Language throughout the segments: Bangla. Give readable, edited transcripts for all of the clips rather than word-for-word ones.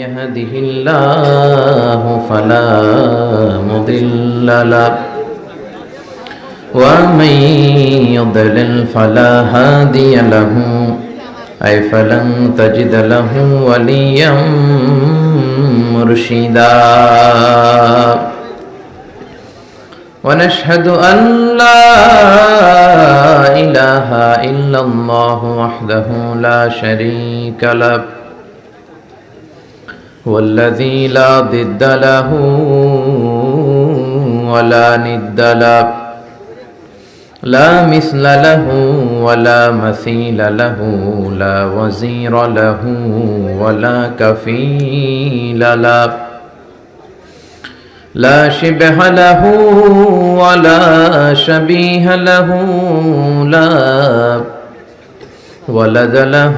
يهده الله فلا مضل له ومن يضلل فلا هادي له أي فلن تجد له وليا مرشدا ونشهد أن لا إله إلا الله وحده لا شريك له والذي لا ضد له ولا ند له لا مثل له ولا مثيل له لا وزير له ولا كفيل له لا شبه له ولا شبيه له لا ولد له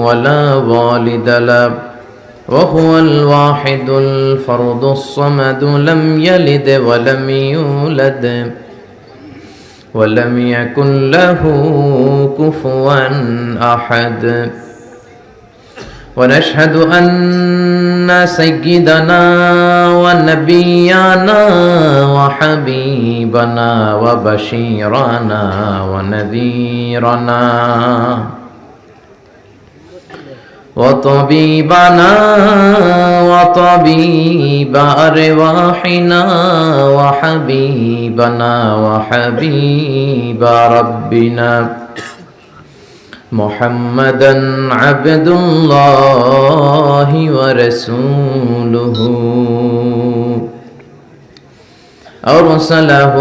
ولا والد له وهو الواحد الفرد الصمد لم يلد ولم يولد ولم يكن له كفوا أحد ونشهد أن سيدنا ونبينا وحبيبنا وبشيرنا ونذيرنا وطبيبنا وطبيب أرواحنا وحبيبنا وحبيب ربنا محمدا عبد الله ورسوله أرسله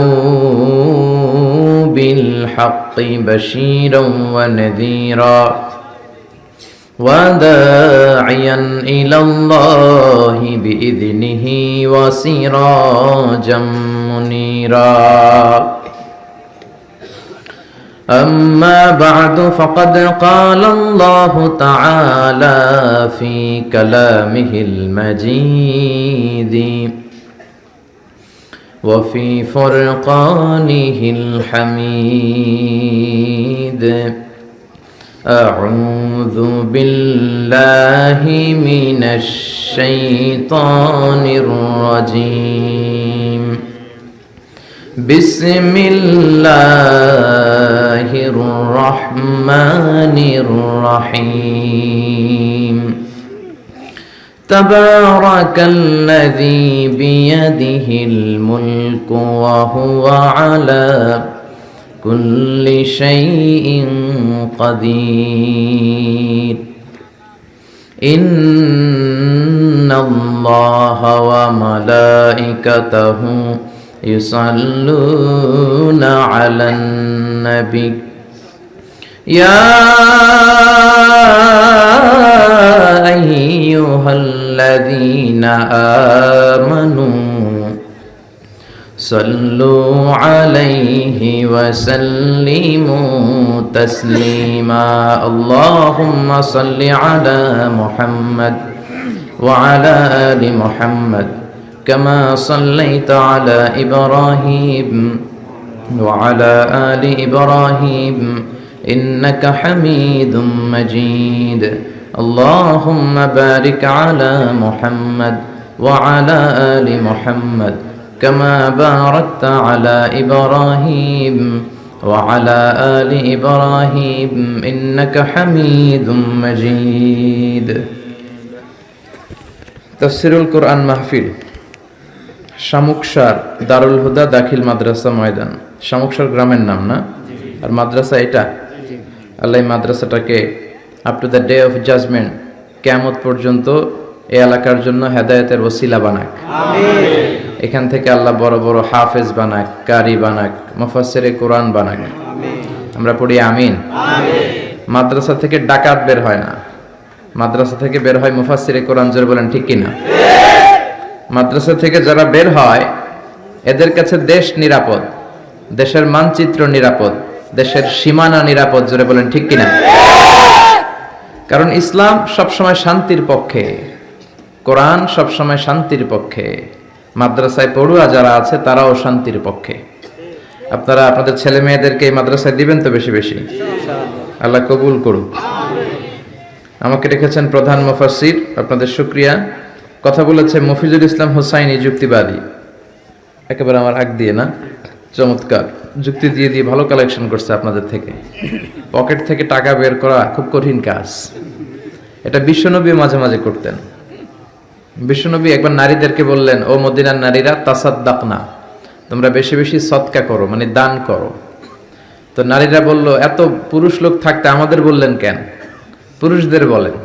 بالحق بشيرا ونذيرا وداعيا إلى الله بإذنه وسراجا منيرا أما بعد فقد قال الله تعالى في كلامه المجيد وفي فرقانه الحميد أعوذ بالله من الشيطان الرجيم بسم الله الرحمن الرحيم تبارك الذي بيده الملك وهو على كل شيء قدير إن الله وملائكته يصلون على النبي يا أيها الذين آمنوا صلوا عليه وسلموا تسليما اللهم صل على محمد وعلى آل محمد كما صليت على إبراهيم وعلى آل إبراهيم إنك حميد مجيد اللهم بارك على محمد وعلى آل محمد كما باركت على إبراهيم وعلى آل إبراهيم إنك حميد مجيد তাফসীরুল কোরআন মাহফিল শামুকসার দারুল হুদা দাখিল মাদ্রাসা ময়দান শামুকসার গ্রামের নাম না আর মাদ্রাসা এটা আল্লাহ মাদ্রাসাটাকে up to the day of judgement কিয়ামত পর্যন্ত এই এলাকার জন্য হেদায়েতের ওসিলা বানাক আমিন এখান থেকে আল্লাহ বড় বড় হাফেজ বানাক কারি বানাক মুফাসসিরে কোরআন বানাক আমিন আমরা পড়ি আমিন আমিন মাদ্রাসা থেকে ডাকাত বের হয় না মাদ্রাসা থেকে বের হয় মুফাসসিরে কোরআন জোরে বলেন ঠিক কি না মাদ্রাসা থেকে যারা বের হয় এদের কাছে দেশ নিরাপদ দেশের মানচিত্র নিরাপদ দেশের সীমানা নিরাপদ জোরে বলেন ঠিক কি না কারণ ইসলাম সবসময় শান্তির পক্ষে কোরআন সবসময় শান্তির পক্ষে মাদ্রাসায় পড়ুয়া যারা আছে তারাও শান্তির পক্ষে আপনারা আপনাদের ছেলে মেয়েদেরকে এই মাদ্রাসায় দিবেন তো বেশি বেশি আল্লাহ কবুল করুক আমাকে রেখেছেন প্রধান মুফাসসির, আপনাদের শুকরিয়া। কথা বলেছে মফিজুল ইসলাম হোসাইনি, যুক্তিবাদী, একেবারে আমার আগ দিয়ে না, চমৎকার যুক্তি দিয়ে দিয়ে ভালো কালেকশন করছে আপনাদের থেকে। পকেট থেকে টাকা বের করা খুব কঠিন কাজ, এটা বিশ্বনবী মাঝে মাঝে করতেন। বিশ্বনবী একবার নারীদেরকে বললেন, ও মদিনার নারীরা, তাসাদ্দাকনা, তোমরা বেশি বেশি সদকা করো, মানে দান করো। তো নারীরা বলল, এত পুরুষ লোক থাকতে আমাদের বললেন কেন, পুরুষদের বলেন।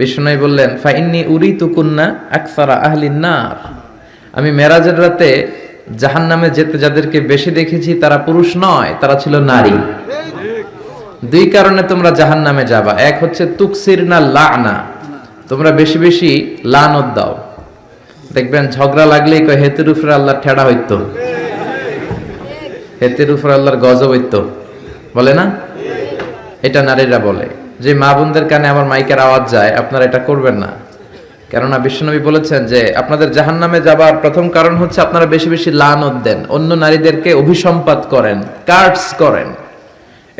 বিশ্বনবী বললেন, ফাইন্নি উরিতুকুন্না আকসারা আহলিন নার, আমি মেরাজের রাতে জাহান্নামে যেতে যাদেরকে বেশি দেখেছি তারা পুরুষ নয়, তারা ছিল নারী। দুই কারণে তোমরা জাহান্নামে যাবা। এক হচ্ছে তুকসিরনা লানা, তোমরা বেশি বেশি লানত দাও। দেখবেন ঝগড়া লাগলেই কয় হেতের উপরে আল্লাহ ঠেড়া হইতো, হেতের উপরে আল্লাহর গজব হইতো, বলে না? এটা নারীরা বলে। যে মা বোনদের কানে আমার মাইকের আওয়াজ যায়, আপনারা এটা করবেন না। কেননা বিশ্বনবী বলেছেন যে আপনাদের জাহান্নামে যাবার প্রথম কারণ হচ্ছে আপনারা বেশি বেশি লানত দেন, অন্য নারীদেরকে অভিসম্পাত করেন, কার্ডস করেন,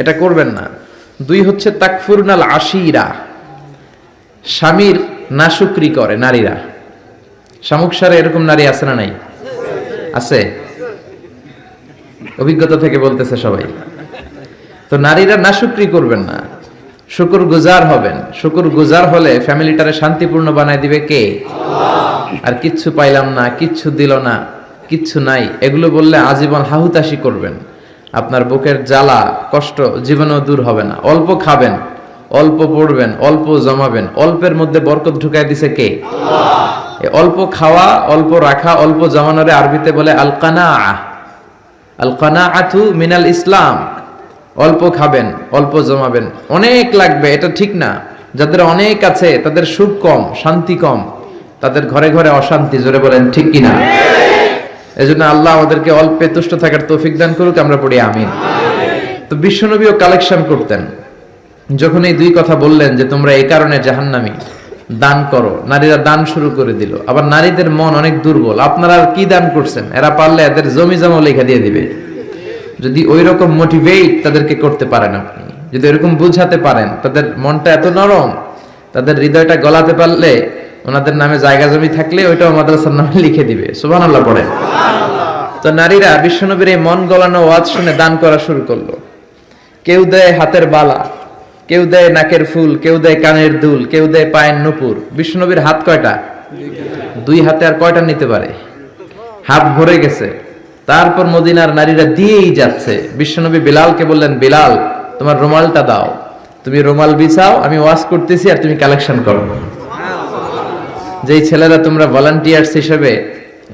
এটা করবেন না। দুই হচ্ছে তাকফুরনাল আশিরা, স্বামীর নাশুকরি করে নারীরা। শামুকসারে এরকম নারী আছে না নাই? আছে, অভিজ্ঞতা থেকে বলতেছে সবাই। তো নারীরা নাশুকরি করবেন না, শুকর গুজার হবেন। শুকর গুজার হলে ফ্যামিলিটারে শান্তিপূর্ণ বানায় দিবে কে? আর কিচ্ছু পাইলাম না, কিচ্ছু দিল না, কিচ্ছু নাই, এগুলো বললে আজীবন হাহুতাশি করবেন। আপনার বুকের জ্বালা কষ্ট জীবনেও দূর হবে না। অল্প খাবেন, অল্প পড়বেন, অল্প জমাবেন, অল্পের মধ্যে বরকত ঢুকাই দিছে কে? অল্প খাওয়া, অল্প রাখা, অল্প জমানোরে আরবিতে বলে আল কানাআ। আল কানাআতু মিনাল ইসলাম। অল্প খাবেন, অল্প জমাবেন, অনেক লাগবে এটা ঠিক না। যাদের অনেক আছে তাদের সুখ কম, শান্তি কম, তাদের ঘরে ঘরে অশান্তি। জোরে বলেন ঠিক কিনা? এজন্য আল্লাহ আমাদেরকে অল্পে তুষ্ট থাকার তৌফিক দান করুক, আমরা পড়ি আমিন। তো বিশ্বনবীও কালেকশন করতেন। যখন এই দুই কথা বললেন যে তোমরা এই কারণে জাহান্নামী, দান করো, নারীরা দান শুরু করে দিল। আবার নারীদের মন অনেক দুর্বল, আপনারা কি দান করছেন? এরা পারলে এদের জমি জমা লেখা দিয়ে দিবে। যদি ওই রকম মোটিভেট তাদেরকে করতে পারেন আপনি, যদি এরকম বুঝাতে পারেন, তাদের মনটা এত নরম, তাদের হৃদয়টা গলাতে পারলে, ওনাদের নামে জায়গা জমি থাকলে ওইটাও মাদ্রাসার নামে লিখে দিবে। সুবহানাল্লাহ পড়েন। তো নারীরা বিশ্বনবীর এই মন গলানো ওয়াজ শুনে দান করা শুরু করলো। কেউ দেয় হাতের বালা, কেউ দেয় নাকের ফুল, কেউ দেয় কানের দুল, কেউ দেয় পায়ের নুপুর। বিশ্বনবীর হাত কয়টা? দুই হাতে আর কয়টা নিতে পারে? হাত ভরে গেছে। তারপর মদিনার নারীরা দিয়েই যাচ্ছে। বিশ্বনবী বিলালকে বললেন, বিলাল তোমার রুমালটা দাও, তুমি রুমাল বিছাও, আমি ওয়াজ করতেছি আর তুমি কালেকশন করো। যেই ছেলেরা তোমরা ভলান্টিয়ার্স হিসেবে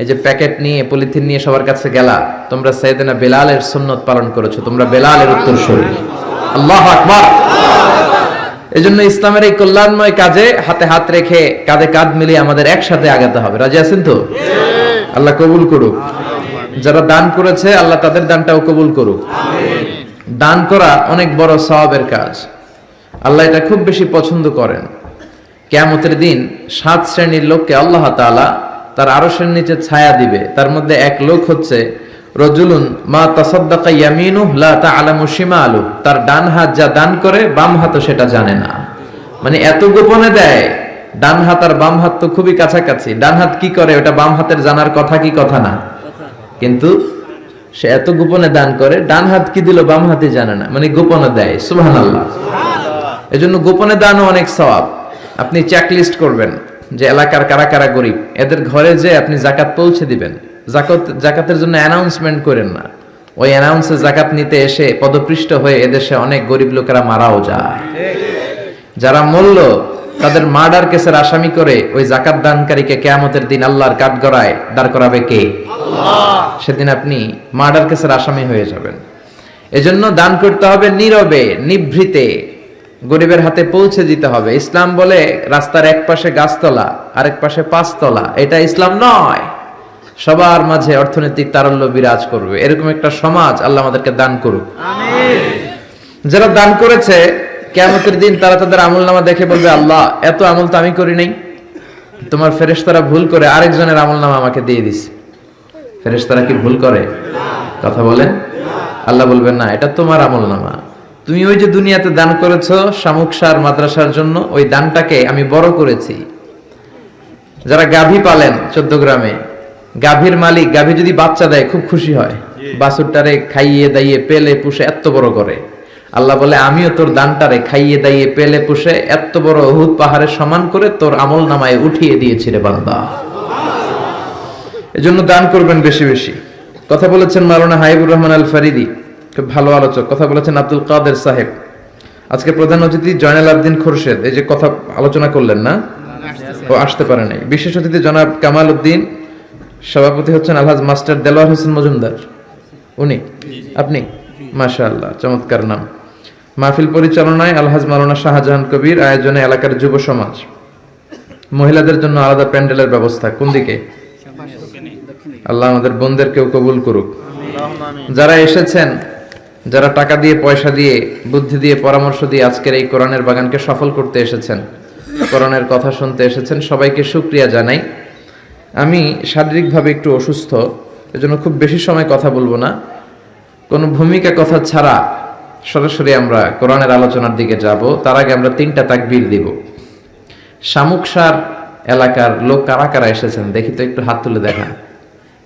এই যে প্যাকেট নিয়ে, পলিথিন নিয়ে সবার কাছে গেলা, তোমরা সাইয়েদনা বিলালের সুন্নত পালন করেছো, তোমরা বিলালের উত্তরসূরি। আল্লাহু আকবার। এজন্য ইসলামের এই কল্যাণময় কাজে হাতে হাত রেখে, কাঁধে কাঁধ মিলিয়ে আমাদের একসাথে আগাতে হবে। রাজি আছেন তো? আল্লাহ কবুল করুক। যারা দান করেছে আল্লাহ তাদের দানটাও কবুল করুক। দান করা অনেক বড় সওয়াবের কাজ, আল্লাহ এটা খুব বেশি পছন্দ করেন। কিয়ামতের দিন 7 শ্রেণীর লোককে আল্লাহ তাআলা তার আরশের নিচে ছায়া দিবে। তার মধ্যে এক লোক হচ্ছে রজুলুন মা তাসাদ্দাকা ইয়ামিনুহু লা তা'লামু শিমালু, তার ডান হাত যা দান করে বাম হাতও সেটা জানে না। মানে এত গোপনে দেয়, ডান হাত আর বাম হাত তো খুবই কাছাকাছি। ডান হাত কি করে ওটা বাম হাতের জানার কথা কি কথা না? কিন্তু সে এত গোপনে দান করে, ডান হাত কি দিল বাম হাতে জানে না, মানে গোপনে দেয়। সুবহানাল্লাহ। এজন্য গোপনে দানও অনেক সওয়াব। আপনি চেকলিস্ট করবেন যে এলাকার কারা কারা গরিব, এদের ঘরে যে আপনি যাকাত পৌঁছে দিবেন। যাকাতের জন্য অ্যানাউন্সমেন্ট করেন না, ওই অ্যানাউন্সে যাকাত নিতে এসে পদপৃষ্ট হয়ে এদেশে অনেক গরিব লোকেরা মারাও যায়। যারা মরল তাদের মার্ডার কেসের আসামি করে ওই যাকাত দানকারীকে কিয়ামতের দিন আল্লাহর কাঠগড়ায় দাঁড় করাবে কে? আল্লাহ। সেদিন আপনি মার্ডার কেসের আসামি হয়ে যাবেন। এজন্য দান করতে হবে নীরবে, নিভৃতে, গরিবের হাতে পৌঁছে দিতে হবে। ইসলাম বলে রাস্তার এক পাশে গাছতলা, আরেক পাশে 5 তলা, এটা ইসলাম নয়। সবার মাঝে অর্থনৈতিক তারল্য বিরাজ করবে, এরকম একটা সমাজ আল্লাহ আমাদেরকে দান করুক। আমিন। যারা দান করেছে কিয়ামতের দিন তারা তাদের আমলনামা দেখে বলবে, আল্লাহ এত আমল তো আমি করি নাই, তোমার ফেরেশতারা ভুল করে আরেকজনের আমলনামা আমাকে দিয়ে দিছে। ফেরেশতারা কি ভুল করে? কথা বলেন। আল্লাহ বলবেন না, এটা তোমার আমলনামা, তুমি ওই যে দুনিয়াতে দান করেছো শামুকসার মাদ্রাসার জন্য, ওই দানটাকে আমি বড় করেছি। যারা গাভী পালেন 14 গ্রামে, গাভীর মালিক গাভী যদি বাচ্চা দেয় খুব খুশি হয়, বাছুরটারে খাইয়ে দাইয়ে পেলে পুষে এত বড় করে। আল্লাহ বলে আমিও তোর দানটারে খাইয়ে দাইয়ে পেলে পুষে এত বড় উহুদ পাহাড়ের সমান করে তোর আমল নামায় উঠিয়ে দিয়েছি রে বান্দা। এজন্য দান করবেন বেশি বেশি। কথা বলেছেন মাওলানা হাবিবুর রহমান আল ফারিদি, খুব ভালো আলোচক। কথা বলেছেন আব্দুল কাদের সাহেব। আজকে প্রধান অতিথি জয়নাল আবদিন খোরশেদ, এই যে কথা আলোচনা করলেন না, ও আসতে পারে নাই। বিশেষ অতিথি জনাব কামাল উদ্দিন, সভাপতি হচ্ছেন আলহাজ মাস্টার দেলোয়ার হোসেন মজুমদার। উনি আপনি? মাশাআল্লাহ, চমৎকার নাম। মাহফিল পরিচালনায় আলহাজ মাওলানা শাহজাহান কবির, আয়োজনে এলাকার যুব সমাজ। মহিলাদের জন্য আলাদা প্যান্ডেলের ব্যবস্থা। কোন দিকে? আল্লাহ আমাদের বোনদেরকেও কবুল করুক। যারা এসেছেন, যারা টাকা দিয়ে, পয়সা দিয়ে, বুদ্ধি দিয়ে, পরামর্শ দিয়ে আজকের এই কোরআনের বাগানকে সফল করতে এসেছেন, কোরআনের কথা শুনতে এসেছেন, সবাইকে শুকরিয়া জানাই। আমি শারীরিকভাবে একটু অসুস্থ, এজন্য খুব বেশি সময় কথা বলবো না। কোনো ভূমিকা কথা ছাড়া সরাসরি আমরা কোরআনের আলোচনার দিকে যাব। তার আগে আমরা 3টা তাকবীর দিব। শামুকসার এলাকার লোক কারা কারা এসেছেন দেখি তো, একটু হাত তুলে দেখান।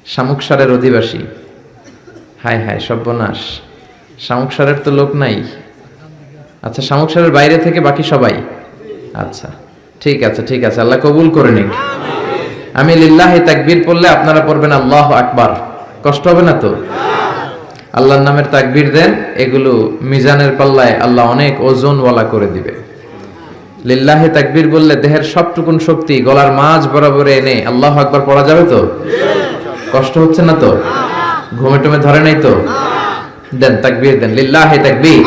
শামুকসারের অধিবাসী? হায় হায়, সর্বনাশ, শামুকসারের তো লোক নাই। আচ্ছা, শামুকসারের বাইরে থেকে বাকি সবাই? আচ্ছা, ঠিক আছে ঠিক আছে, আল্লাহ কবুল করে নিক। আমি লিল্লাহি তাকবীর পড়লে আপনারা পড়বেন আল্লাহু আকবার। কষ্ট হবে না তো? আল্লাহর নামের তাকবীর দেন, এগুলো মিজানের পাল্লায় আল্লাহ অনেক ওজনওয়ালা করে দিবে। লিল্লাহি তাকবীর বললে দেহের সবটুকুন শক্তি গলার মাঝ বরাবর এনে আল্লাহু আকবার পড়া যাবে তো? কষ্ট হচ্ছে না তো? ঘুমে টুমে ধরে নাই তো? দেন তাকবীর দেন, লিল্লাহি তাকবীর,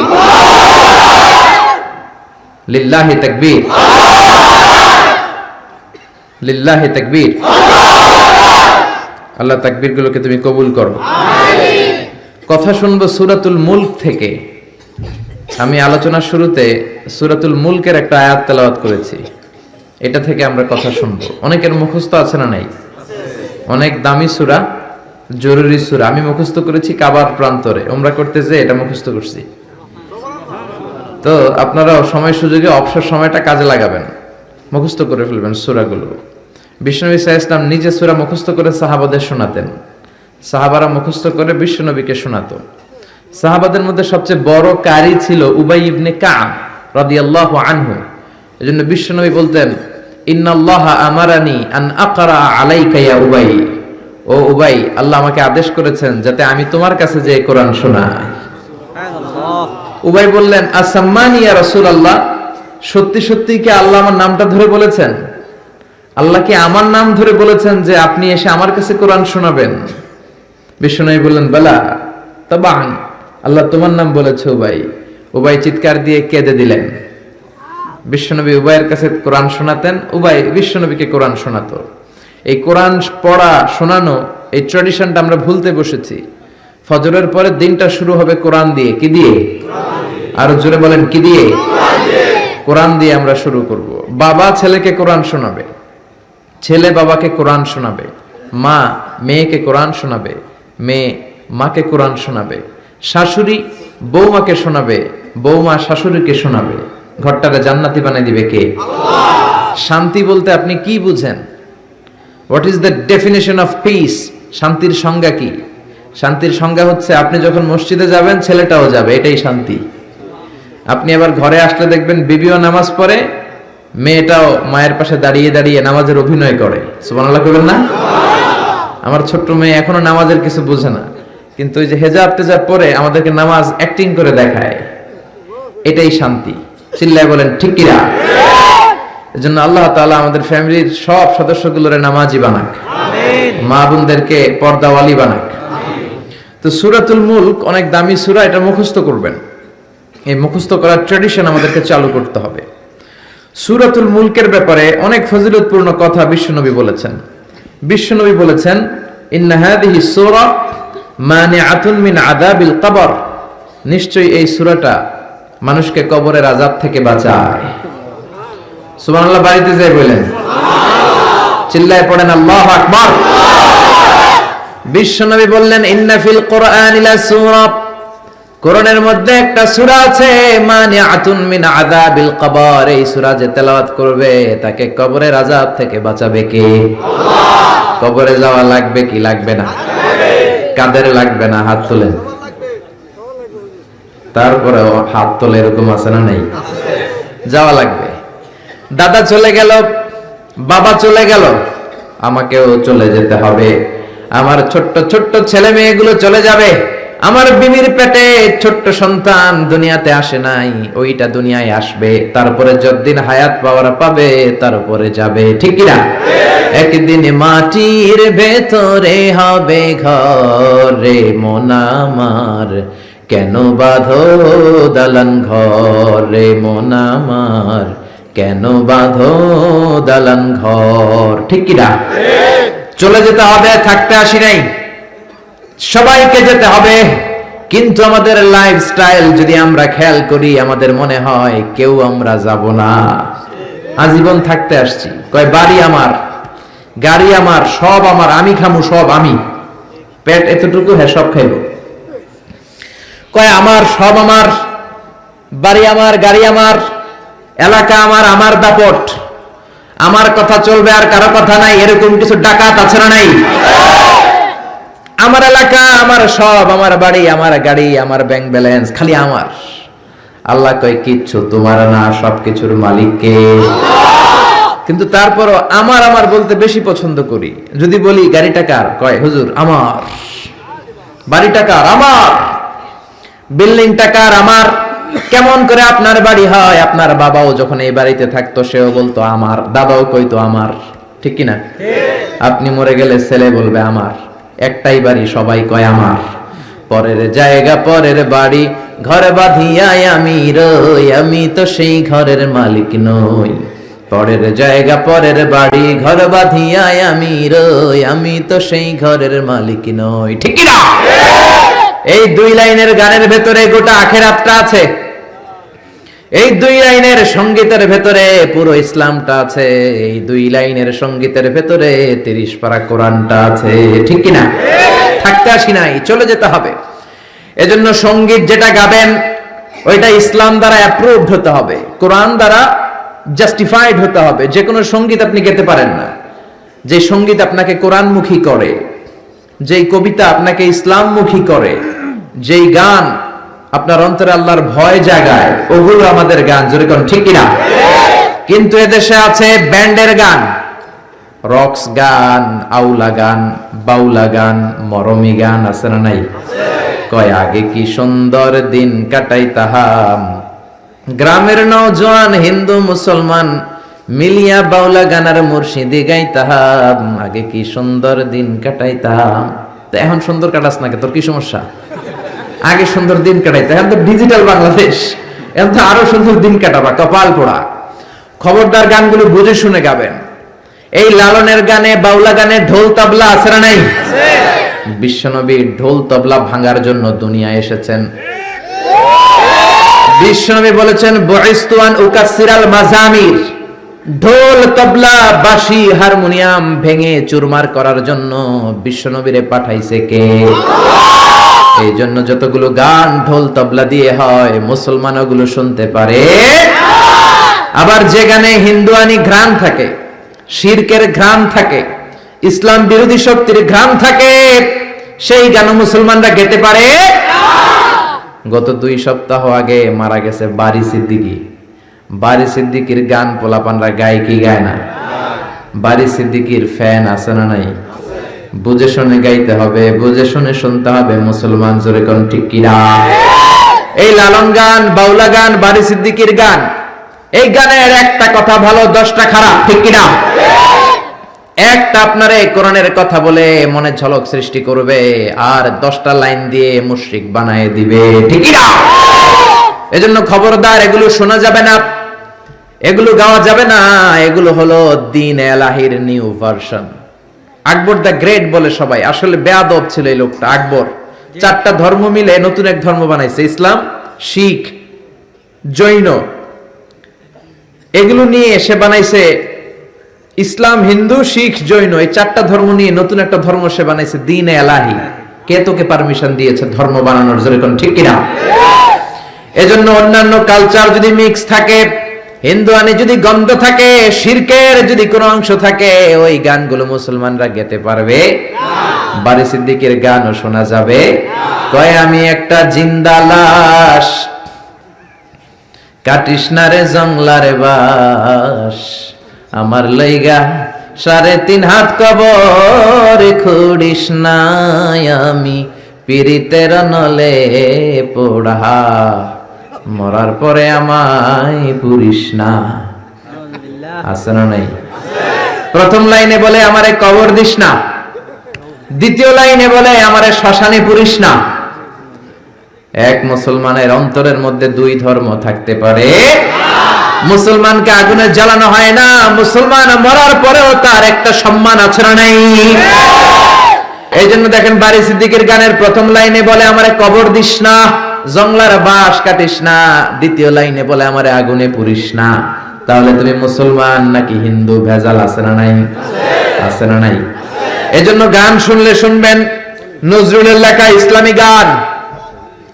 লিল্লাহি তাকবীর, লিল্লাহি তাকবীর। আল্লাহ তাকবীরগুলোকে তুমি কবুল করো। কথা শুনবো সূরাতুল মুলক থেকে। আমি আলোচনার শুরুতে সূরাতুল মুলকের একটা আয়াত তেলাওয়াত করেছি, এটা থেকে আমরা কথা শুনবো। অনেকের মুখস্থ আছে না নাই? অনেক দামি সূরা, জরুরি সূরা। আমি মুখস্থ করেছি কাবার প্রান্তরে উমরা করতে যেয়ে, এটা মুখস্থ করছি। তো আপনারাও সময় সুযোগে অবসর সময়টা কাজে লাগাবেন, মুখস্থ করে ফেলবেন সূরাগুলো। বিশ্বনবী সাল্লাল্লাহু আলাইহি ওয়াসাল্লাম নিজে সূরা মুখস্থ করে সাহাবাদের শোনাতেন, সাহাবারা মুখস্থ করে বিশ্বনবীকে শোনাতো। সাহাবাদের মধ্যে সবচেয়ে বড় কারি ছিল উবাই ইবনে কাব রাদিয়াল্লাহু আনহু। এজন্য বিশ্বনবী বলতেন, ইন্নাল্লাহা আমারানি আন আকরা আলাইকা ইয়া উবাই। ও উবাই, আল্লাহ আমাকে আদেশ করেছেন যাতে আমি তোমার কাছে যে কোরআন শোনাই। উবাই বললেন, আসাম্মানি ইয়া রাসূলুল্লাহ, সত্যি সত্যি কি আল্লাহ আমার নামটা ধরে বলেছেন? আল্লাহ কি আমার নাম ধরে বলেছেন যে আপনি এসে আমার কাছে কোরআন শোনাবেন? বিশ্বনবী বললেন, বালা তাবান, আল্লাহ তোমার নাম বলেছে উবাই। উবাই চিৎকার দিয়ে কেঁদে দিলেন। বিশ্বনবী উবাইয়ের কাছে কোরআন শোনাতেন, উবাই বিশ্বনবীকে কোরআন শোনাতো। এই কোরআন পড়া শোনানো, এই ট্র্যাডিশনটা আমরা ভুলতে বসেছি। ফজরের পরে দিনটা শুরু হবে কোরআন দিয়ে। কি দিয়ে? আরো জোরে বলেন, কি দিয়ে? কোরআন দিয়ে আমরা শুরু করব। বাবা ছেলেকে কোরআন শোনাবে, ছেলে বাবাকে কোরআন শোনাবে, মা মেয়েকে কোরআন শোনাবে, মেয়ে মাকে কোরআন শোনাবে, শাশুড়ি বৌমাকে শোনাবে, বৌমা শাশুড়িকে শোনাবে। ঘরটারে জান্নাতি বানিয়ে দিবে কে? শান্তি বলতে আপনি কি বুঝেন? What is the definition of piece? শান্তির সংজ্ঞা কি? শান্তির সংজ্ঞা হচ্ছে আপনি যখন মসজিদে যাবেন ছেলেটাও যাবে, এটাই শান্তি। আপনি আবার ঘরে আসলে দেখবেন বিবিও নামাজ পড়ে, মেয়েটাও মায়ের পাশে দাঁড়িয়ে দাঁড়িয়ে নামাজের অভিনয় করে। সুবহানাল্লাহ করবেন না? আমার ছোট্ট মেয়ে এখনো নামাজের কিছু বোঝে না, কিন্তু ওই যে হেজাব টেজাব পরে আমাদেরকে নামাজ অ্যাক্টিং করে দেখায়, এটাই শান্তি। চিল্লায় বলেন ঠিক কিনা? এজন্য আল্লাহ তাআলা আমাদের ফ্যামিলির সব সদস্যগুলোরে নামাজি বানাক, মা বোনদেরকে পর্দাওয়ালি বানাক। তো সূরাতুল মুলক অনেক দামি সূরা, এটা মুখস্থ করবেন। এই মুখস্থ করার ট্র্যাডিশন আমাদেরকে চালু করতে হবে। সূরাতুল মুলকের ব্যাপারে অনেক ফজিলতপূর্ণ কথা বিশ্বনবী বলেছেন। বিশ্বনবী বলেছেন, ইন্না হাযিহি সূরা মানিআতুন মিন আযাবিল কবর। নিশ্চয়ই এই সূরাটা মানুষকে কবরের আযাব থেকে বাঁচায়। সুবহানাল্লাহ বাড়িতে যাই বলেন, চিল্লায় পড়েন আল্লাহু আকবার। বিশ্বনবী বললেন, ইন্না ফিল কুরআনি লা সূরা, কোরআনের মধ্যে একটা সূরা আছে মানিআতুন মিন আযাবিল কবর। এই সূরা যে তেলাওয়াত করবে তাকে কবরের আযাব থেকে বাঁচাবে কে? আল্লাহ। কবরে যাওয়া লাগবে কি লাগবে না? লাগবে। কাদের লাগবে না? হাত তোলেন। তারপরে হাত তোলে এরকম আছে না নাই? আছে। যাওয়া লাগবে। দাদা চলে গেল, বাবা চলে গেল, আমাকেও চলে যেতে হবে। আমার ছোট্ট ছোট্ট ছেলে মেয়েগুলো চলে যাবে। আমার বিবির পেটে ছোট্ট সন্তান দুনিয়াতে আসে নাই, ওইটা দুনিয়ায় আসবে। তারপরে যতদিন হায়াত পাওয়ার পাবে তারপরে যাবে, ঠিক কি না? একদিন মাটির ভেতরে হবে ঘর রে মন আমার, কেন বাঁধো দালান ঘর রে মন আমার, কেন বাঁধো দালান ঘর, ঠিক কি না? চলে যেতে হবে, থাকতে আসি নাই, সবাইকে যেতে হবে। কিন্তু আমাদের লাইফস্টাইল যদি আমরা খেয়াল করি, আমাদের মনে হয় কেউ আমরা যাব না, আজীবন থাকতে আসছি। কয় বাড়ি আমার, গাড়ি আমার, সব আমার, আমি খামু সব আমি, পেট এতটুকু, হ্যাঁ সব খাইব। কয় আমার, সব আমার, বাড়ি আমার, গাড়ি আমার, এলাকা আমার, আমার দাপট, আমার কথা চলবে আর কারো কথা নাই, এরকম কিছু ডাকাত আছে না নাই? আমার এলাকা, আমার সব, আমার বাড়ি, আমার গাড়ি, আমার ব্যাংক ব্যালেন্স, খালি আমার। আল্লাহ কয় কিচ্ছু তোমার না, সবকিছুর মালিক কে? কিন্তু তারপরও আমার আমার বলতে বেশি পছন্দ করি। যদি বলি গাড়িটা কার, কয় হুজুর আমার। বাড়িটা কার? আমার। বিল্ডিংটা কার? আমার। কেমন করে আপনার বাড়ি হয়? আপনার বাবাও যখন এই বাড়িতে থাকতো সেও বলতো আমার, দাদাও কইতো আমার, ঠিক কিনা? আপনি মরে গেলে ছেলে বলবে আমার। একটাই বাড়ি, সবাই কয় আমার। পরের জায়গা পরের বাড়ি, ঘর বাঁধিয়াই আমি রই, আমি তো সেই ঘরের মালিক নই। পরের জায়গা পরের বাড়ি, ঘর বাঁধিয়াই আমি রই, আমি তো সেই ঘরের মালিক নই, ঠিক কি না? এই দুই লাইনের গানের ভেতরে গোটা আখিরাতটা আছে। এই দুই লাইনের সঙ্গীতের ভেতরে পুরো ইসলামটা আছে। এই দুই লাইনের সঙ্গীতের ভেতরে 30 পারা কোরআনটা আছে, ঠিক কি না? থাকতে আসি নাই, চলে যেতে হবে। এজন্য সঙ্গীত যেটা গাবেন ওইটা ইসলাম দ্বারা অ্যাপ্রুভড হতে হবে, কোরআন দ্বারা জাস্টিফাইড হতে হবে। যে কোনো সঙ্গীত আপনি গেতে পারেন না যে সঙ্গীত আপনাকে কোরআনমুখী করে, যেই কবিতা আপনাকে ইসলামমুখী করে, যেই গান আপনার অন্তরে আল্লাহর ভয় জাগায়, ওগুলো আমাদের গান, যেরকম, ঠিক কিনা? কিন্তু এদেশে আছে ব্যান্ডের গান, রক্স গান, আউলা গান, বাউলা গান, মরমি গান, আছে না নাই? কয় আগে কি সুন্দর দিন কাটাইতাম, গ্রামের নওজোয়ান হিন্দু মুসলমান মিলিয়া বাউলা গানার মুর্শিদি গাইতাম, আগে কি সুন্দর দিন কাটাইতাম। তো এখন সুন্দর কাটাস না, তোর কি সমস্যা? আগে সুন্দর দিন কাটাইতে, এখন তো ডিজিটাল বাংলাদেশ, এখন তো আরো সুন্দর দিন কাটাবা, কপাল পোড়া। খবরদার গানগুলো বুঝে শুনে গাবেন। এই লালনের গানে, বাউলা গানে ঢোল তবলা আছে না নাই? বিশ্বনবী ঢোল তবলা ভাঙার জন্য দুনিয়ায় এসেছেন। বিশ্বনবী বলেছেন বুইসতু আন উকাসসিরাল মাজামির, ঢোল তবলা বাঁশি হারমোনিয়াম ভেঙে চুরমার করার জন্য বিশ্বনবীরে পাঠাইছে কে? এই জন্য যতগুলো গান ঢোল তবলা দিয়ে হয় মুসলমান ওগুলো শুনতে পারে। আবার যে গানে হিন্দুয়ানি ঘ্রাণ থাকে, শিরকের ঘ্রাণ থাকে, ইসলাম বিরোধী শক্তির ঘ্রাণ থাকে, সেই গান মুসলমানরা গেতে পারে। গত 2 সপ্তাহ আগে মারা গেছে বারি সিদ্দিকী। বারি সিদ্দিকীর গান পোলাপানরা গায় কি গায় না? বারি সিদ্দিকীর ফ্যান আছে না নাই? বুঝে শুনে গাইতে হবে, বুঝে শুনে শুনতে হবে মুসলমান, জোরে কোন ঠিক কিনা? এই লালন গান, বাউলা গান, বারি সিদ্দিকীর গান, এই গানের একটা কথা ভালো, 10টা খারাপ, ঠিক কিনা? একটা আপনারে কোরআনের কথা বলে মনে ঝলক সৃষ্টি করবে, আর 10টা লাইন দিয়ে মুশরিক বানায় দিবে, ঠিক কিনা? এজন্য খবরদার, এগুলো শোনা যাবে না, এগুলো গাওয়া যাবে না। এগুলো হলো দ্বীন এলাহির new version. Akbar the great বলে সবাই, আসলে বেয়াদব ছিল এই লোকটা আকবর। 4টা ধর্ম মিলে নতুন এক ধর্ম বানাইছে, ইসলাম, শিখ, জৈন, এগুলো নিয়ে সে বানাইছে ইসলাম, হিন্দু, শিখ, জৈন, এই 4টা ধর্ম নিয়ে নতুন একটা ধর্ম সে বানাইছে, দ্বীন এলাহি। কে তোকে পারমিশন দিয়েছে ধর্ম বানানোর? জোরে কোন ঠিক কিনা? এজন্য অন্যান্য কালচার যদি মিক্স থাকে, হিন্দুয়ানি যদি গন্ধ থাকে, শিরকের যদি কোনো অংশ থাকে, ওই গানগুলো মুসলমানরা গেতে পারবে না। বারি সিদ্দিকের গানও শোনা যাবে। কয় আমি একটা জিন্দা লাশ, কাটিস না রে জংলারে বাস, আমার লইগা 3.5 হাত কবর খুঁড়িস না, আমি পীড়িতের নলে পোড়া, মরার পরে আমায় পুরিস না। আছে না নাই? প্রথম লাইনে বলে আমারে কবর দিস না, দ্বিতীয় লাইনে বলে আমারে শ্মশানে পুরিস না। এক মুসলমানের অন্তরের মধ্যে দুই ধর্ম থাকতে পারে? মুসলমানকে আগুনে জ্বালানো হয় না, মুসলমান মরার পরেও তার একটা সম্মান আছে না নাই? এই জন্য দেখেন বারি সিদ্দিকের গানের প্রথম লাইনে বলে আমারে কবর দিস না, জংলার বাঁশ কাটিস না, দ্বিতীয় লাইনে বলে আমারে আগুনে পুরিস না। তাহলে তুমি মুসলমান নাকি হিন্দু? ভেজাল আছে না নাই? আছে না নাই? এজন্য গান শুনলে শুনবেন নজরুলের লেখা ইসলামী গান,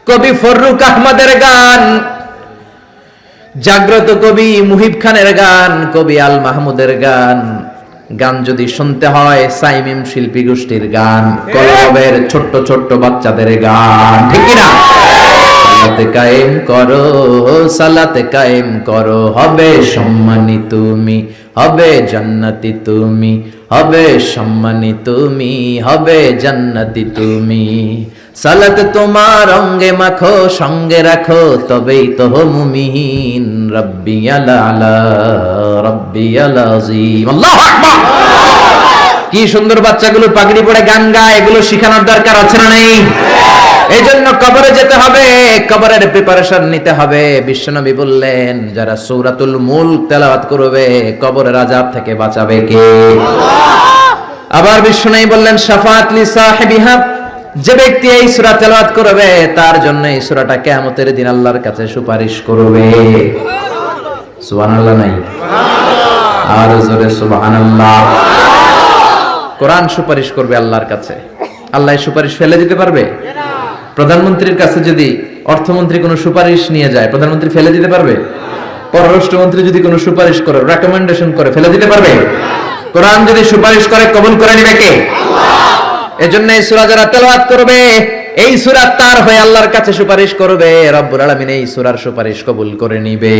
কবি ফররুক আহমদের গান, জাগ্রত কবি মুহিব খানের গান, কবি আল মাহমুদের গান। গান যদি শুনতে হয় সাইমিম শিল্পী গোষ্ঠীর গান, কলরবের ছোট্ট ছোট্ট বাচ্চাদের গান, ঠিক কিনা? সালাতে কায়েম করো, সালাতে কায়েম করো, হবে সম্মানী তুমি, হবে জান্নাতি তুমি, হবে সম্মানী তুমি, হবে জান্নাতি তুমি। সালাত তোমার অঙ্গে মাখো, সঙ্গে রাখো, তবেই তো মুমিন। রব্বি আলা রব্বি আযীম। আল্লাহু আকবার। কি সুন্দর বাচ্চাগুলো পাগড়ি পরে গান গায়, এগুলো শেখানোর দরকার আছে না নেই? এই জন্য কবরে যেতে হবে, কবরের প্রিপারেশন নিতে হবে। বিশ্বনবী বললেন যারা সূরাতুল মুলক তেলাওয়াত করবে কবরের আযাব থেকে বাঁচাবে কে? আল্লাহ। আবার বিশ্বনবী বললেন শাফাআত লি সাহিবিহা, যে ব্যক্তি এই সূরা তেলাওয়াত করবে তার জন্য এই সূরাটা কিয়ামতের দিন আল্লাহর কাছে সুপারিশ করবে। সুবহানাল্লাহ নাই? আর জোরে সুবহানাল্লাহ। কোরআন সুপারিশ করবে আল্লাহর কাছে। আল্লাহ সুপারিশ ফেলে দিতে পারবে? প্রধানমন্ত্রীর কাছে যদি অর্থমন্ত্রী কোনো সুপারিশ নিয়ে যায়, প্রধানমন্ত্রী ফেলে দিতে পারবে? পররাষ্ট্রমন্ত্রী যদি কোনো সুপারিশ করে, রেকমেন্ডেশন করে, ফেলে দিতে পারবে? কোরআন যদি সুপারিশ করে কবুল করে নিবে কে? আল্লাহ। এজন্য এই সূরা যারা তেলাওয়াত করবে, এই সূরা তার হয়ে আল্লাহর কাছে সুপারিশ করবে, রব্বুল আলামিন এই সূরার সুপারিশ কবুল করে নিবে।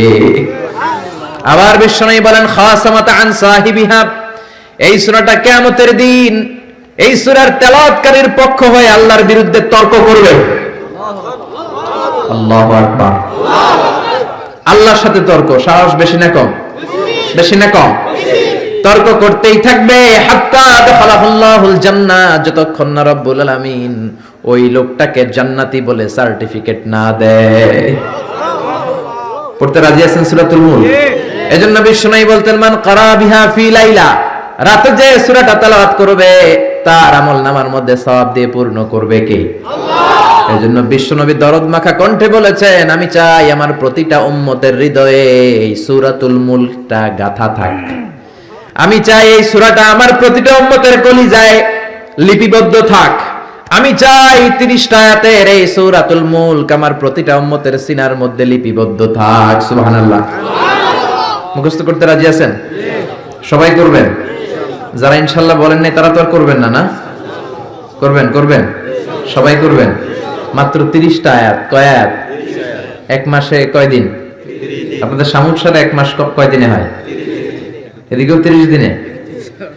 আবার বিশ্বনবী বলেন খাসামাত আন সাহিবিহা, এই সূরাটা কিয়ামতের দিন এই সূরার তেলাওয়াতকারীর পক্ষ হয়ে আল্লাহর বিরুদ্ধে তর্ক করবে। আল্লাহু আকবার। আল্লাহর সাথে তর্ক, সাহস বেশি না কম? বেশি না কম? তর্ক করতেই থাকবে হাত্তা দাখালাহুল্লাহুল জান্নাহ, যতক্ষণ না রব্বুল আলামিন ওই লোকটাকে জান্নাতি বলে সার্টিফিকেট না দেয়। পড়তে রাজি আছেন সূরাতুল মুলক? এজন্য বিশ্বনবী বলতেন মান ক্বারা বিহা ফি লাইলা, রাতে যে সূরাটা তেলাওয়াত করবে তার আমলনামার মধ্যে সওয়াব দিয়ে পূর্ণ করবে কে? আল্লাহ। এজন্য বিশ্বনবী দরদ মাখা কণ্ঠে বলেছেন আমি চাই আমার প্রতিটা উম্মতের হৃদয়ে এই সূরাতুল মুলকটা গাথা থাক। আমি চাই এই সূরাটা আমার প্রতিটা উম্মতের কলিজায় লিপিবদ্ধ থাক। আমি চাই 30টা আয়াতের এই সূরাতুল মুলক আমার প্রতিটা উম্মতের সিনার মধ্যে লিপিবদ্ধ থাক। সুবহানাল্লাহ। মুখস্থ করতে রাজি আছেন? সবাই করবেন? যারা ইনশাআল্লাহ বলেন নাই তারা তো আর করবেন না? না করবেন? করবেন? সবাই করবেন? মাত্র 30টা আয়াত। কয় আয়াত? এক মাসে কয় দিন? আপনাদের সামুদ সাথে এক মাস কয় দিনে হয়? এদিকেও 30 দিনে।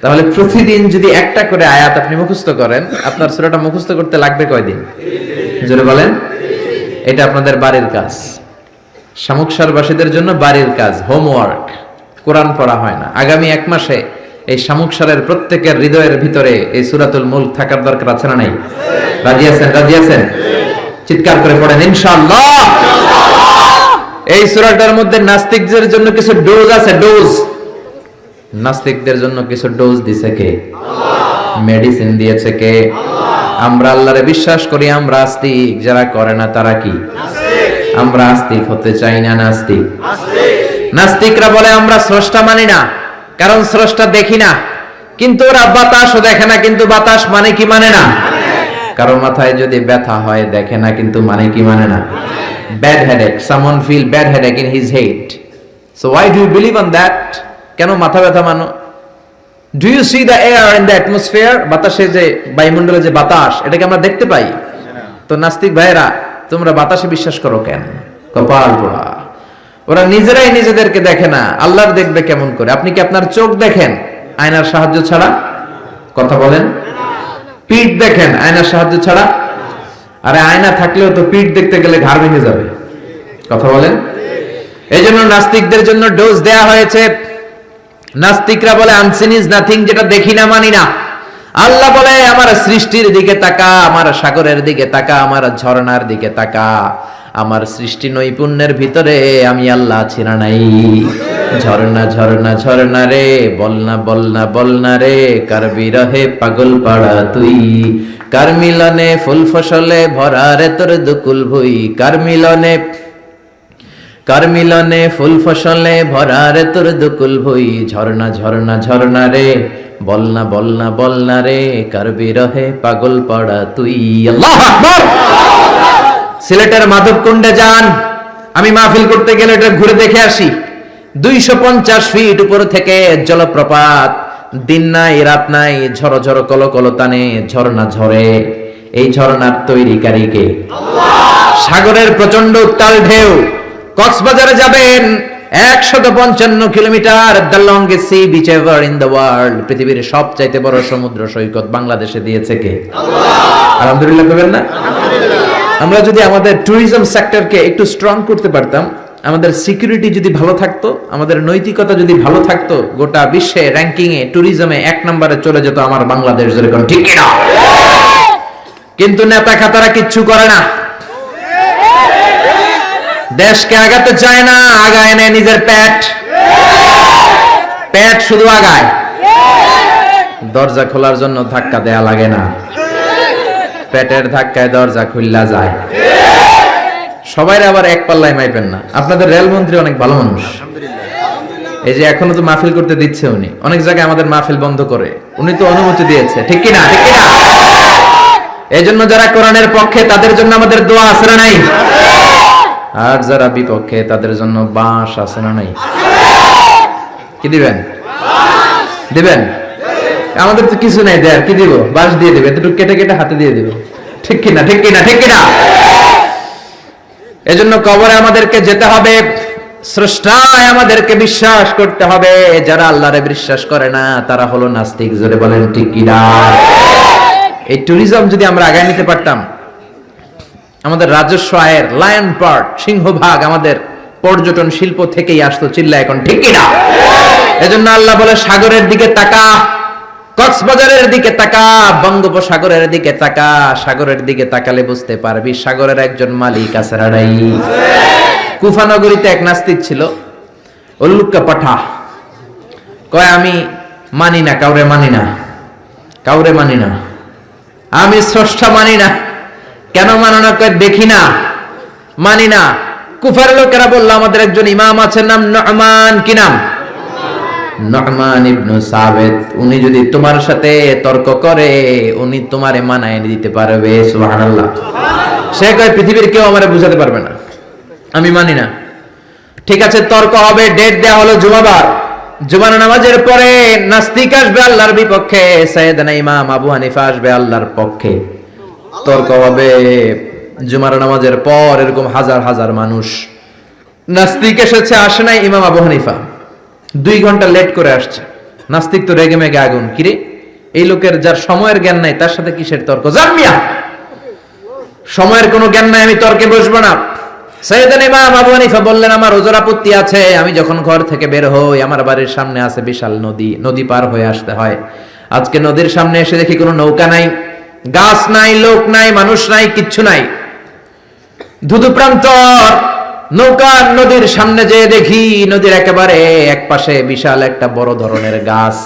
তাহলে প্রতিদিন যদি একটা করে আয়াত আপনি মুখস্থ করেন, আপনার সূরাটা মুখস্থ করতে লাগবে কয় দিন? জোরে বলেন। এটা আপনাদের বাড়ির কাজ, শামুকসারবাসীদের জন্য বাড়ির কাজ, হোমওয়ার্ক। কোরআন পড়া হয় না। আগামী এক মাসে এই শামুকসারের প্রত্যেকের হৃদয়ের ভিতরে এই সূরাতুল মুলক থাকার দরকার আছে না নাই? রাজি আছেন? রাজি আছেন? চিৎকার করে পড়েন ইনশাআল্লাহ। এই সূরাটার মধ্যে নাস্তিকদের জন্য কিছু ডোজ আছে, ডোজ। নাস্তিকদের জন্য কিছু ডোজ দিয়েছে কে? আল্লাহ। মেডিসিন দিয়েছে কে? আল্লাহ। আমরা আল্লাহরে বিশ্বাস করি, আমরা আস্তিক। যারা করে না তারা কি? নাস্তিক। আমরা আস্তিক হতে চাই না নাস্তিক? আস্তিক। নাস্তিকরা বলে আমরা স্রষ্টা মানি না, কারণ স্রষ্টা দেখি না। কিন্তু ওরা বাতাসও দেখে না, কিন্তু বাতাস মানে কি মানে না? কারো মাথায় যদি ব্যথা হয় দেখে না, কিন্তু মানে কি মানে না? Bad headache, someone feel bad headache in his head. So why do you believe on that? কেন মাথা ব্যথা মানো? Do you see the air in the atmosphere? বাতাসে যে বায়ুমণ্ডলে যে বাতাস, এটাকে আমরা দেখতে পাই। তো নাস্তিক ভাইরা, তোমরা বাতাসে বিশ্বাস করো কেন? কপাল পোড়া। ওরা নিজেরাই নিজেদেরকে দেখে না, আল্লাহর দেখবে কেমন করে? আপনি কি আপনার চোখ দেখেন আয়নার সাহায্য ছাড়া? কথা বলেন। পিঠ দেখেন আয়নার সাহায্য ছাড়া? আরে আয়না থাকলেও তো পিঠ দেখতে গেলে ঘাড় ভেঙে যাবে। কথা বলেন। এই জন্য নাস্তিকদের জন্য ডোজ দেয়া হয়েছে। নাস্তিকরা বলে আনসিন ইজ নাথিং, যেটা দেখি না মানি না। আল্লাহ বলে আমার সৃষ্টির দিকে তাকা, আমার সাগরের দিকে তাকা, আমার ঝর্ণার দিকে তাকা। আমার সৃষ্টি নৈপুণ্যের ভিতরে আমি আল্লাহ আছি না নাই? ঝর্ণা ঝর্ণা ঝর্ণা রে, বলনা বলনা বলনা রে, কার বিরহে পাগল পাড়া তুই, কার মিলনে ফুল ফসলে ভরা রে তোর দুকুল ভুই, কার মিলনে ফুল ফসলে ভরা রে তোর দুকুল ভুই, ঝর্ণা ঝর্ণা ঝর্ণা রে, বলনা বলনা বলনা রে, কার বিরহে পাগল পাড়া তুই। আল্লাহু আকবার। সিলেটের মাধবকুণ্ডে যান, আমি মাহফিল করতে গেলে এটা ঘুরে দেখে আসি। 250 ফিট উপর থেকে জলপ্রপাত, দিন নাই রাত নাই, ঝড়ো ঝড়ো কলো কলো টানে ঝর্ণা ঝরে। এই ঝর্ণার তৈরিকারী কে? আল্লাহ। সাগরের প্রচন্ড উত্তাল ঢেউ। কক্সবাজারে যাবেন, 155 kilometre, the longest sea beach ever in the world. পৃথিবীর সবচাইতে বড় সমুদ্র সৈকত বাংলাদেশে দিয়েছে কে? আল্লাহ। আলহামদুলিল্লাহ বলবেন না? আমরা যদি আমাদের ট্যুরিজম সেক্টরকে একটু স্ট্রং করতে পারতাম, আমাদের সিকিউরিটি যদি ভালো থাকতো, আমাদের নৈতিকতা যদি ভালো থাকতো, গোটা বিশ্বে র্যাঙ্কিং এ ট্যুরিজমে 1 নম্বরে চলে যেত আমার বাংলাদেশ। যেরকম ঠিক কিনা? কিন্তু নেতা খাতারা কিচ্ছু করে না, দেশকে আগাতে চায় না, আগায় নেয় নিজের পেট শুধু আগায়। দরজা খোলার জন্য ধাক্কা দেয়া লাগে না, পেটের ধাক্কায় দরজা খুললা যায়। সবাই আবার এক পাল্লায় মাইপেন না। আপনাদের রেলমন্ত্রী অনেক ভালো মানুষ, এই যে এখনো তো মাহফিল করতে দিচ্ছে উনি, অনেক জায়গায় আমাদের মাহফিল বন্ধ করে, উনি তো অনুমতি দিয়েছে। ঠিক কিনা? ঠিক কিনা? এই জন্য যারা কোরআনের পক্ষে তাদের জন্য আমাদের দোয়া আছে না নাই? আর যারা বিপক্ষে তাদের জন্য বাঁশ আছে না নাই? কি দিবেন? দিবেন? আমাদের তো কিছু নাই দেয়ার, কি দিব? বাঁশ দিয়ে দিবে, একটু কেটে কেটে হাতে দিয়ে দিব। ঠিক কিনা? ঠিক কিনা? ঠিক কিনা? এজন্য কবরে আমাদেরকে যেতে হবে, স্রষ্টায় আমাদেরকে বিশ্বাস করতে হবে। যারা আল্লাহরে বিশ্বাস করে না তারা হলো নাস্তিক। জোরে বলেন ঠিক কিনা? এই ট্যুরিজম যদি আমরা আগায় নিতে পারতাম, আমাদের রাজস্ব আয়ের লায়ন পার্ট, সিংহভাগ আমাদের পর্যটন শিল্প থেকেই আসতো। চিল্লা এখন ঠিক কিনা? এজন্য আল্লাহ বলে সাগরের দিকে তাকা, কক্সবাজারের দিকে তাকা, বঙ্গোপসাগরের দিকে তাকা। সাগরের দিকে তাকালে বুঝতে পারবি সাগরের একজন মালিক আছে রাড়াই। কুফা নগরীতে এক নাস্তিক ছিল, উল্লুক্কা পাঠা। কয় আমি মানি না, কাউরে মানি না, কাউরে মানি না, আমি স্রষ্টা মানি না। কেন মানো না? কয় দেখি না, মানি না। কুফার লোকেরা বলল আমাদের একজন ইমাম আছে, নাম নু'মান। কি নাম? নু'মান ইবনে সাবিত। উনি যদি তোমার সাথে তর্ক করে, উনি তোমারে মানায় দিতে পারবে। সুবহানাল্লাহ। সে কয় পৃথিবীর কেউ আমারে বুঝাতে পারবে না, আমি মানি না। ঠিক আছে, তর্ক হবে। ডেট দেয়া হলো জুমাবার। জুমার নামাজের পরে নাস্তিক আসবে আল্লাহর বিপক্ষে, সাইয়েদনা ইমাম আবু হানিফা আসবে আল্লাহর পক্ষে। তর্ক হবে জুমার নামাজের পর। এরকম হাজার হাজার মানুষ। নাস্তিক এসেছে, আসে নাই ইমাম আবু হানিফা, 2 ঘন্টা লেট করে আসছে। নাস্তিক তো রেগে মেগে আগুন। কিরে, এই লোকের যার সময়ের জ্ঞান নাই তার সাথে কিসের তর্ক? জামিয়া, সময়ের কোনো জ্ঞান নাই, আমি তর্কে বসবো না। সাইয়েদনা ইমাম আবু হানিফা বললেন আমার ওজর আপত্তি আছে। আমি যখন ঘর থেকে বের হই, আমার বাড়ির সামনে আছে বিশাল নদী, নদী পার হয়ে আসতে হয়। আজকে নদীর সামনে এসে দেখি কোনো নৌকা নাই, গাছ নাই, লোক নাই, মানুষ নাই, কিচ্ছু নাই, ধুধু প্রান্তর। নৌকা নদীর সামনে যেয়ে দেখি নদীর একেবারে এক পাশে বিশাল একটা বড় ধরনের গাছ।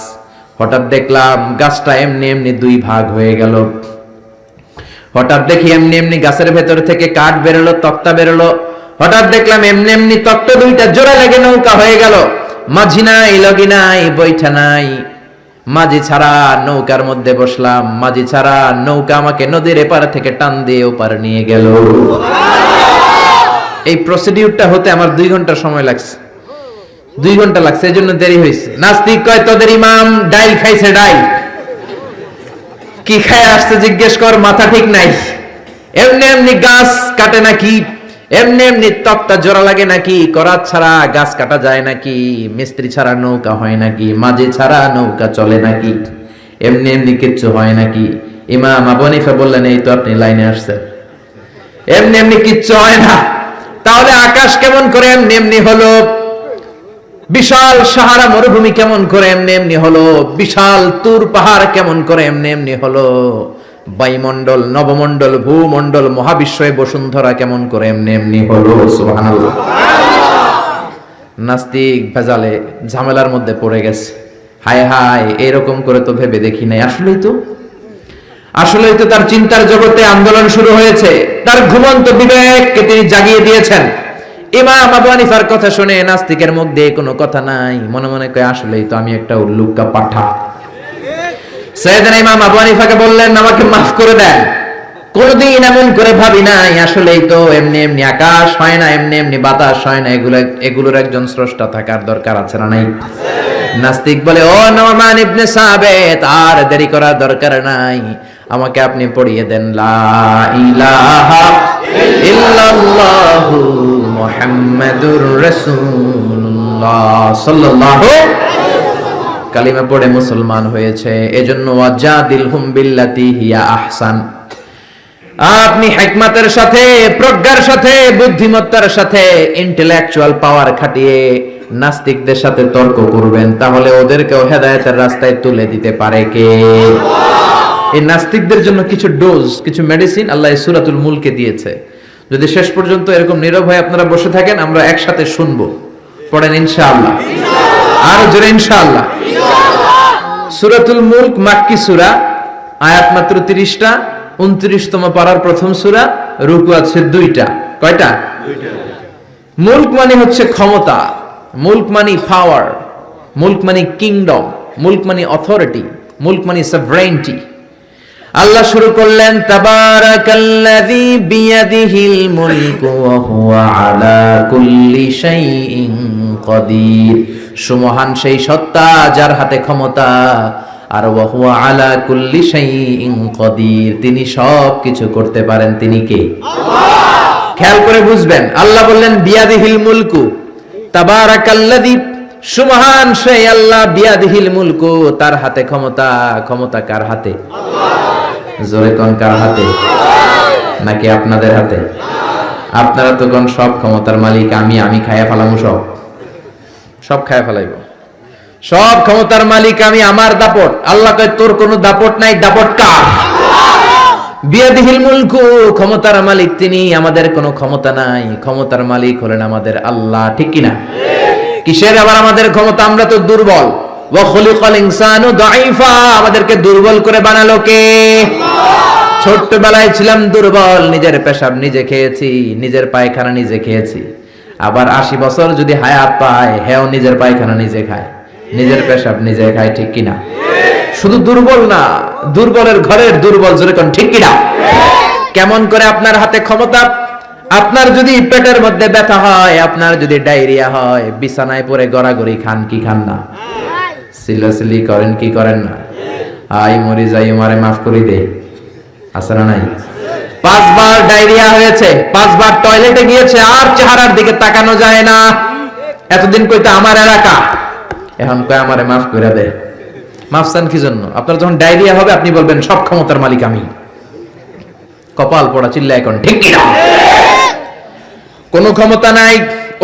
হঠাৎ দেখলাম গাছটা এমনি এমনি 2 ভাগ হয়ে গেল। হঠাৎ দেখি এমনি এমনি গাছের ভেতর থেকে কাঠ বেরোলো, তক্তা বেরোলো। হঠাৎ দেখলাম এমনি এমনি তক্তা 2টা জোড়া লেগে নৌকা হয়ে গেল। মাঝি নাই, লগি নাই, বৈঠা নাই। মাঝি ছাড়া নৌকার মধ্যে বসলাম, মাঝি ছাড়া নৌকা আমাকে নদীর এপার থেকে টান দিয়ে ওপার নিয়ে গেল। এই প্রসিডিউরটা হতে আমার 2 ঘন্টা সময় লাগছে, 2 ঘন্টা লাগছে, এই জন্য দেরি হয়েছে। নাস্তিক কয় তোদের ইমাম ডাইল খাইছে, ডাইল কি খায় আসছে জিজ্ঞেস কর, মাথা ঠিক নাই। এমনি এমনি গাছ কাটে নাকি, এমনি এমনি তক্তা জোড়া লাগে নাকি, করাত ছাড়া গাছ কাটা যায় নাকি, মিস্ত্রি ছাড়া নৌকা হয় নাকি, মাঝি ছাড়া নৌকা চলে নাকি, এমনি এমনি কিচ্ছু হয় নাকি? ইমাম আবু হানিফা বললেন এই তো আপনি লাইনে আসছেন, এমনি এমনি কিচ্ছু হয় না। তাহলে আকাশ কেমন করে এমনি এমনি হলো, বিশাল সাহারা মরুভূমি কেমন করে এমনি এমনি হলো, বিশাল তুর পাহাড় কেমন করে এমনি এমনি হলো, বায়ুমণ্ডল, নবমণ্ডল, ভূমণ্ডল, মহাবিশ্বয়ে বসুন্ধরা কেমন করে এমনি এমনি হলো। সুবহানাল্লাহ। নাস্তিক ভেজালে ঝামেলার মধ্যে পড়ে গেছে। হায় হায়, এরকম করে তো ভেবে দেখি নাই। আসলেই তো তার চিন্তার জগতে আন্দোলন শুরু হয়েছে। তার ঘুমন্ত বিবেককে তিনি জাগিয়ে দিয়েছেন। ইমাম আবু হানিফার কথা শুনে নাস্তিকের মুখ দিয়ে কোনো কথা নাই, মনে মনে কয় আসলেই তো আমি একটা উল্লুকা পাঠা। সাইয়েদনা ইমাম আবু হানিফাকে বললেন আমাকে মাফ করে দেন, কোনদিন এমন করে ভাবি নাই, আসলেই তো এমনি এমনি আকাশ হয় না, এমনি এমনি বাতাস হয় না, এগুলোর একজন স্রষ্টা থাকার দরকার আছে না নাই? নাস্তিক বলে ও নোমান ইবনে সাবিত, আর দেরি করার দরকার নাই, আমাকে আপনি পড়িয়ে দেন লা ইলাহা ইল্লাল্লাহু মুহাম্মাদুর রাসূলুল্লাহ সাল্লাল্লাহু কালিমা পড়ে মুসলমান হয়েছে। এজন্য ওয়াজাদিলহুম বিল্লাতি হিয়া আহসান, আপনি হিকমতের সাথে, প্রজ্ঞার সাথে, বুদ্ধিমত্তার সাথে, ইন্টেলেকচুয়াল পাওয়ার খাটিয়ে নাস্তিকদের সাথে তর্ক করবেন, তাহলে ওদেরকেও হেদায়েতের রাস্তায় তুলে দিতে পারে কে? এই নাস্তিকদের জন্য কিছু ডোজ, কিছু মেডিসিন আল্লাহ সূরাতুল মুলকে দিয়েছে। যদি শেষ পর্যন্ত এরকম নীরব হয়ে আপনারা বসে থাকেন, আমরা একসাথে শুনবো। পড়েন ইনশাআল্লাহ, আর জোরে ইনশাআল্লাহ। সূরাতুল মুলক মাক্কি সূরা, আয়াত মাত্র 30টা, 29তম পারার প্রথম সূরা, রুকু আছে 2টা। কয়টা? 2টা। মুলক মানে হচ্ছে ক্ষমতা, মুলক মানে পাওয়ার, মুলক মানে কিংডম, মুলক মানে অথরিটি, মুলক মানে সভরেনিটি। আল্লাহ শুরু করলেন তাবারাকাল্লাযী বিয়াদিহিল মুলকু ওয়া হুয়া আলা কুল্লি শাইইন কাদির। সুমহান সেই সত্তা যার হাতে ক্ষমতা, আর ওয়া হুয়া আলা কুল্লি শাইইন কাদির, তিনি সব কিছু করতে পারেন। তিনি কে? আল্লাহ। খেয়াল করে বুঝবেন, আল্লাহ বললেন বিয়াদিহিল মুলকু, তাবারাকাল্লাযী, সুমহান সেই আল্লাহ, বিয়াদিহিল মুলকু, তার হাতে ক্ষমতা। ক্ষমতা কার হাতে? আল্লাহ। জোরে কোন কার হাতে? নাকি আপনাদের হাতে? আপনারা তো কোন সব ক্ষমতার মালিক, আমি খায়া ফেলামু, সব খায়া ফেলাইব, সব ক্ষমতার মালিক আমি, আমার দাপট। আল্লাহ কয় তোর কোনো দাপট নাই, দাপট কার? বিয়াদিহিল মুলকু, ক্ষমতার মালিক তিনি, আমাদের কোনো ক্ষমতা নাই, ক্ষমতার মালিক হলেন আমাদের আল্লাহ। ঠিক কিনা? কিসের আবার আমাদের ক্ষমতা? আমরা তো দুর্বল। ওয়া খুলিকাল ইনসানু দাঈফা, আমাদেরকে দুর্বল করে বানালো কে? আল্লাহ। ছোট্টবেলায় ছিলাম দুর্বল, নিজের পেশাব নিজে খেয়েছি, নিজের পায়খানা নিজে খেয়েছি। আবার 80 বছর যদি হায়াত পায়, হেও নিজের পায়খানা নিজে খায়, নিজের পেশাব নিজে খায়। ঠিক কিনা? শুধু দুর্বল না, দুর্বলের ঘরের দুর্বল। জোরে কোন ঠিক কিনা? কেমন করে আপনার হাতে ক্ষমতা? আপনার যদি পেটের মধ্যে ব্যথা হয়, আপনার যদি ডায়রিয়া হয়, বিছানায় পড়ে গড়াগড়ি খান কি খান না? সিলাসিলি করেন কি করেন না? আই মরি যাই, মারে মাফ করে দে, আছে না নাই? 5 বার ডায়রিয়া হয়েছে, 5 বার টয়লেটে গিয়েছে, আর চেহারার দিকে তাকানো যায় না। এতদিন কইতে আমার এলাকা, এখন কয় আমারে মাফ করে দে। মাফ চান কি জন্য? আপনার যখন ডায়রিয়া হবে আপনি বলবেন সব ক্ষমতার মালিক আমি। কপাল পড়া, চিল্লা এখন ঠিক কিনা? কোনো ক্ষমতা নাই।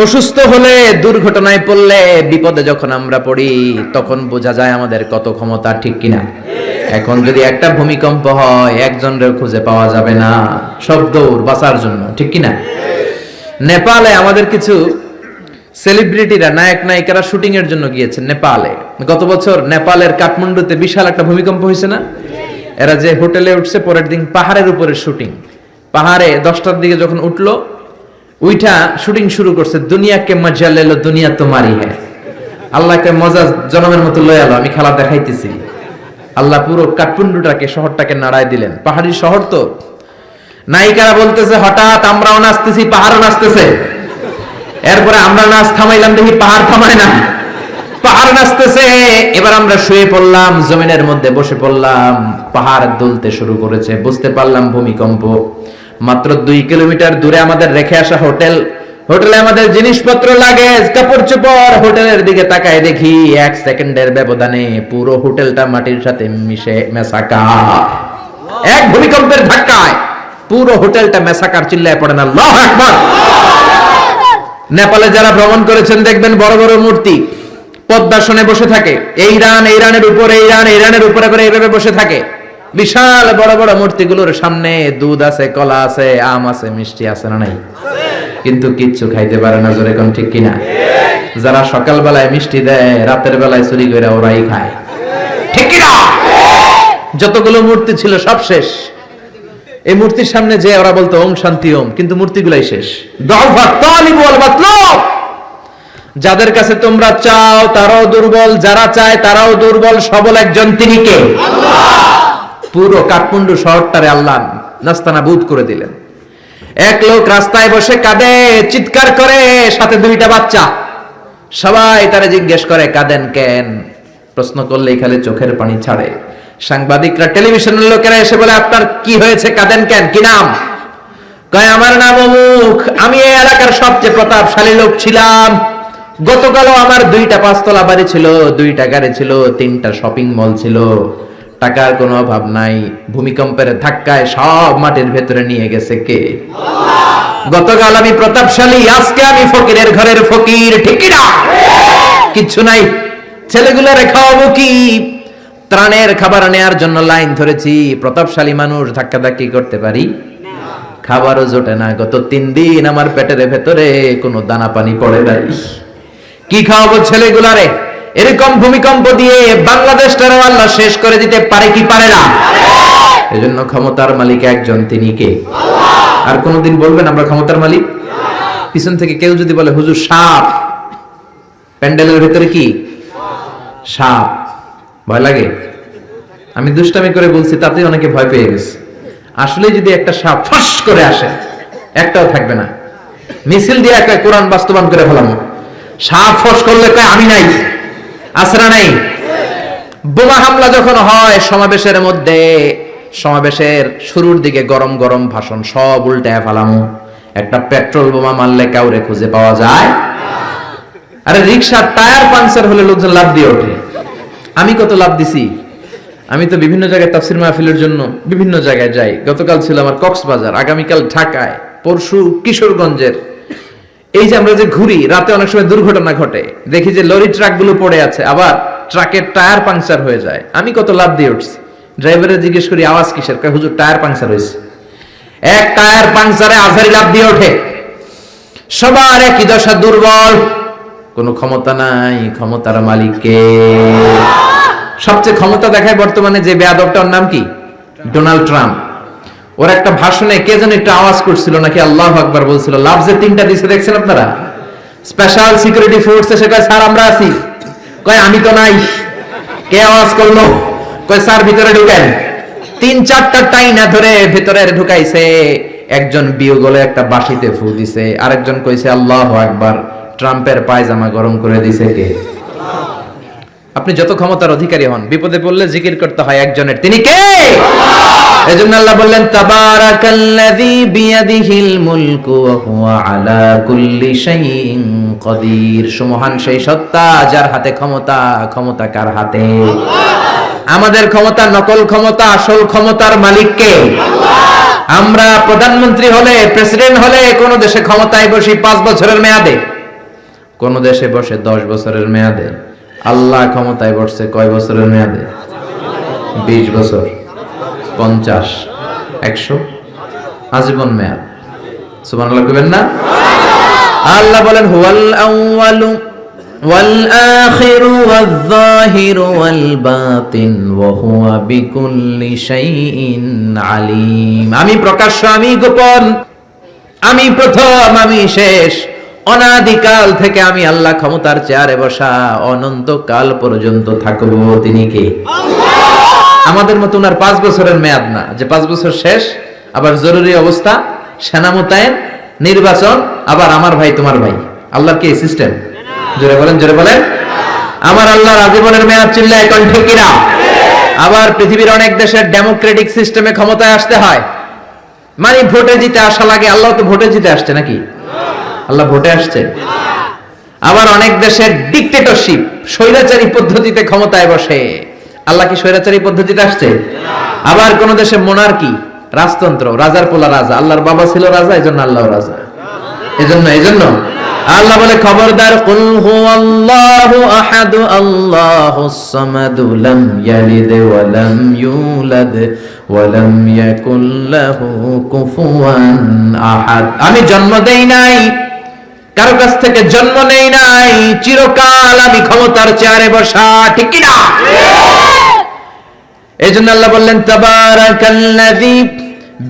অসুস্থ হলে, দুর্ঘটনায় পড়লে, বিপদে যখন আমরা পড়ি, তখন বোঝা যায় আমাদের কত ক্ষমতা। ঠিক কিনা? এখন যদি একটা ভূমিকম্প হয়, একজনের খুঁজে পাওয়া যাবে না, সব দৌড় বাঁচার জন্য। ঠিক কিনা? নেপালে আমাদের কিছু সেলিব্রিটিরা, নায়ক নায়িকারা শুটিং এর জন্য গিয়েছেন নেপালে। গত বছর নেপালের কাঠমান্ডুতে বিশাল একটা ভূমিকম্প হয়েছে না? এরা যে হোটেলে উঠছে, পরের দিন পাহাড়ের উপরে শুটিং। পাহাড়ে 10টার দিকে যখন উঠলো, উইঠা শুটিং শুরু করছে। দুনিয়াকে মজা লেলো, দুনিয়া তোমারই হ্যাঁ। আল্লাহকে মজা জনমের মতো লয়ে আলো, আমি খেলা দেখাইতেছি। আল্লাহ পুরো কাঠমান্ডুটাকে, শহরটাকে নাড়ায় দিলেন। পাহাড়ি শহর তো, নায়িকারা বলতেছে হঠাৎ আমরাও নাচতেছি, পাহাড়ও নাচতেছে। এরপরে আমরা নাচ থামাইলাম, দেখি পাহাড় থামায় না, পাহাড় নাচতেছে। এবার আমরা শুয়ে পড়লাম, জমিনের মধ্যে বসে পড়লাম, পাহাড় দুলতে শুরু করেছে। বুঝতে পারলাম ভূমিকম্প। মাত্র 2 কিলোমিটার দূরে আমাদের রেখে আসা হোটেলে আমাদের জিনিসপত্র, লাগেজ, কাপড় চোপড়। হোটেলের দিকে তাকায় দেখি 1 সেকেন্ডের ব্যবধানে পুরো হোটেলটা মাটির সাথে মেসাকার। এক ভূমিকম্পের ধাক্কায় পুরো হোটেলটা মেসাকার। চিল্লায় পড়েন আল্লাহু আকবার। নেপালে যারা ভ্রমণ করেছেন দেখবেন বড় বড় মূর্তি পদ্মাসনে বসে থাকে। ইরানের উপরে করে এইভাবে বসে থাকে। বিশাল বড় বড় মূর্তিগুলোর সামনে দুধ আছে, কলা আছে, আম আছে, মিষ্টি আছে না নাই? কিন্তু কিচ্ছু খাইতে পারে না। জোরে কোন ঠিক কিনা? যারা সকাল বেলায় মিষ্টি দেয়, রাতের বেলায় চুরি করে ওরাই খায়। ঠিক কিনা? যতগুলো মূর্তি ছিল সব শেষ। এই মূর্তির সামনে যে ওরা বলতো ওম শান্তি ওম, কিন্তু মূর্তিগুলাই শেষ। যাদের কাছে তোমরা চাও তারাও দুর্বল, যারা চায় তারাও দুর্বল। সবল একজন, তিনি কে? পুরো কাঠমান্ডু শহরটারে আল্লাহ নাস্তানাবুদ করে দিলেন। এক লোক রাস্তায় বসে কাঁদে, চিৎকার করে, সাথে 2টা বাচ্চা। সবাই তারে জিজ্ঞেস করে কাঁদেন কেন? প্রশ্ন করলেই খালি চোখের পানি ছাড়ে। সাংবাদিকরা, টেলিভিশনের লোকেরা এসে বলে আপনার কি হয়েছে, কাঁদেন কেন, কি নাম? কয় আমার নাম অমুক, আমি এই এলাকার সবচেয়ে প্রতাপশালী লোক ছিলাম। গতকালও আমার 2টা 5তলা বাড়ি ছিল, 2টা গাড়ি ছিল, 3টা শপিং মল ছিল, টাকার কোনো অভাব নাই। ভূমিকম্পের ধাক্কায় সব মাটির ভেতরে নিয়ে গেছে কে? গতকাল আমি প্রতাপশালী, আজকে আমি ফকিরের ঘরের ফকির। ঠিক না? কিচ্ছু নাই। ছেলেগুলোরে খাওয়াবো কি? ত্রাণের খাবার নেয়ার জন্য লাইন ধরেছি। প্রতাপশালী মানুষ ধাক্কাধাক্কি করতে পারি? খাবারও জোটে না। গত 3 দিন আমার পেটের ভেতরে কোনো দানা পানি পড়ে নাই। কি খাওয়াবো ছেলেগুলারে? এরকম ভূমিকম্প দিয়ে বাংলাদেশটারও আল্লাহ শেষ করে দিতে পারে কি পারে না? এজন্য ক্ষমতার মালিক একজন, তিনি কে? আর কোনদিন বলবেন আমরা ক্ষমতার মালিক? পিছন থেকে কেউ যদি বলে হুজুর সাপ, প্যান্ডেলের ভেতরে কি সাপ, ভয় লাগে? আমি দুষ্টামি করে বলছি, তাতে অনেকে ভয় পেয়ে গেছে। আসলে যদি একটা সাপ ফস করে আসে, একটাও থাকবে না। মিছিল দিয়ে একটা কোরআন বাস্তবায়ন করে ফেলাম। সাপ ফস করলে কয় আমি নাই, আসরা নাই। বোমা হামলা যখন হয় সমাবেশের মধ্যে, সমাবেশের শুরুর দিকে গরম গরম ভাষণ, সব উল্টায় ফেলামো। একটা পেট্রোল বোমা মারলে কাউরে খুঁজে পাওয়া যায়? আরে রিক্সার টায়ার পাংচার হলে লোকজন লাফ দিয়ে ওঠে। আমি কত লাফ দিছি। আমি তো বিভিন্ন জায়গায় তাফসীর মাহফিলের জন্য বিভিন্ন জায়গায় যাই। গতকাল ছিল আমার কক্সবাজার, আগামীকাল ঢাকায়, পরশু কিশোরগঞ্জের। এই যে আমরা যে ঘুরি, রাতে অনেক সময় দুর্ঘটনা ঘটে, দেখি যে লরি ট্রাকগুলো পড়ে আছে, আবার ট্রাকের টায়ার পাংচার হয়ে যায়। আমি কত লাফ দিয়ে উঠছি। ড্রাইভারে জিজ্ঞেস করি আওয়াজ কিসের? কয় হুজুর টায়ার পাংচার হয়েছে। এক টায়ার পাংচারে আজহারি লাফ দিয়ে ওঠে। সবার একই দশা, দুর্বল, কোনো ক্ষমতা নাই। ক্ষমতার মালিক কে? সবচেয়ে ক্ষমতা দেখায় বর্তমানে যে বেয়াদবটার নাম কি? Donald Trump. ওর একটা ভাষণে কে যেন একটা আওয়াজ করছিল, নাকি আল্লাহু আকবার বলছিল। লাভ যে 3টা দিছে দেখছেন আপনারা? স্পেশাল সিকিউরিটি ফোর্স এসে কয় স্যার আমরা আছি। কয় আমি তো নাই। কে আওয়াজ করলো? কয় স্যার ভিতরে ঢুকেন। 3-4টা টাইনা ধরে ভিতরে ঢুকাইছে। একজন বিয়োগলে একটা বাঁশিতে ফু দিছে, আরেকজন কইছে আল্লাহু আকবার। ট্রাম্পের পায়জামা গরম করে দিছে কে? আপনি যত ক্ষমতার অধিকারী হন, বিপদে পড়লে জিকির করতে হয় একজনের, তিনি কে? এজন্য আল্লাহ বললেন তাবারাকাল্লাযী বিয়াদিহিল মুলকু ওয়া হুয়া আলা কুল্লি শাইইন কাদির। সুমহান সেই সত্তা যার হাতে ক্ষমতা। ক্ষমতা কার হাতে? আমাদের ক্ষমতা নকল ক্ষমতা, আসল ক্ষমতার মালিক কে? আমরা প্রধানমন্ত্রী হলে, প্রেসিডেন্ট হলে কোন দেশে ক্ষমতায় বসি 5 বছরের মেয়াদে, কোন দেশে বসে 10 বছরের মেয়াদে। আল্লাহ ক্ষমতায় বসছে কয় বছরের মেয়াদে? 20 বছর, 50, 100, আজীবন মেয়াদ। সুবহানাল্লাহ কইবেন না? আল্লাহ বলেন হুয়াল আউয়ালু ওয়াল আখিরু ওয়াল যাহিরু ওয়াল বাতিন ওয়া হুয়া বিকুল্লি শাইইন আলিম। আমি প্রকাশ্য, আমি গোপন, আমি প্রথম, আমি শেষ। অনাদিকাল থেকে আমি আল্লাহ ক্ষমতার চেয়ারে বসা, অনন্তকাল পর্যন্ত থাকবো। তিনি কে? আমাদের মতো উনার 5 বছরের মেয়াদ না যে 5 বছর শেষ আবার জরুরি অবস্থা, সেনা মোতায়েন, নির্বাচন, আবার আমার ভাই তোমার ভাই। আল্লাহর কি এই সিস্টেম? জোরে বলেন, জোরে বলেন। আমার আল্লাহর আজীবনের মেয়াদ চিল্লায় কোন ঠিক কিনা? আবার পৃথিবীর অনেক দেশের ডেমোক্রেটিক সিস্টেমে ক্ষমতায় আসতে হয়, মানে ভোটে জিতে আসা লাগে। আল্লাহ তো ভোটে জিতে আসছে নাকি? আল্লাহ ভোটে আসছে। আবার অনেক দেশের ডিক্টেটরশিপ, স্বৈরাচারী পদ্ধতিতে ক্ষমতায় বসে। আল্লাহ কি স্বৈরাচারী পদ্ধতিতে আসছে? আবার কোন দেশে মোনার্কি, রাজতন্ত্র, রাজার পোলা রাজা, আল্লাহর বাবা ছিল রাজা, এজন্য আল্লাহ রাজা। এজন্য আল্লাহ বলে খবরদার, কুল হুয়াল্লাহু আহাদ আল্লাহুস সামাদ লাম ইয়ালিদ ওয়া লাম ইউলাদ ওয়া লাম ইয়াকুল লাহু কুফুয়ান আহাদ। আমি জন্ম দেই নাই, কারো কাছ থেকে জন্ম নেই নাই, চিরকাল আমি ক্ষমতার চেয়ারে বসা, ঠিক কি না? এজন্য আল্লাহ বললেন তাবারাকাল্লাযী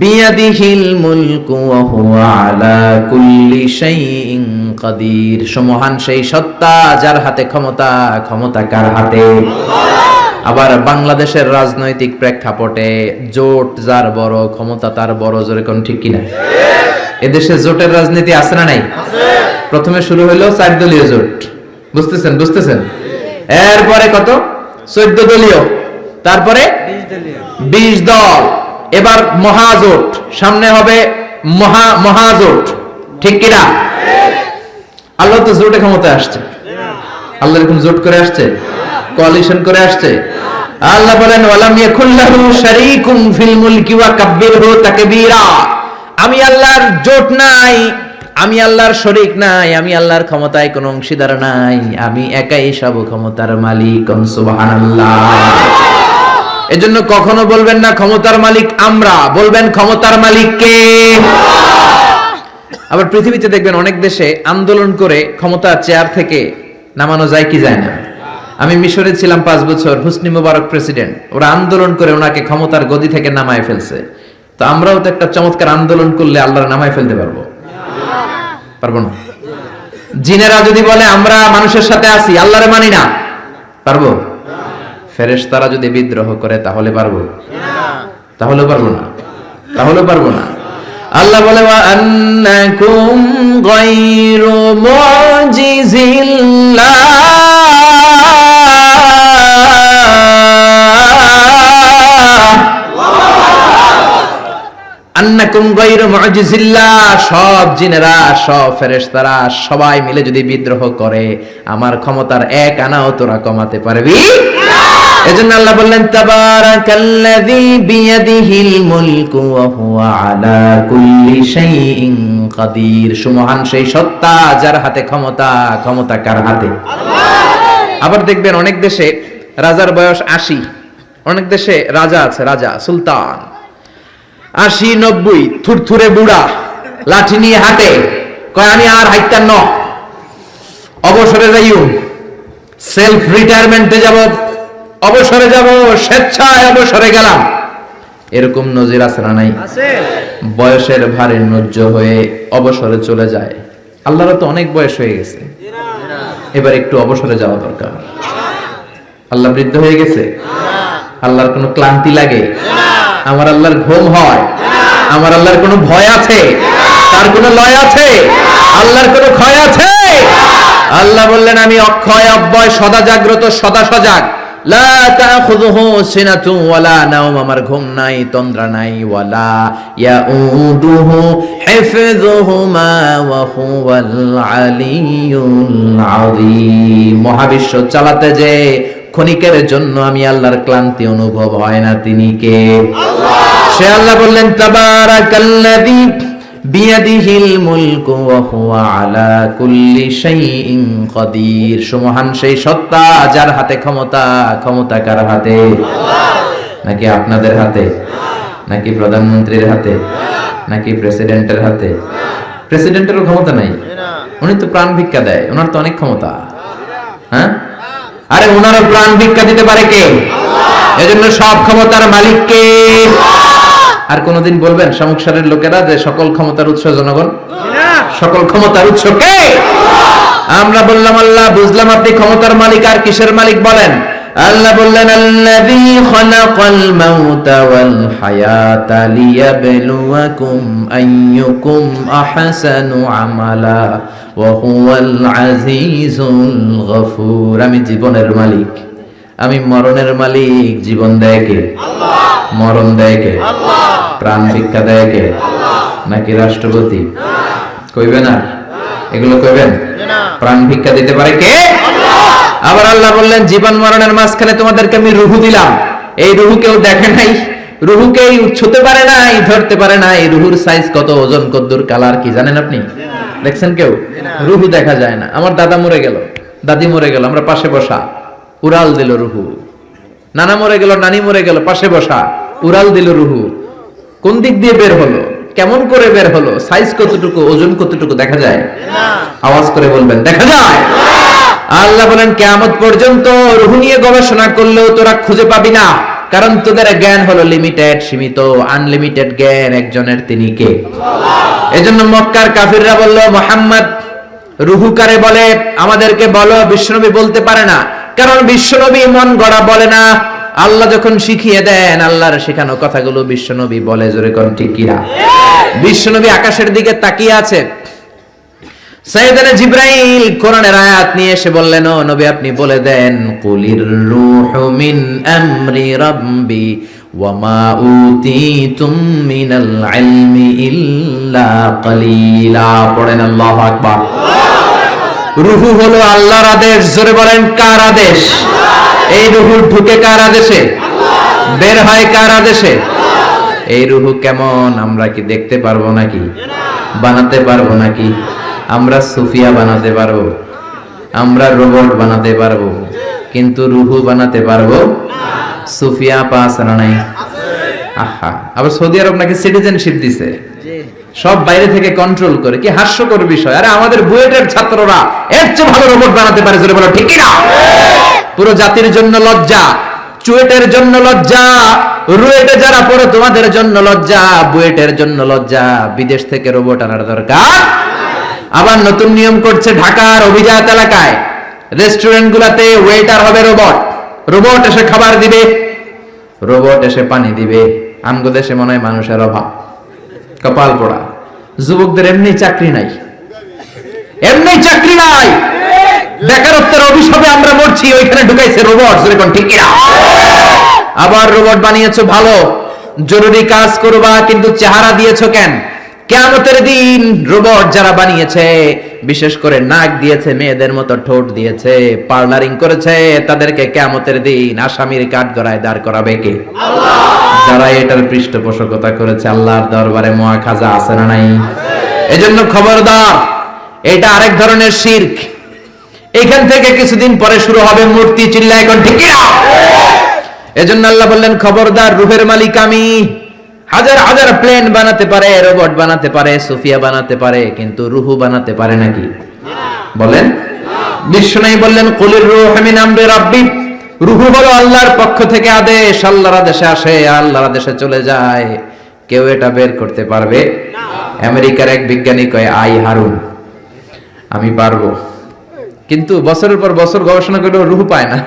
বিয়াদিহিল মুলকু ওয়া হুয়া আলা কুল্লি শাইইন কাদির। সমহান সেই সত্তা যার হাতে ক্ষমতা, ক্ষমতা কার হাতে? আবার বাংলাদেশের রাজনৈতিক প্রেক্ষাপটে জোট যার বড়, ক্ষমতা তার বড়। জোরে কোন ঠিক কিনা? এদেশে জোটের রাজনীতি আছে না নাই? প্রথমে শুরু হলো 4 দলীয় জোট, বুঝতেছেন? এরপরে কত? 14 দলীয়, তারপরে 20 দল, এবার মহাজোট, সামনে হবে মহাজোট, ঠিক কিনা? আল্লাহ তো জোটে ক্ষমতা আসছে। আল্লাহ এরকম জোট করে আসছে, কোয়ালিশন করে আসছে। আল্লাহ বলেন ওয়ালাম ইয়াকুল লাহু শারীকুম ফিল মুলকি ওয়া কাব্বিরহু তাকবীরা। আমি আল্লাহর জোট নাই, আমি আল্লাহর শরীক নাই, আমি আল্লাহর ক্ষমতায় কোনো অংশীদার নাই, আমি একাই সব ক্ষমতার মালিক। সুবহানাল্লাহ। এজন্য কখনো বলবেন না ক্ষমতার মালিক আমরা, বলবেন ক্ষমতার মালিক কে? আবার পৃথিবীতে দেখবেন অনেক দেশে আন্দোলন করে ক্ষমতা চেয়ার থেকে নামানো যায় কি যায় না। আমি মিশরে ছিলাম 5 বছর, হুসনি মুবারক প্রেসিডেন্ট, ওরা আন্দোলন করে ওনাকে ক্ষমতার গদি থেকে নামায় ফেলছে। তো আমরাও তো একটা চমৎকার আন্দোলন করলে আল্লাহর নামায় ফেলতে পারবো না? জিনেরা যদি বলে আমরা মানুষের সাথে আছি, আল্লাহরে মানি না, পারবো? ফেরেশতারা যদি বিদ্রোহ করে তাহলে পারবো? তাহলে পারবো না। আল্লাহ বলে ওয়া আন্নাকুম গায়রু মুজিজিল্লাহ, আন্নাকুম গায়রু মুজিজিল্লাহ। সব জিনেরা, সব ফেরেশতারা সবাই মিলে যদি বিদ্রোহ করে, আমার ক্ষমতার এক আনাও তোরা কমাতে পারবি না। এজন্য আল্লাহ বললেন তাবারাকাল্লাযী বিয়াদিহিল মুলকু ওয়া হুয়া আলা কুল্লি শাইইন কাদির। সুমহান সেই সত্তা যার হাতে ক্ষমতা, ক্ষমতা কার হাতে? আল্লাহ। আবার দেখবেন অনেক দেশে রাজার বয়স 80, অনেক দেশে রাজা আছে, রাজা সুলতান 80-90, থুরথুরে বুড়া, লাঠি নিয়ে হাঁটে, কয় আমি আর হাইতাম ন, অবসরে যাইও, সেলফ রিটায়ারমেন্টে যাব, অবসরে যাব, স্বেচ্ছায় অবসরে গেলাম। এরকম নজির আছে না নাই? বয়সের ভারে নজ্জ হয়ে অবসরে চলে যায়। আল্লাহর তো অনেক বয়স হয়ে গেছে, এবার একটু অবসরে যাওয়া দরকার। আল্লাহ বৃদ্ধ হয়ে গেছে? আল্লাহর কোনো ক্লান্তি লাগে? আমার আল্লাহর ঘুম হয়? আমার আল্লাহর কোনো ভয় আছে? তার কোনো লয় আছে? আল্লাহর কোনো ক্ষয় আছে? আল্লাহ বললেন আমি অক্ষয়, অব্যয়, সদা জাগ্রত, সদা সজাগ। লা তাখুযুহু সিনাতু ওয়ালা নাওম, আমার ঘুম নাই, তন্দ্রা নাই। ওয়ালা ইয়াউদুহু হিফযুহুমা ওয়া হুয়াল আলিয়্যুল আযীম। মহাবিশ্ব চালাতে যে ক্ষণিকের জন্য আমি আল্লাহর ক্লান্তি অনুভব হয় না, তিনি কে? আল্লাহ। সে আল্লাহ বললেন তাবারাকাল্লাযী বিয়াদিহিল মুলকু ওয়া হুয়া আলা কুল্লি শাইইন কাদির। সুমহান সেই সত্তা যার হাতে ক্ষমতা, ক্ষমতা কার হাতে? আল্লাহ। নাকি আপনাদের হাতে? নাকি প্রধানমন্ত্রীর হাতে? নাকি প্রেসিডেন্টের হাতে? প্রেসিডেন্টেরও ক্ষমতা নাই, উনি তো প্রাণ ভিক্ষা দেয়, ওনার তো অনেক ক্ষমতা। হ্যাঁ, আরে ওনারও প্রাণ ভিক্ষা দিতে পারে কে? আল্লাহ। এজন্য সব ক্ষমতার মালিক কে? আর কোনদিন বলবেন সংসারের লোকেরা যে সকল ক্ষমতার উৎস জনগণ? সকল ক্ষমতার উৎস কে? আমরা বললাম আল্লাহ, বুঝলাম আপনি ক্ষমতার মালিক, আর কিসের মালিক বলেন? আল্লাহ বললেন আল্লাযী খালাকাল মাউতা ওয়াল হায়াতা লিয়াবলুয়াকুম আইয়ুকুম আহসানু আমালা ওয়া হুয়াল আজিজুল গফুর। আমি জীবনের মালিক, আমি মরণের মালিক। জীবন দেয় কে? আল্লাহ। মরণ দেয় কে? আল্লাহ। প্রাণ ভিক্ষা দেয় কে? আল্লাহ। নাকি রাষ্ট্রপতি? কইবেন না, এগুলো কইবেন? প্রাণ ভিক্ষা দিতে পারে কে? আল্লাহ। আবার আল্লাহ বললেন জীবন মরণের মাঝখানে তোমাদেরকে আমি রূহ দিলাম। এই রূহ কেউ দেখে নাই, রূহকে ছুঁতে পারে নাই, ধরতে পারে না। এই রূহুর সাইজ কত, ওজন কদ্দুর, কালার কি জানেন আপনি? দেখছেন কেউ? রূহ দেখা যায় না। আমার দাদা মরে গেল, দাদি মরে গেল, আমরা পাশে বসা, উড়াল দিল রূহু। নানা মরে গেল, নানি মরে গেল, পাশে বসা, উড়াল দিল রূহু। কোন দিক দিয়ে বের হলো, কেমন করে বের হলো, সাইজ কতটুকু, ওজন কতটুকু দেখা যায়? আওয়াজ করে বলবেন দেখা যায়। আল্লাহ বলেন কিয়ামত পর্যন্ত রূহ নিয়ে গবেষণা করলেও তোরা খুঁজে পাবি না, কারণ তোদের জ্ঞান হলো লিমিটেড, সীমিত। আনলিমিটেড জ্ঞান একজনের, তিনি কে? আল্লাহ। এজন্য মক্কার কাফিররা বলল মুহাম্মদ রূহ কারে বলে আমাদেরকে বলো। বিশ্বনবী বলতে পারে না, কারণ বিশ্বনবী মন গড়া বলে না। আল্লাহ যখন শিখিয়ে দেন, আল্লাহর শেখানো কথাগুলো বিশ্বনবী বলে। জোরে কোন ঠিক কিনা? বিশ্বনবী আকাশের দিকে তাকিয়ে আছে। সাইয়েদনা জিবরাইল কোরআনের আয়াত নিয়ে এসে বললেন, ও নবী আপনি বলে দেন, কুলির রূহু মিন আমরি রাব্বি ওয়া মা উতিতুম মিনাল ইলমি ইল্লা কালিলা। পড়েন আল্লাহু আকবার। রূহ হলো আল্লাহর আদেশ। জোরে বলেন কার আদেশ? এই রূহ ঢুকে কার আদেশে? বের হয় কার আদেশে? এই রূহ কেমন আমরা কি দেখতে পারবো নাকি? বানাতে পারবো নাকি? আমরা সুফিয়া বানাতে পারবো, আমরা রোবট বানাতে পারবো, কিন্তু রূহ বানাতে পারবো? সুফিয়া পাস না নাই? আহা, আবার সৌদি আরব নাকি সিটিজেনশিপ দিছে, সব বাইরে থেকে কন্ট্রোল করে। কি হাস্যকর বিষয়! আরে আমাদের বুয়েটের ছাত্ররা এর চেয়ে ভালো রোবট বানাতে পারে। জোরে বলো ঠিক কি না? পুরো জাতির জন্য লজ্জা, চুয়েটের জন্য লজ্জা, রুয়েটে যারা পড়ে তোমাদের জন্য লজ্জা, বুয়েটের জন্য লজ্জা। বিদেশ থেকে রোবট আনার দরকার। আবার নতুন নিয়ম করছে ঢাকার অভিজাত এলাকায় রেস্টুরেন্ট গুলাতে ওয়েটার হবে রোবট। রোবট এসে খাবার দিবে, রোবট এসে পানি দিবে। আমগো দেশে মনে হয় মানুষের অভাব, কপাল পোড়া। যুবকদের এমনি চাকরি নাই, এমনি চাকরি নাই, বেকারত্বের অভিশাপে আমরা মরছি। ওইখানে ঢুকাইছে রোবট। যেরকম ঠিক কিনা? আবার রোবট বানিয়েছো ভালো, জরুরি কাজ করবা, কিন্তু চেহারা দিয়েছো কেন? কিয়ামতের দিন রোবট যারা বানিয়েছে, বিশেষ করে নাক দিয়েছে, মেয়েদের মতো ঠোঁট দিয়েছে, পার্লারিং করেছে, তাদেরকে কিয়ামতের দিন আসামির কাঠগড়ায় দাঁড় করাবে কে? আল্লাহ। যারা এটার পৃষ্ঠপোষকতা করেছে, আল্লাহর দরবারে মুআখাজা আছে না নাই? এজন্য খবরদার, এটা আরেক ধরনের শিরক। এখান থেকে কিছুদিন পরে শুরু হবে মূর্তি। চিল্লায় এখন ঠিক কিনা? এজন্য আল্লাহ বললেন খবরদার, রূহের মালিক আমি। হাজার হাজার প্লেন বানাতে পারে, রোবট বানাতে পারে, সুফিয়া বানাতে পারে, কিন্তু রূহ বানাতে পারে নাকি? বলেন। বিশ্বনবী বললেন কুলির রূহু মিন আমরি রাব্বি। রূহ হলো আল্লাহর পক্ষ থেকে আদেশ। আল্লাহর আদেশে আসে, আল্লাহর আদেশে চলে যায়। কেউ এটা বের করতে পারবে না। আমেরিকার এক বিজ্ঞানী কয়, আই হারুন, আমি পারবো। কিন্তু বছরের পর বছর গবেষণা করেও রূহ পায় না,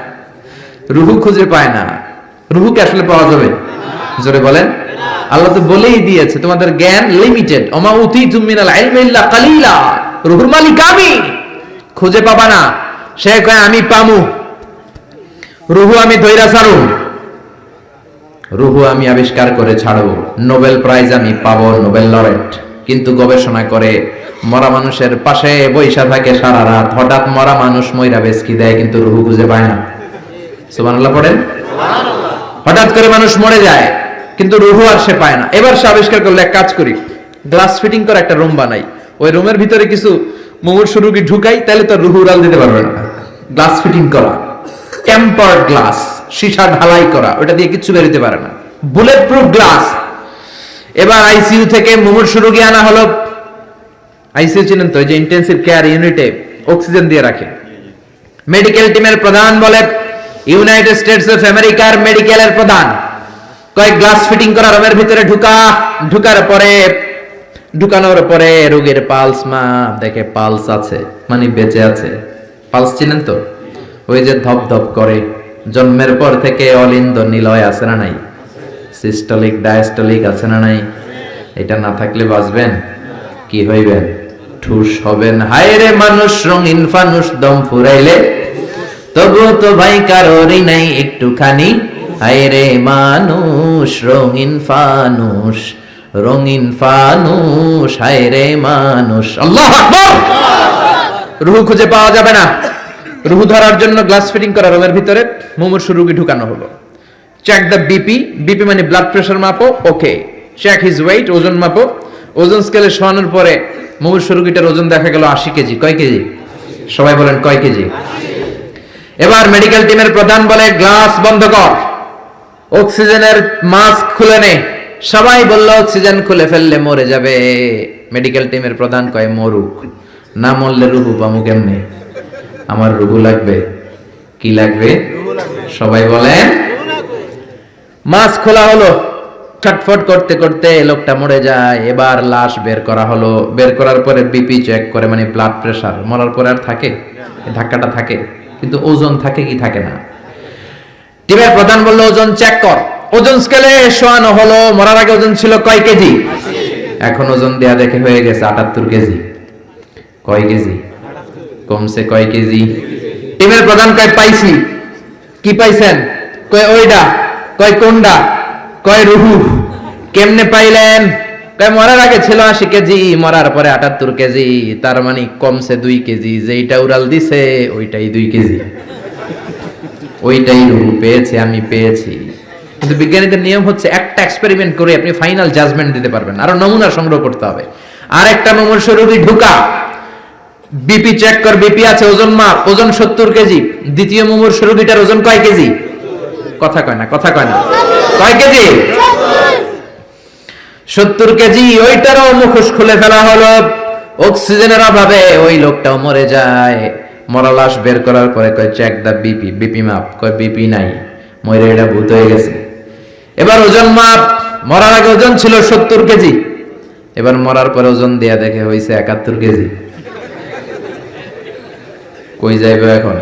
রূহ খুঁজে পায় না। রূহকে আসলে পাওয়া যাবে? জোরে বলেন। আল্লাহ তো বলেই দিয়েছে তোমাদের জ্ঞান লিমিটেড। ওমা উতিতুম মিনাল ইলমি ইল্লা কালিলা। রূহুর মালিক আমি, খুঁজে পাবা না। সে কয় আমি পামু, রূহ আমি ধইরা ছাড়ু, রূহ আমি আবিষ্কার করে ছাড়বো, নোবেল প্রাইজ আমি পাবো, নোবেল লরেট। কিন্তু গবেষণা করে মরা মানুষের পাশে বৈশা থাকে সারা রাত, হঠাৎ মরা মানুষ মইরা বেচকি দেয়, কিন্তু রূহ খুঁজে পায় না। সুবহানাল্লাহ পড়েন। হঠাৎ করে মানুষ মরে যায়, কিন্তু রূহ আর সে পায় না। এবার সে আবিষ্কার করলো, এক কাজ করি, গ্লাস ফিটিং করে একটা রুম বানাই, ওই রুমের ভিতরে কিছু মুমূর্ষু রোগী ঢুকাই, তাহলে তো রূহ উড়াল দিতে পারবে না। গ্লাস ফিটিং করা, টেম্পার্ড গ্লাস, সীসা ঢালাই করা, ওটা দিয়ে কিছু বেরোতে পারে না, বুলেট প্রুফ গ্লাস। এবার আইসিইউ থেকে মুমূর্ষু রোগী আনা হলো। আইসিইউ চিনেন তো, যে ইন্টেনসিভ কেয়ার ইউনিটে অক্সিজেন দিয়ে রাখে। মেডিকেল টিমের প্রধান বলে, ইউনাইটেড স্টেটস অফ আমেরিকার মেডিকেলের প্রধান, কয়েক গ্লাস ফিটিং করা রুমের ভিতরে ঢুকানোর পরে রোগীর পালস মাপ দেখে, পালস আছে মানে বেঁচে আছে। পালস চিনেন তো, ওই যে ধপ ধপ করে, জন্মের পর থেকে অলিন্দ নিলয় আছে না নাই? সিস্টলিক ডায়াস্টলিক আছে না নাই? এটা না থাকলে বাঁচবেন? কি হইবেন? ঠুস হবেন। হায় রে মানুষ রঙিন ফানুষ, দম ফুরাইলে তবু তো ভাই কারোরই নাই একটুখানি। হায় রে মানুষ রঙিন ফানুষ, রঙিন ফানুষ, হায় রে মানুষ। আল্লাহু আকবার। রুহু খুঁজে পাওয়া যাবে না। রুহু ধরার জন্য গ্লাস ফিটিং করা রুমের ভিতরে মুমূর্ষু রোগী ঢুকানো হলো। চেক দ্য বিপি, বিপি মানে ব্লাড প্রেশার মাপো, ওকে। চেক হিজ ওয়েট, ওজন মাপো। ওজন স্কেলে শোয়ানোর পরে মুমূর্ষু রোগীটার ওজন দেখা গেল 80 কেজি। কয় কেজি? সবাই বলেন কয় কেজি? এবার মেডিকেল টিমের প্রধান বলে গ্লাস বন্ধ কর, অক্সিজেনের মাস্ক খুলে নে। সবাই বলল অক্সিজেন খুলে ফেললে মরে যাবে। মেডিকেল টিমের প্রধান কয় মরুক, না মরলে রুহু পামু কেমনে? আমার রুহু লাগবে। কি লাগবে? সবাই বলেন। মাস্ক খোলা হলো, ছটফট করতে করতে লোকটা মরে যায়। এবার লাশ বের করা হলো। বের করার পরে বিপি চেক করে, মানে ব্লাড প্রেশার। মরার পরে আর থাকে? ধাক্কাটা থাকে, কিন্তু ওজন থাকে কি থাকে না? টিমের প্রধান বললো ওজন চেক কর। ওজন স্কেলে শোয়ানো হলো। মরার আগে ওজন ছিল কয় কেজি? এখন ওজন দেয়া দেখে হয়ে গেছে 78 কেজি। কয় কেজি? কমছে কয় কেজি? টিমের প্রধান কয় পাইছি। কি পাইছেন? কয় ওইটা। কয় কোনটা? কয় রুহু। কেমনে পাইলেন? কয় মরার আগে ছিল 80 কেজি, মরার পরে 78 কেজি। তার মানে কমছে 2 কেজি। যেইটা উড়াল দিছে ওইটাই 2 কেজি। ওইটাই রুহু পেয়েছে, আমি পেয়েছি। কিন্তু বিজ্ঞানীদের নিয়ম হচ্ছে একটা এক্সপেরিমেন্ট করে আপনি ফাইনাল জাজমেন্ট দিতে পারবেন, আরো নমুনা সংগ্রহ করতে হবে। আর একটা মুমূর্ষু রোগী ঢুকা, বিপি চেক কর, বিপি আছে, ওজন মাপ, ওজন 70 কেজি। দ্বিতীয় মুমূর্ষু রোগীটার ওজন কয় কেজি? কথা কয় না, কথা কয় না। কয় কেজি? 70 কেজি। ওইটারও মুখোশ খুলে ফেলা হলো। অক্সিজেনের অভাবে ওই লোকটাও মরে যায়। মরা লাশ বের করার পরে কয় চেক দা বিপি, বিপি মাপ। কয় বিপি নাই, মরে এটা ভূত হয়ে গেছে। এবার ওজন মাপ। মরার আগে ওজন ছিল 70 কেজি, এবার মরার পরে ওজন দেয়া দেখে হইছে 71 কেজি। কই যাইবে এখন?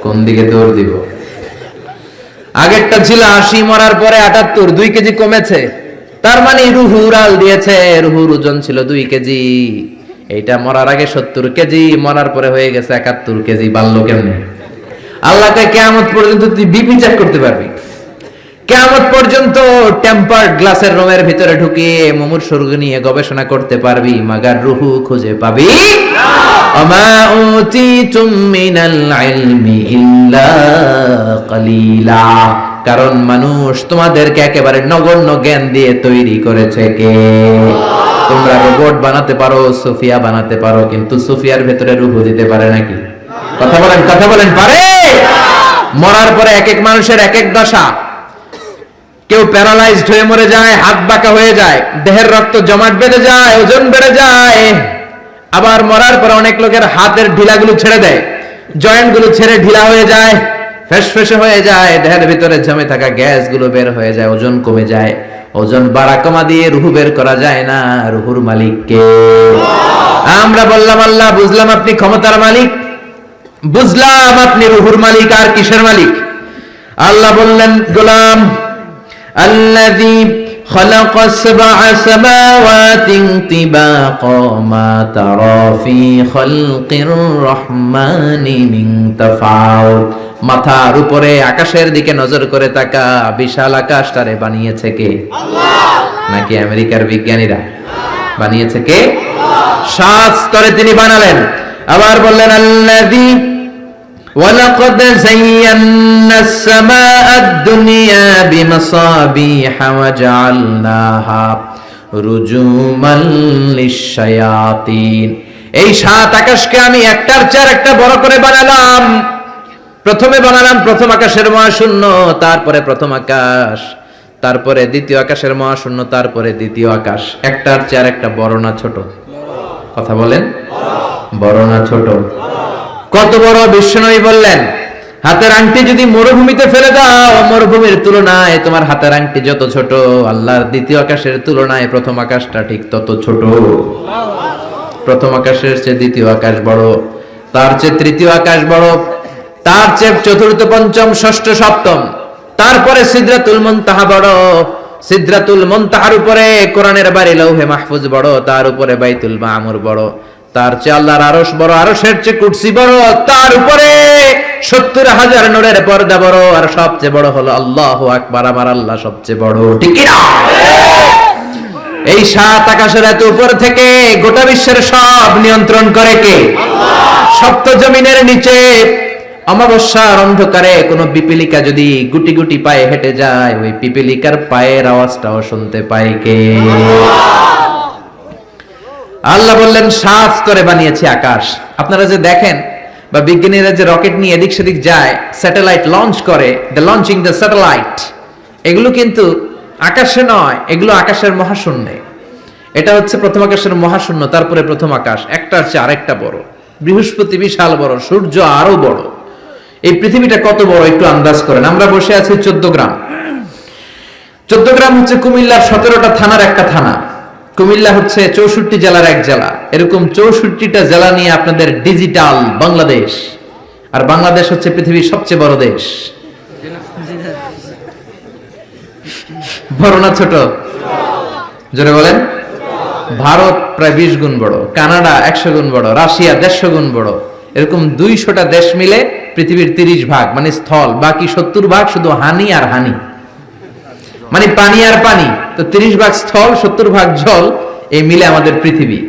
কোন দিকে দৌড় দিব? আগেরটা ছিল 80, মরার পরে 78, 2 কেজি কমেছে। তার মানে রুহু উড়াল দিয়েছে। রুহুর ওজন ছিল 2 কেজি। এইটা মরার আগে 70 কেজি, মরার পরে হয়ে গেছে 71 কেজি। বাড়লো কেমনে? আল্লাহকে কিয়ামত পর্যন্ত তুই বিপি চেক করতে পারবি। কিয়ামত পর্যন্ত টেম্পার্ড গ্লাসের রুমের ভিতরে ঢুকিয়ে মুমূর্ষু রোগী নিয়ে গবেষণা করতে পারবি, মাগার রুহু খুঁজে পাবি না। আমা উতিতুম মিনাল ইলমি ইল্লা কালিলা। কারণ মানুষ তোমাদেরকে একেবারে নগণ্য জ্ঞান দিয়ে তৈরি করেছে কে? তোমরা রোবট বানাতে পারো, সোফিয়া বানাতে পারো, কিন্তু সোফিয়ার ভেতরে রুহু দিতে পারে নাকি? কথা বলেন, কথা বলেন, পারে? মরার পরে এক এক মানুষের এক এক দশা। কেউ প্যারালাইজড হয়ে মরে যায়, হাত বাঁকা হয়ে যায়, দেহের রক্ত জমাট বেঁধে যায়, ওজন বেড়ে যায়। আবার মরার পরে অনেক লোকের হাতের ঢিলাগুলো ছেড়ে দেয়, জয়েন্ট গুলো ছেড়ে ঢিলা হয়ে যায়, ফেসফেসে হয়ে যায়, দেহের ভিতরে জমে থাকা গ্যাস গুলো বের হয়ে যায়, ওজন কমে যায়। ওজন বাড়া কমা দিয়ে রুহু বের করা যায় না। রুহুর মালিক কে? আমরা বললাম আল্লাহ, বুঝলাম আপনি ক্ষমতার মালিক, বুঝলাম আপনি রুহুর মালিক। আর কিসের মালিক? আল্লাহ বললেন গোলাম, الذي خلق 7 سماوات طباقا ما ترى في خلق الرحمن من تفاوت। মাথার উপরে আকাশের দিকে নজর করে তাকা, বিশাল আকাশটারে বানিয়েছে কে? আল্লাহ। নাকি আমেরিকার বিজ্ঞানীরা? বানিয়েছে কে? আল্লাহ। 7 স্তরে তিনি বানালেন। আবার বললেন আল্লাযী وَلَقَدْ زَيَّنَّا السَّمَاءَ الدُّنْيَا بِمَصَابِيحَ وَجَعَلْنَاهَا رُجُومًا لِلشَّيَاطِينِ। এই 7 আকাশকে আমি একটার চেয়ে একটা বড় করে বানালাম। প্রথমে বানালাম প্রথম আকাশের মহাশূন্য, তারপরে প্রথম আকাশ, তারপরে দ্বিতীয় আকাশের মহাশূন্য, তারপরে দ্বিতীয় আকাশ। একটার চেয়ে একটা বড় না ছোট? কথা বলেন, বড় না ছোট? কত বড়? বিশ্বনবী বললেন, হাতের আংটি যদি মরুভূমিতে ফেলে দাও, মরুভূমির তুলনায় তোমার হাতের আংটি যত ছোট, আল্লাহর দ্বিতীয় আকাশের তুলনায় প্রথম আকাশটা ঠিক তত ছোট। প্রথম আকাশের চেয়ে দ্বিতীয় আকাশ বড়, তার চেয়ে তৃতীয় আকাশ বড়, তার চেয়ে চতুর্থ, পঞ্চম, ষষ্ঠ, সপ্তম, তারপরে সিদরাতুল মুনতাহা বড়, সিদরাতুল মুনতাহার উপরে কোরআনের বাড়ি লৌহে মাহফুজ বড়, তার উপরে বাইতুল মামুর বড়, তার চেয়ে আল্লাহর আরশ বড়, আরশের চেয়ে কুরসি বড়, তার উপরে 70,000 নূরের পর্দা বড়, আর সবচেয়ে বড় হলো আল্লাহু আকবার, আমার আল্লাহ সবচেয়ে বড়, ঠিক কি না? এই 7 আকাশের এত উপর থেকে গোটা বিশ্বের সব নিয়ন্ত্রণ করে কে? আল্লাহ। সপ্ত জমিনের নিচে অমাবস্যার অন্ধকারে কোন পিপীলিকা যদি গুটি গুটি পায়ে হেঁটে যায়, ওই পিপীলিকার পায়ের আওয়াজটাও শুনতে পায় কে? আল্লাহ বললেন 7 স্তরে বানিয়েছি আকাশ। আপনারা যে দেখেন বা বিজ্ঞানীরা যে রকেট নিয়ে এদিক সেদিক যায়, স্যাটেলাইট লঞ্চ করে, দ্য লঞ্চিং দ্য স্যাটেলাইট, এগুলো কিন্তু আকাশে নয়, এগুলো আকাশের মহাশূন্যে। এটা হচ্ছে প্রথম আকাশের মহাশূন্য, তারপরে প্রথম আকাশ, একটার চেয়ে আরেকটা বড়। বৃহস্পতি বিশাল বড়, সূর্য আরো বড়। এই পৃথিবীটা কত বড় একটু আন্দাজ করেন। আমরা বসে আছি 14 গ্রাম। 14 গ্রাম হচ্ছে কুমিল্লার 17টা থানার একটা থানা। কুমিল্লা হচ্ছে 64 জেলার এক জেলা। এরকম 64টা জেলা নিয়ে আপনাদের ডিজিটাল বাংলাদেশ। আর বাংলাদেশ হচ্ছে পৃথিবীর সবচেয়ে বড় দেশ। বড় না ছোট? জোরে বলেন। ভারত প্রায় 20 গুণ বড়, কানাডা 100 গুণ বড়, রাশিয়া 150 গুণ বড়। এরকম 200টা দেশ মিলে পৃথিবীর 30 ভাগ মানে স্থল, বাকি 70 ভাগ শুধু হানি আর হানি, মানে পানি আর পানি। তো 30 ভাগ স্থল, 70 ভাগ জল, এই মিলে আমাদের পৃথিবী।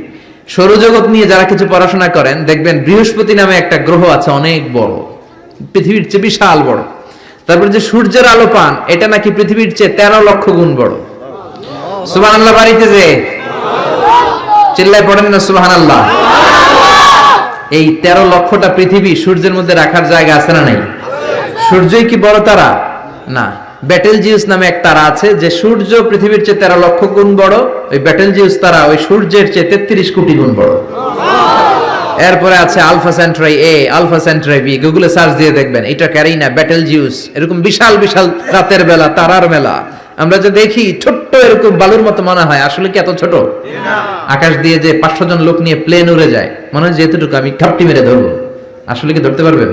সৌরজগৎ নিয়ে যারা কিছু পড়াশোনা করেন দেখবেন বৃহস্পতি নামে একটা গ্রহ আছে, অনেক বড়, পৃথিবীর চেয়ে বিশাল বড়। তারপর যে সূর্যের আলো পান, এটা নাকি পৃথিবীর চেয়ে 13 লক্ষ গুণ বড়। সুবহানাল্লাহ বাড়িতে যে চিল্লায় পড়েন না সুবহানাল্লাহ। এই 13 লক্ষটা পৃথিবী সূর্যের মধ্যে রাখার জায়গা আছে না নাই? সূর্যই কি বড় তারা? না। ব্যাটেলজিউস নামে এক তারা আছে, যে সূর্য পৃথিবীর চেয়ে 13 লক্ষ গুণ বড়। ওই ব্যাটেলজিউস তারা ওই সূর্যের চেয়ে 33 কোটি গুণ বড়। এরপরে আছে আলফা সেন্ট্রাই এ, আলফা সেন্ট্রাই বি, গুগলে সার্চ দিয়ে দেখবেন। এটা ক্যারিনা, ব্যাটেলজিউস, এরকম বিশাল বিশাল রাতের বেলা তারার মেলা। আমরা যে দেখি ছোট্ট এরকম বালুর মতো মনে হয়, আসলে কি এত ছোট? আকাশ দিয়ে যে 500 জন লোক নিয়ে প্লেন উড়ে যায়, মনে হয় যেহেতুটুকু আমি ঘাপটি মেরে ধরবো, আসলে কি ধরতে পারবেন?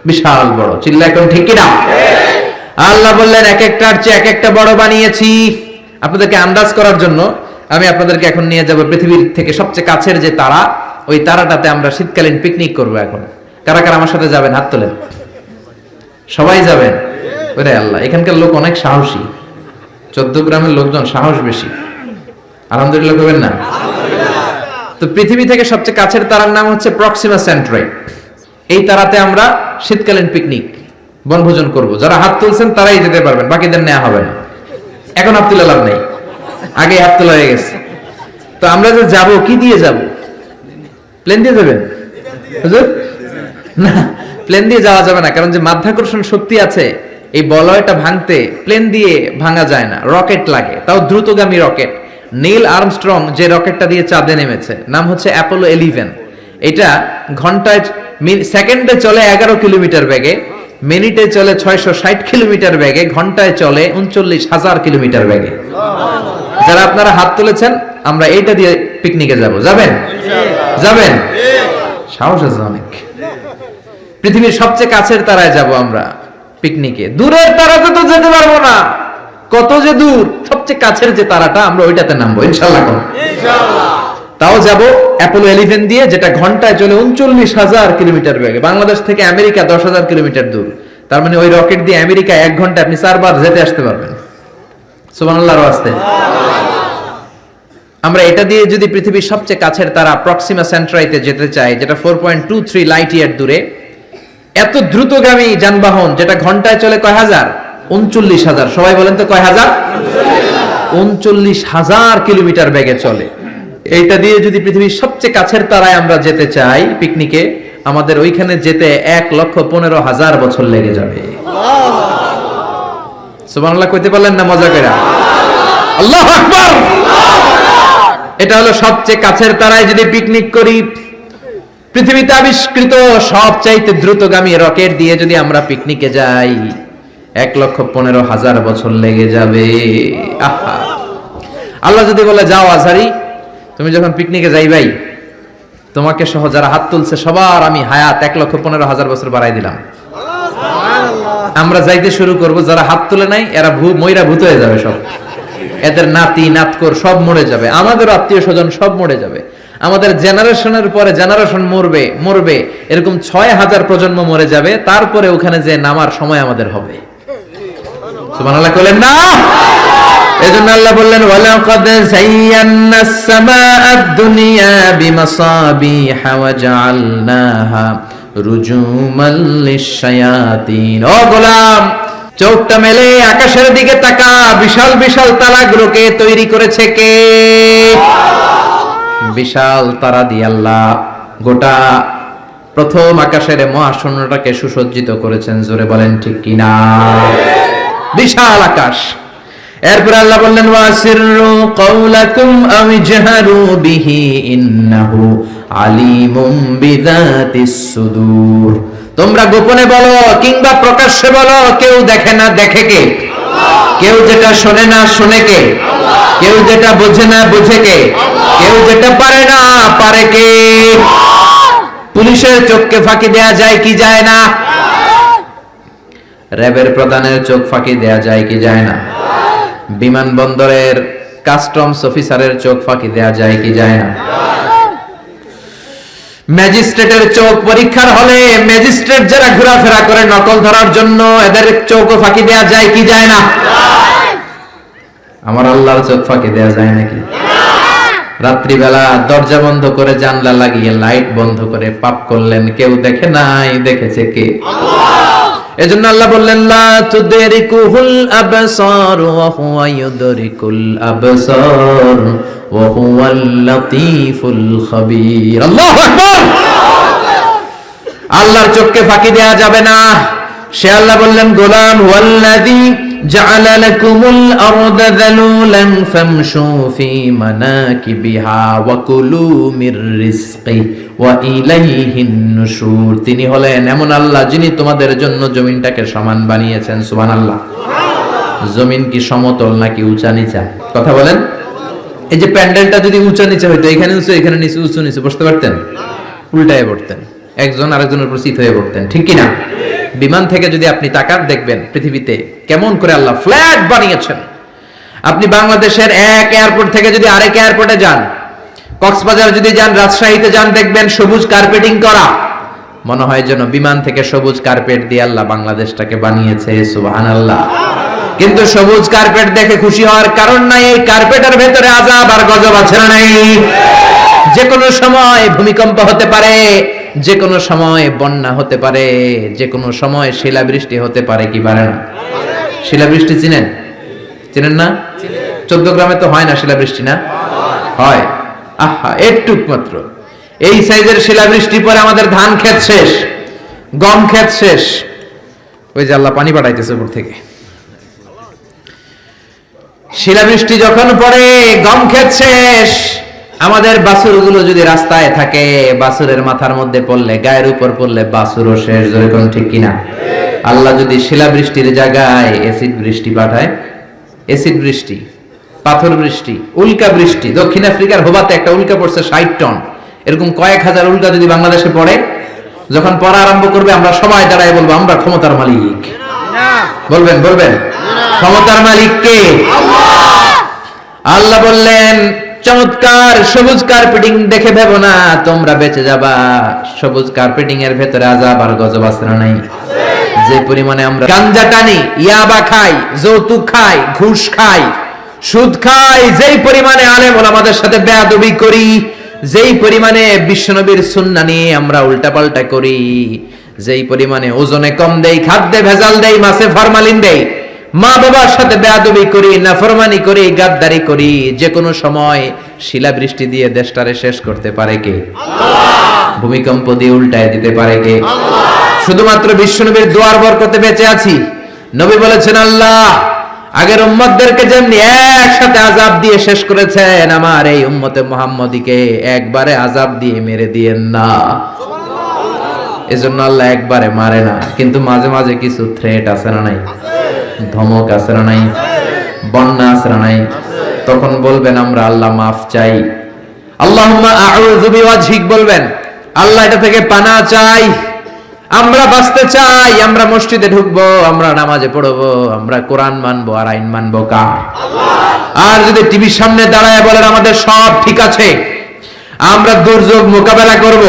বিশাল বড়। চিল্লা এখন ঠিক কিনা? আল্লাহ বললেন এক একটার চেয়ে এক একটা বড় বানিয়েছি। আপনাদেরকে আন্দাজ করার জন্য আমি আপনাদেরকে এখন নিয়ে যাব পৃথিবীর থেকে সবচেয়ে কাছের যে তারা, ওই তারাটাতে আমরা শীতকালীন পিকনিক করবো। এখন কারা কারা আমার সাথে যাবেন? হাত তোলেন। সবাই যাবেন? ওরে আল্লাহ, এখানকার লোক অনেক সাহসী। 14 গ্রামের লোকজন সাহস বেশি। আলহামদুলিল্লাহ করবেন না? তো পৃথিবী থেকে সবচেয়ে কাছের তারার নাম হচ্ছে প্রক্সিমা সেন্ট্রাই। এই তারাতে আমরা শীতকালীন পিকনিক বনভোজন করব। যারা হাত তুলছেন তারাই যেতে পারবেন, বাকিদের নেওয়া হবে না। এখন হাত তুলে লাভ নেই, আগে হাত তোলা হয়ে গেছে। তো আমরা যে যাব, কি দিয়ে যাব? প্লেন দিয়ে যাবেন? না, প্লেন দিয়ে যাওয়া যাবে না, কারণ যে মাধ্যাকর্ষণ শক্তি আছে এই বলয়টা ভাঙতে প্লেন দিয়ে ভাঙা যায় না, রকেট লাগে, তাও দ্রুতগামী রকেট। নীল আর্মস্ট্রং যে রকেটটা দিয়ে চাঁদে নেমেছে, নাম হচ্ছে অ্যাপোলো 11। এটা ঘন্টায় সেকেন্ডে চলে 11 কিলোমিটার বেগে, মিনিটে চলে 660 কিলোমিটার বেগে, ঘন্টায় চলে 39,000 কিলোমিটার বেগে। যারা আপনারা হাত তুলেছেন, আমরা এইটা দিয়ে পিকনিকে যাব। যাবেন? যাবেন? সাহস আছে অনেক। পৃথিবীর সবচেয়ে কাছের তারায় যাব আমরা পিকনিকে। দূরের তারাতে তো যেতে পারবো না, কত যে দূর। সবচেয়ে কাছের যে তারাটা, আমরা ওইটাতে নামবো ইনশাআল্লাহ। তাও যাব অ্যাপোলো 11 দিয়ে, যেটা ঘন্টায় চলে 39,000 কিলোমিটার বেগে। বাংলাদেশ থেকে আমেরিকা 10,000 কিলোমিটার দূর। তার মানে ওই রকেট দিয়ে আমেরিকা 1 ঘন্টায় আপনি 4 বার যেতে আসতে পারবেন। সুবহানাল্লাহর ওয়াস্তে। আমরা এটা দিয়ে যদি পৃথিবীর সবচেয়ে কাছের তারা প্রক্সিমা সেন্ট্রাইতে যেতে চাই, যেটা 4.23 লাইট ইয়ার দূরে, এত দ্রুতগামী যানবাহন যেটা ঘন্টায় চলে কয় হাজার? 39,000। সবাই বলেন তো কয় হাজার? 39,000 কিলোমিটার বেগে চলে। এইটা দিয়ে যদি পৃথিবীর সবচেয়ে কাছের তারায় আমরা যেতে চাই পিকনিকে, আমাদের ওইখানে যেতে 1,15,000 বছর লেগে যাবে। সুবহানাল্লাহ কইতে পারলেন না মজা করে? আল্লাহু আকবার। এটা হলো সবচেয়ে কাছের তারায় যদি পিকনিক করি, পৃথিবীতে আবিষ্কৃত সবচাইতে দ্রুতগামী রকেট দিয়ে যদি আমরা পিকনিকে যাই, 1,15,000 বছর লেগে যাবে। আহা, আল্লাহ যদি বলে যাও আজহারি, তুমি যখন পিকনিকে যাইবাই, তোমাকে সহ যারা হাত তুলছে সবার আমি হায়াত 1,15,000 বছর বাড়াই দিলাম। আমরা যাইতে শুরু করব, যারা হাত তুলে নাই এরা ময়রা ভূত হয়ে যাবে সব, এদের নাতি নাতকর সব মরে যাবে, আমাদের আত্মীয় স্বজন সব মরে যাবে, আমাদের জেনারেশনের পরে জেনারেশন মরবে, এরকম 6000 প্রজন্ম মরে যাবে, তারপরে ওখানে যে নামার সময় আমাদের হবে। সুবহানাল্লাহ বলেন না? এজন্য আল্লাহ বললেন ওয়ালাকাদ যায়্যানাস সামাআদ দুনিয়া বিমাসাবিহা ওয়া জাআলনাহা রুজুমান লিশ-শায়াতিন। ও গোলাম, চোখটা মেলে আকাশের দিকে তাকা, বিশাল বিশাল তারাগুলোকে তৈরি করেছে কে? বিশাল তারা দিয়ে আল্লাহ গোটা প্রথম আকাশের মহাশূন্যটাকে সুসজ্জিত করেছেন। জোরে বলেন ঠিক কিনা? বিশাল আকাশ। এরপর আল্লাহ বললেন ওয়াসিররু কাওলাকুম আও ইজহারু বিহি ইন্নাহু আলিমুম বিযাতিস সুদূর। তোমরা গোপনে বলো কিংবা প্রকাশ্যে বলো, কেউ দেখে না দেখে কে? কেউ যেটা শোনে না শোনে কে? কেউ যেটা বোঝে না বোঝে কে? কেউ যেটা পারে না পারে কে? পুলিশের চোখকে ফাঁকি দেয়া যায় কি যায় না? র্যাবের প্রধানের চোখ ফাঁকি দেয়া যায় কি যায় না? বিমানবন্দরের কাস্টমস অফিসারের চোখ ফাঁকি দেয়া যায় কি যায় না? ম্যাজিস্ট্রেটের চোখ পরীক্ষার হলে ম্যাজিস্ট্রেট যারা ঘোরাফেরা করে নকল ধরার জন্য, এদের চোখও ফাঁকি দেয়া যায় কি যায় না? আমার আল্লাহর চোখ ফাঁকি দেয়া যায় নাকি? রাত্রিবেলা দরজা বন্ধ করে জানলা লাগিয়ে লাইট বন্ধ করে পাপ করলেন, কেউ দেখে নাই, দেখেছে কে? এজন্য আল্লাহ বললেন লা তুদরিকুহুল আবসার ওয়া হুয়া ইউদরিকুল আবসার ওয়া হুয়াল লাতীফুল খাবীর। আল্লাহু আকবার। আল্লাহর চোখকে ফাঁকি দেয়া যাবে না। সে আল্লাহ বললেন গোলাম ওয়াল্লাযী জাআলা লাকুমুল আরদা যালুলান ফামশু ফি মানাকিবিহা ওয়া কুলু মির রিজকি ওয়া ইলাইহিন নুশুর। তিনি হলেন এমন আল্লাহ যিনি তোমাদের জন্য জমিনটাকে সমান বানিয়েছেন। সুবহানাল্লাহ। জমিন কি সমতল নাকি উঁচা নিচা? কথা বলেন। এই যে প্যান্ডেলটা যদি উঁচা নিচা হইতো, এখানে উঁচু এখানে নিচু, উঁচু নিচু বসতে পারতেন? উল্টায় পড়তেন, একজন আরেকজনের উপর চিত হয়ে পড়তেন, ঠিক কিনা? বিমান থেকে যদি আপনি তাকান দেখবেন পৃথিবীতে কেমন করে আল্লাহ ফ্ল্যাট বানিয়েছেন। আপনি বাংলাদেশের এক এয়ারপোর্ট থেকে যদি আরেক এয়ারপোর্টে যান, কক্সবাজার যদি যান, রাজশাহীতে যান, দেখবেন সবুজ কার্পেটিং করা। মনে হয় যেন বিমান থেকে সবুজ কার্পেট দিয়ে আল্লাহ বাংলাদেশটাকে বানিয়েছে। সুবহানাল্লাহ। কিন্তু সবুজ কার্পেট দেখে খুশি হওয়ার কারণ নাই, এই কার্পেটের ভেতরে আযাব আর গজব আছে না নাই? যে কোনো সময় ভূমিকম্প হতে পারে, যে কোনো সময় বন্যা হতে পারে, যে কোনো সময় শিলাবৃষ্টি হতে পারে কি পারে না? শিলাবৃষ্টি চিনেন? চিনেন না? 14 গ্রামে তো হয় না শিলাবৃষ্টি, না হয়? আহা, একটু মাত্র এই সাইজের শিলাবৃষ্টি পরে আমাদের ধান ক্ষেত শেষ, গম ক্ষেত শেষ। ওই যে আল্লাহ পানি পাঠাইতেছে উপর থেকে। শিলাবৃষ্টি যখন পড়ে গম ক্ষেত শেষ। আমাদের বাছুরগুলো যদি রাস্তায় থাকে, বাছুরের মাথার মধ্যে পড়লে, গায়ের উপর পড়লে বাছুরও শেষ। যেরকম ঠিক কিনা? আল্লাহ যদি শিলাবৃষ্টির জায়গায় এসিড বৃষ্টি পাঠায়, এসিড বৃষ্টি, পাথর বৃষ্টি, উল্কা বৃষ্টি। দক্ষিণ আফ্রিকার হোবাতে একটা উল্কা পড়ছে 60 টন। এরকম কয়েক হাজার উল্কা যদি বাংলাদেশে পড়ে, যখন পড়া আরম্ভ করবে আমরা সবাই দাঁড়ায় বলবো আমরা ক্ষমতার মালিক। বলবেন বলবেন ক্ষমতার মালিক কে? আল্লাহ বললেন চমৎকার সবুজ কার্পেটিং দেখে ভেবো না তোমরা বেঁচে যাবা। সবুজ কার্পেটিং এর ভেতরে আযাব আর গজব আছে না নাই? যে পরিমাণে আমরা গাঞ্জা টানি, ইয়াবা খাই, যৌতুক খাই, ঘুষ খাই, সুদ খাই, যেই পরিমাণে আলেম ওলামাদের সাথে বেয়াদবি করি, যেই পরিমাণে বিশ্বনবীর সুন্নাহ নিয়ে আমরা উল্টাপাল্টা করি, যেই পরিমাণে ওজনে কম দেই, খাদ্যে ভেজাল দেই, মাছে ফরমালিন দেই, মা বাবার সাথে বেয়াদবি করি, নাফরমানি করি, গাদ্দারি করি, যে কোনো সময় শিলাবৃষ্টি দিয়ে দেশটারে শেষ করতে পারে কে? আল্লাহ। ভূমিকম্প দিয়ে উল্টায় দিতে পারে কে? আল্লাহ। শুধুমাত্র বিশ্বনবীর দোয়ার বরকতে বেঁচে আছি। নবী বলেছেন আল্লাহ আগের উম্মতদেরকে যেমনি একসাথে আযাব দিয়ে শেষ করেছেন, আমার এই উম্মতে মুহাম্মদীকে একবারে আযাব দিয়ে মেরে দিয়েন না। এজন্য আল্লাহ একবারে মারে না, কিন্তু মাঝে মাঝে কিছু থ্রেট আছে না নাই? ধমক আছে না নাই? বন্যা আছে না নাই? তখন বলবেন আমরা আল্লাহ মাফ চাই, আল্লাহুম্মা আউযু বিওয়াজহিক বলবেন, আল্লাহ এটা থেকে পানাহ চাই, আমরা বাঁচতে চাই, আমরা মসজিদে ঢুকবো, আমরা নামাজে পড়বো, আমরা কোরআন মানবো, আর আইন মানবো কার? আর যদি টিভির সামনে দাঁড়ায় বলেন আমাদের সব ঠিক আছে, আমরা দুর্যোগ মোকাবেলা করব,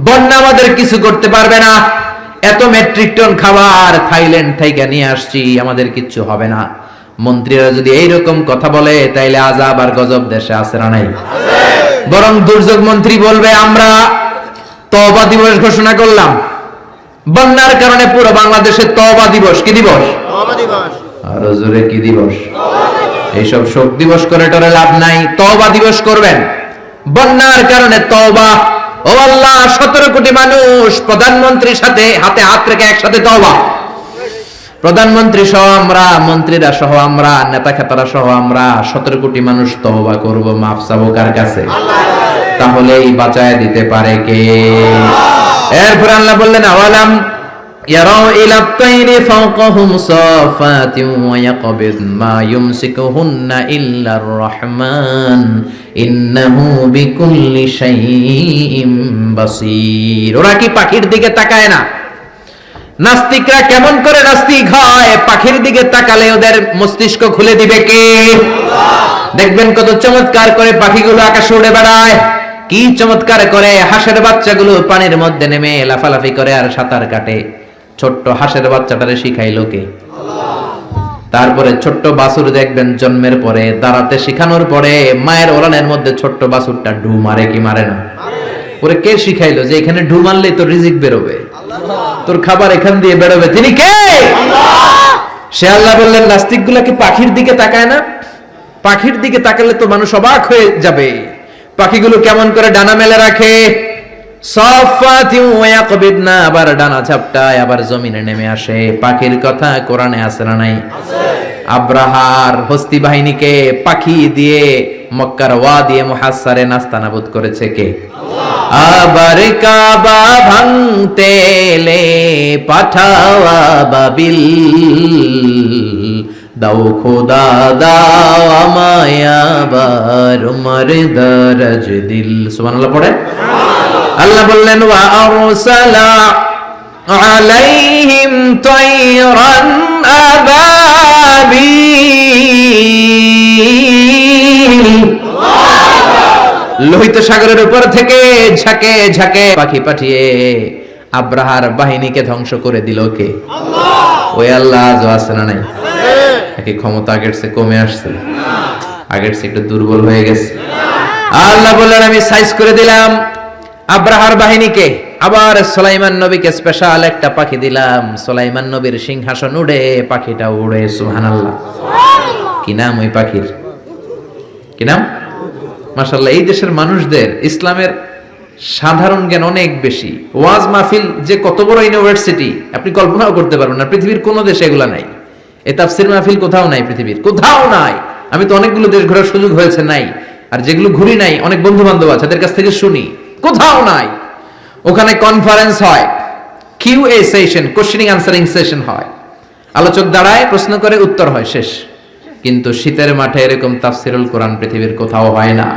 বন্যা আমাদের কিছু করতে পারবে না, এত মেট্রিক টন খাবার থাইল্যান্ড থেকে নিয়ে আসছি, আমাদের কিচ্ছু হবে না, মন্ত্রীরা যদি এইরকম কথা বলে তাইলে আযাব আর গজব দেশে আছে না নাই? বরং দুর্যোগ মন্ত্রী বলবে আমরা তওবা দিবস ঘোষণা করলাম, বন্যার কারণে পুরো বাংলাদেশে তওবা দিবস। কি দিবস? তওবা দিবস। আরো জোরে কি দিবস? এইসব শোক দিবস করে টরে লাভ নাই, তওবা দিবস করবেন। বন্যার কারণে তওবা। ও আল্লাহ, 17 কোটি মানুষ প্রধানমন্ত্রীর সাথে হাতে হাত রেখে একসাথে তওবা। প্রধানমন্ত্রী সহ আমরা, মন্ত্রীরা সহ আমরা, নেতা খেতারা সহ আমরা 17 কোটি মানুষ তওবা করব, মাফ চাবো কার কাছে? তাহলেই বাঁচায় দিতে পারে কে? এরপর আল্লাহ বললেন আওয়ালাম ইয়ারাউ ইলা তাইরি ফাওকাহুম সাফাতিন ওয়া ইয়াকবিদ মা ইউমসিকুহুন্না ইল্লার রহমান ইন্নাহু বিকুল্লি শাইইন বাসীর। ওরা কি পাখির দিকে তাকায় না? নাস্তিকরা কেমন করে নাস্তিক হয়? পাখির দিকে তাকালে ওদের মস্তিষ্ক খুলে দিবে কে? দেখবেন কত চমৎকার করে পাখিগুলো আকাশে উড়ে বেড়ায়, কি চমৎকার করে হাঁসের বাচ্চাগুলো পানির মধ্যে নেমে লাফালাফি করে আর সাঁতার কাটে। ছোট্ট হাঁসের বাচ্চাটারে শিখাইলো কে? তারপরে ছোট্ট বাছুর দেখবেন জন্মের পরে দাঁড়াতে শিখানোর পরে মায়ের ওলানের মধ্যে ছোট্ট বাছুরটা ঢু মারে কি মারে না? ওরে কে শিখাইলো যে এখানে ঢু মারলেই তোর রিজিক বেরোবে, তোর খাবার এখান দিয়ে বেরোবে? তিনি কে? সে আল্লাহ বললেন নাস্তিকগুলা কি পাখির দিকে তাকায় না? পাখির দিকে তাকালে তো মানুষ অবাক হয়ে যাবে। পাখিগুলো কেমন করে ডানা মেলে রাখে, সাফাতি ওয়া ইয়াকবিদনা, আবার ডানা ঝাপটায়, আবার জমিনে নেমে আসে। পাখির কথা কোরআনে আছে না নাই? আব্রাহার হস্তি বাহিনীকে পাখি দিয়ে মক্কার ওয়াদি মুহাসসারে নাস্তানাবুদ করেছে কে? আবার কাবা ভাঙতে এলে পাঠাওয়া বাবিল, দাও খোদা দাও আমায় আবার উমর দরজ দিল। সুবহানাল্লাহ পড়ে। আল্লাহ বললেন ওয়া আরসালা আলাইহিম তায়রান আবাবিল, লোহিত সাগরের উপর থেকে ঝাঁকে ঝাঁকে পাখি পাঠিয়ে আব্রাহার বাহিনীকে ধ্বংস করে দিল কে? আল্লাহ। ওই আল্লাহ আজও আছে না নাই? নাকি ক্ষমতা আগের চেয়ে কমে আসছে? আগের চেয়ে একটু দুর্বল হয়ে গেছে? আল্লাহ বললেন আমি সাইজ করে দিলাম আব্রাহার বাহিনীকে। আবার সুলাইমান নবীকে স্পেশাল একটা পাখি দিলাম, সুলাইমান নবীর সিংহাসন উড়ে, পাখিটা উড়ে। সুবহানাল্লাহ। কি নাম ওই পাখির? কি নাম? মাশাআল্লাহ, এই দেশের মানুষদের ইসলামের সাধারণ জ্ঞান অনেক বেশি। ওয়াজ মাহফিল যে কত বড় ইউনিভার্সিটি আপনি কল্পনাও করতে পারবেন না। পৃথিবীর কোন দেশে এগুলা নাই। এই তাফসীর মাহফিল কোথাও নাই, পৃথিবীর কোথাও নাই। আমি তো অনেকগুলো দেশ ঘোরার সুযোগ হয়েছে, নাই। আর যেগুলো ঘুরি নাই, অনেক বন্ধু বান্ধব আছে, তাদের কাছ থেকে শুনি, কোথাও নাই। ওখানে কনফারেন্স হয়, QA session, questioning answering session হয়, আলোচক দাঁড়ায়, প্রশ্ন করে, উত্তর হয়, শেষ। কিন্তু শীতের মাঠে এরকম তাফসীরুল কোরআন পৃথিবীর কোথাও হয় না।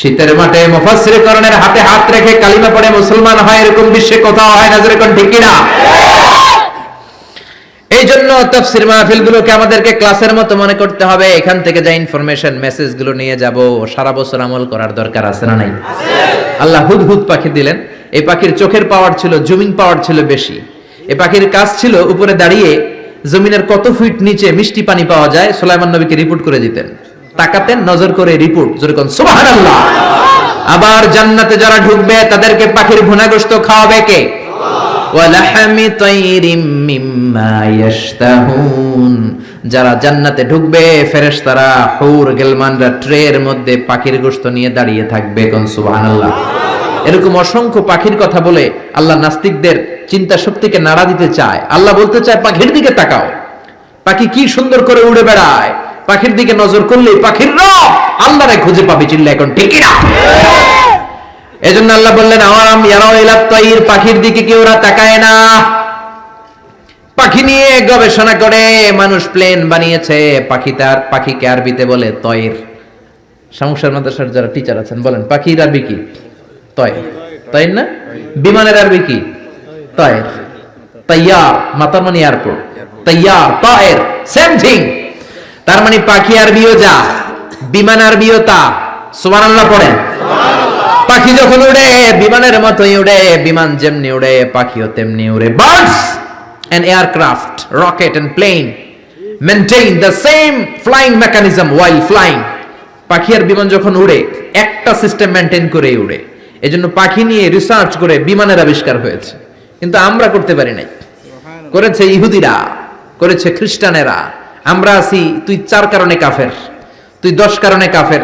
শীতের মাঠে মুফাসসিরে কোরআনের হাতে হাত রেখে কালিমা পড়ে মুসলমান হয়, এরকম বিশ্বে কোথাও হয় না। যেরকম ঠিক কিনা? এই জন্য তাফসীর মাহফিলগুলোকে আমাদেরকে ক্লাসের মতো মনে করতে হবে। এখান থেকে যা ইনফরমেশন, মেসেজগুলো নিয়ে যাব, সারা বছর আমল করার দরকার আছে না নাই? আল্লাহ হুদহুদ পাখি দিলেন। এই পাখির চোখের পাওয়ার ছিল, জুমিং পাওয়ার ছিল বেশি। এই পাখির কাজ ছিল উপরে দাঁড়িয়ে জমিনের কত ফিট নিচে মিষ্টি পানি পাওয়া যায় সুলাইমান নবীকে রিপোর্ট করে দিতেন। তাকাতেন, নজর করে রিপোর্ট, যেরকম সুবহানাল্লাহ। আবার জান্নাতে যারা ঢুকবে তাদেরকে পাখির ভুনাগোশত খাওয়াবে কে? ওয়ালাহমি তাইরিম মিম্মা ইয়াশতাহুন। যারা জান্নাতে ঢুকবে ফেরেশতারা, হুর গিলমানরা ট্রের মধ্যে পাখির গোশত নিয়ে দাঁড়িয়ে থাকবে। কোন সুবহানাল্লাহ। এরকম অসংখ্য পাখির কথা বলে আল্লাহ নাস্তিকদের চিন্তা শক্তিকে নাড়া দিতে চায়। আল্লাহ বলতে চায় পাখির দিকে তাকাও, পাখি কি সুন্দর করে উড়ে বেড়ায়, পাখির দিকে নজর করলে পাখির রব আল্লাহরে খুঁজে পাবে। চিল্লা এখন ঠিক না? এজন্য আল্লাহ বললেন আওয়ালাম ইয়ারাউ ইলা তাইর, পাখির দিকে কি ওরা তাকায় না? পাখি নিয়ে গবেষণা করে মানুষ প্লেন বানিয়েছে। পাখিকে আরবিতে বলে তয়র। শামুকসার মাদ্রাসার যারা টিচার আছেন বলেন পাখির আরবি কি? তয়র। তাই না? বিমানের আরবি কি? তায়ের, তাইয়ার মাতার মানে এয়ারপোর্ট, তাইয়ার তায়ের সেম থিং। তার মানে পাখি আরবিও যা, বিমান আরবিও তা। সুবহানাল্লাহ পড়েন। পাখি যখন উড়ে বিমানের মতোই উড়ে, বিমান যেমনি উড়ে পাখিও তেমনি উড়ে। Birds and aircraft, rocket and plane maintain the same flying mechanism while flying. পাখি আর বিমান যখন উড়ে একটা সিস্টেম মেইনটেইন করেই উড়ে। এজন্য পাখি নিয়ে রিসার্চ করে বিমানের আবিষ্কার হয়েছে, কিন্তু আমরা করতে পারি নাই। করেছে ইহুদিরা, করেছে খ্রিস্টানেরা। আমরা আছি তুই 4 কারণে কাফের, তুই 10 কারণে কাফের,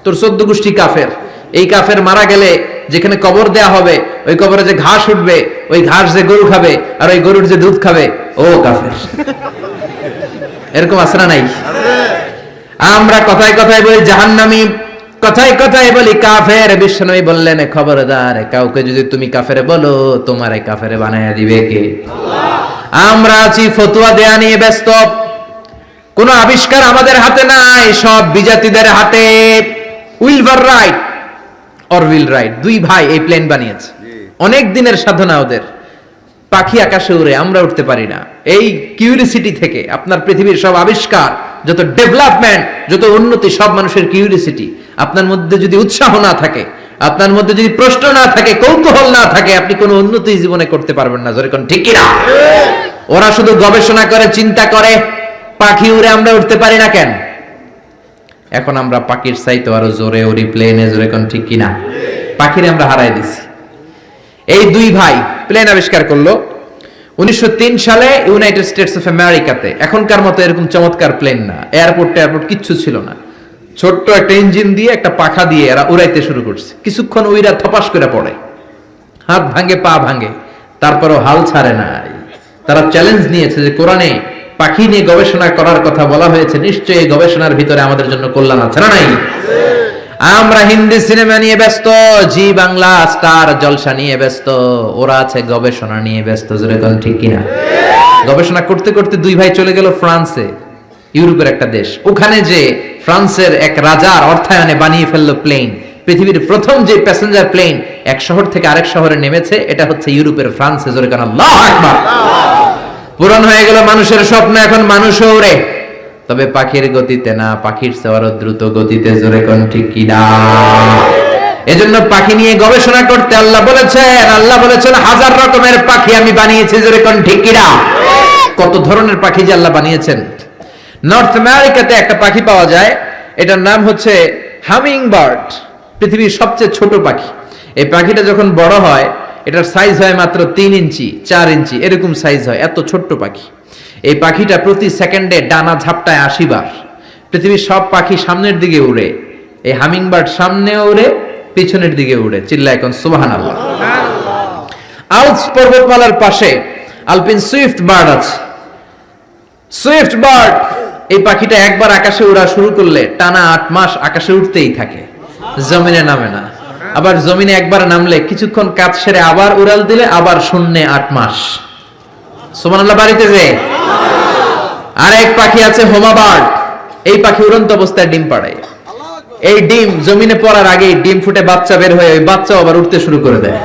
তোর 14 গোষ্ঠী কাফের। এই কাফের মারা গেলে যেখানে কবর দেয়া হবে, ওই কবরে যে ঘাস উঠবে, ওই ঘাস যে গরু খাবে, আর ওই গরুর যে দুধ খাবে, ও কাফের। এরকম আছে না নাই? আমরা কথায় কথায় বলি জাহান্নামী, কথায় কথায় বলি কাফের। বিশ্বনবী বললেন খবরদার, কাউকে যদি তুমি কাফের বলো, তোমারে কাফের বানায়া দিবে কে? আমরা আছি ফতোয়া দেয়া নিয়ে ব্যস্ত। কোন আবিষ্কার আমাদের হাতে নাই, সব বিজাতিদের হাতে। উইলভার রাইট অর উইল রাইট, 2 ভাই এই প্লেন বানিয়েছে। অনেক দিনের সাধনা ওদের। পাখি আকাশে উড়ে, আমরা উঠতে পারি না। এই কিউরিসিটি থেকে আপনার পৃথিবীর সব আবিষ্কার, যত ডেভেলপমেন্ট, যত উন্নতি, সব মানুষের কিউরিসিটি। আপনার মধ্যে যদি উৎসাহ না থাকে, আপনার মধ্যে যদি প্রশ্ন না থাকে, কৌতূহল না থাকে, আপনি কোনো উন্নতি জীবনে করতে পারবেন না। জোরে কোন ঠিক কি না? ওরা শুধু গবেষণা করে, চিন্তা করে। পাখি উড়ে, আমরা উঠতে পারি না কেন? এখন আমরা পাখির চাইতে আরো জোরে উড়ি প্লেনে। জোরে কোন ঠিক কি না? পাখিরে আমরা হারাই দিছি। এই 2 ভাই প্লেন আবিষ্কার করলো 1903 সালে ইউনাইটেড স্টেটস অফ আমেরিকাতে। এখনকার মতো এরকম চমৎকার প্লেন না, এয়ারপোর্ট কিচ্ছু ছিল না। ছোট্ট একটা ইঞ্জিন দিয়ে, একটা পাখা দিয়ে এরা উড়াইতে শুরু করছে। কিছুক্ষণ উইরা থপাস করে পড়ে, হাত ভাঙে, পা ভাঙে, তারপরও হাল ছাড়ে নাই। তারা চ্যালেঞ্জ নিয়েছে যে কোরআনে পাখি নিয়ে গবেষণা করার কথা বলা হয়েছে, নিশ্চয়ই এই গবেষণার ভিতরে আমাদের জন্য কল্যাণ আছে না নাই? আমরা হিন্দি সিনেমা নিয়ে ব্যস্ত, জি বাংলা স্টার জলসা নিয়ে ব্যস্ত, ওরা আছে গবেষণা নিয়ে ব্যস্ত। জোরে কোন ঠিক কিনা? গবেষণা করতে করতে 2 ভাই চলে গেল ফ্রান্সে, ইউরোপের একটা দেশ। ওখানে যে ফ্রান্সের এক রাজার অর্থায়নে বানিয়ে ফেললো প্লেন। পৃথিবীর প্রথম যে প্যাসেঞ্জার প্লেন এক শহর থেকে আরেক শহরে নেমেছে, এটা হচ্ছে ইউরোপের ফ্রান্সে। জোরে কোন আল্লাহু আকবার। পূরণ হয়ে গেল মানুষের স্বপ্ন, এখন মানুষও উড়ে, তবে পাখির গতিতে না, পাখির চেয়ে আরো দ্রুত গতিতে। জোরে কোন ঠিক কি না? এজন্য পাখি নিয়ে গবেষণা করতে আল্লাহ বলেছেন 1000 রকমের পাখি আমি বানিয়েছি। জোরে কোন ঠিক কি না? কত ধরনের পাখি যে আল্লাহ বানিয়েছেন। নর্থ আমেরিকাতে একটা পাখি পাওয়া যায়, এটার নাম হচ্ছে হামিং বার্ড, পৃথিবীর সবচেয়ে ছোট পাখি। এই পাখিটা যখন বড় হয়, এটার সাইজ হয় মাত্র 3 ইঞ্চি 4 ইঞ্চি এরকম সাইজ হয়, এত ছোট্ট পাখি। এই পাখিটা প্রতি সেকেন্ডে ডানা ঝাপটায় 80 বার। পৃথিবীর সব পাখি সামনের দিকে উড়ে, এই হামিং বার্ড সামনেও উড়ে, পিছনের দিকে উড়ে। চিল্লা এখন সুবহানাল্লাহ। আল্পস পর্বতমালার পাশে আলপিন সুইফট বার্ড আছে। সুইফট বার্ড, এই পাখিটা একবার আকাশে উড়া শুরু করলে টানা 8 মাস আকাশে উঠতেই থাকে, জমিনে নামে না। আবার জমিনে একবার নামলে কিছুক্ষণ কাজ সেরে আবার উড়াল দিলে আবার শূন্যে 8 মাস। সুবহানাল্লাহ। বাড়িতে যে আরেক পাখি আছে হোমা বার্ড, এই পাখি উড়ন্ত অবস্থায় ডিম পাড়ে। এই ডিম জমিনে পড়ার আগেই ডিম ফুটে বাচ্চা বের হয়ে ওই বাচ্চাও আবার উঠতে শুরু করে দেয়।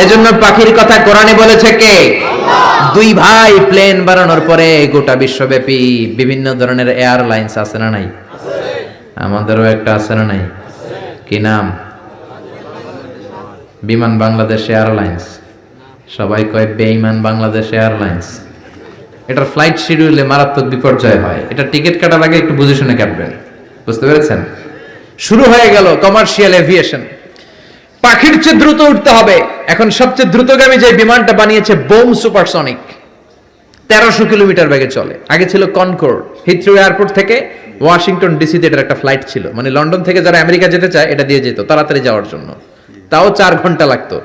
এজন্য পাখির কথা কোরআনে বলেছে কে? 2 ভাই প্লেন বানানোর পরে গোটা বিশ্বব্যাপী বিভিন্ন ধরনের এয়ারলাইন্স আছে না নাই? আমাদেরও একটা আছে না নাই? কি নাম? বিমান বাংলাদেশ এয়ারলাইন্স। সবাই কয় বেঈমান বাংলাদেশ এয়ারলাইন্স। এটার ফ্লাইট শিডিউলে মারাত্মক বিপর্যয় হয়। এটা টিকিট কাটার আগে একটু বুঝে শুনে কাটবেন। বুঝতে পেরেছেন? শুরু হয়ে গেল কমার্শিয়াল এভিয়েশন। পাখির চেয়ে দ্রুত উঠতে হবে। এখন সবচেয়ে দ্রুতগামী যে বিমানটা বানিয়েছে বোম সুপারসনিক, 1300 কিলোমিটার বেগে চলে। আগে ছিল কনকর্ড, হিথ্রো এয়ারপোর্ট থেকে ওয়াশিংটন ডিসিতে এটার একটা ফ্লাইট ছিল। মানে লন্ডন থেকে যারা আমেরিকা যেতে চায় এটা দিয়ে যেত তাড়াতাড়ি যাওয়ার জন্য। তাও 4 ঘন্টা লাগতো।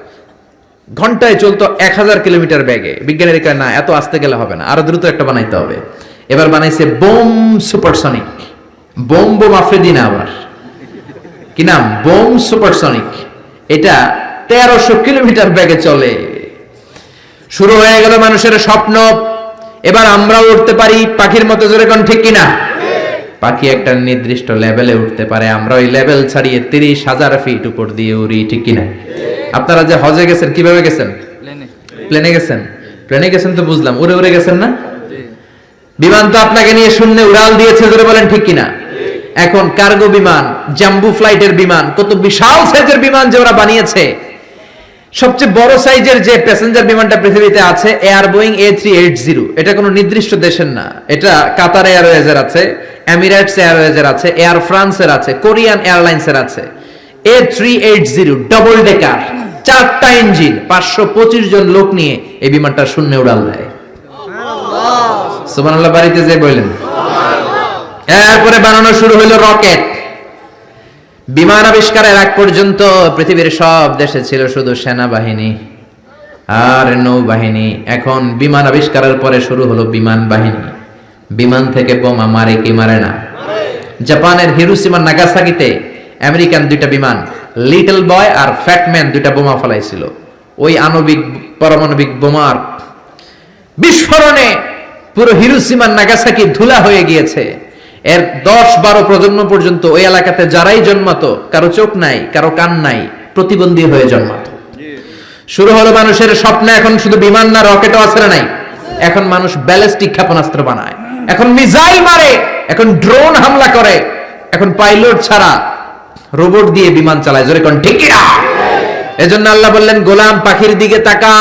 ঘন্টায় চলতো 1000 কিলোমিটার বেগে। বিজ্ঞানীরা কয় না, এত আস্তে গেলে হবে না, আরো দ্রুত একটা বানাইতে হবে। এবার বানাইছে বোম সুপারসনিক। বোম আফ্রিদি না, আবার কি নাম? Bomb supersonic. এটা 1300 কিলোমিটার বেগে চলে। শুরু হয়ে গেল মানুষের স্বপ্ন, এবার আমরাও উঠতে পারি পাখির মতো। জোরে কোন ঠিক কিনা? পাখি একটা নির্দিষ্ট লেভেলে উঠতে পারে, আমরা ওই লেভেল ছাড়িয়ে 30,000 ফিট উপর দিয়ে উড়ি। ঠিক কিনা? আপনারা যে হজে গেছেন কিভাবে গেছেন? প্লেনে গেছেন? প্লেনে গেছেন তো বুঝলাম, উড়ে উড়ে গেছেন না? বিমান তো আপনাকে নিয়ে শূন্যে উড়াল দিয়েছে, জোরে বলেন ঠিক কিনা? এখন কার্গো বিমান, জাম্বু ফ্লাইটের বিমান, কত বিশাল সাইজের বিমান যে ওরা বানিয়েছে। সবচেয়ে বড় সাইজের যে প্যাসেঞ্জার বিমানটা পৃথিবীতে আছে এয়ার বোয়িং A380, এটা কোনো নির্দিষ্ট দেশের না, এটা কাতার এয়ারওয়েজের আছে, এমিরেটস এয়ারওয়েজের আছে, এয়ার ফ্রান্সের আছে, কোরিয়ান এয়ারলাইন্সের আছে। A380 ডবল ডেকার, 4টা ইঞ্জিন, 525 জন লোক নিয়ে এই বিমানটা শূন্যে উড়াল দেয়। সুবহানাল্লাহ বাড়িতে যে বললেন। এরপরে বানানো শুরু হলো রকেট। বিমান আবিষ্কারের আগ পর্যন্ত পৃথিবীর সব দেশে ছিল শুধু সেনাবাহিনী আর নৌবাহিনী। এখন বিমান আবিষ্কারের পরে শুরু হলো বিমান বাহিনী। বিমান থেকে বোমা মারে কি মারে না? জাপানের হিরোশিমা নাগাসাকিতে আমেরিকান দুইটা বিমান, লিটল বয় আর ফ্যাটম্যান, দুইটা বোমা ফলাইছিল। ওই আণবিক পারমাণবিক বোমার বিস্ফোরণে পুরো হিরোশিমা নাগাসাকি ধুলা হয়ে গিয়েছে। এর 10-12 প্রজন্ম পর্যন্ত ওই এলাকাতে যারাই জন্মাতো, কারো চোখ নাই, কারো কান নাই, প্রতিবন্ধী হয়ে জন্মাতো। শুরু হলো মানুষের স্বপ্ন, এখন শুধু বিমান না, রকেটও আছে না নাই? এখন মানুষ ব্যালিস্টিক ক্ষেপণাস্ত্র বানায়, এখন মিসাইল মারে, এখন ড্রোন হামলা করে, এখন পাইলট ছাড়া রোবট দিয়ে বিমান চালায়। জোরে কোন ঠিক কিনা? এজন্য আল্লাহ বললেন, গোলাম পাখির দিকে তাকা,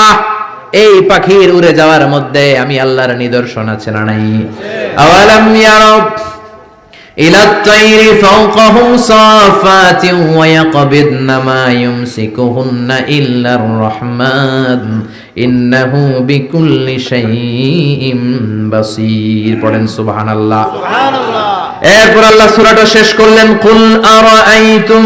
এই পাখির উড়ে যাওয়ার মধ্যে আমি আল্লাহর নিদর্শন আছে না নাই? আওয়ালাম ইয়ারাউ ইলা আত-তাইরি ফাওকাহুম সাফাতিন ওয়া ইয়াকবিদনা মা ইউমসিকুহুন্না ইল্লা আর-রাহমান ইন্নাহু বিকুল্লি শাইইন বাসীর। পড়েন সুবহানাল্লাহ। সুবহানাল্লাহ। এরপর আল্লাহ সূরাটা শেষ করলেন, কুল আরাআইতুম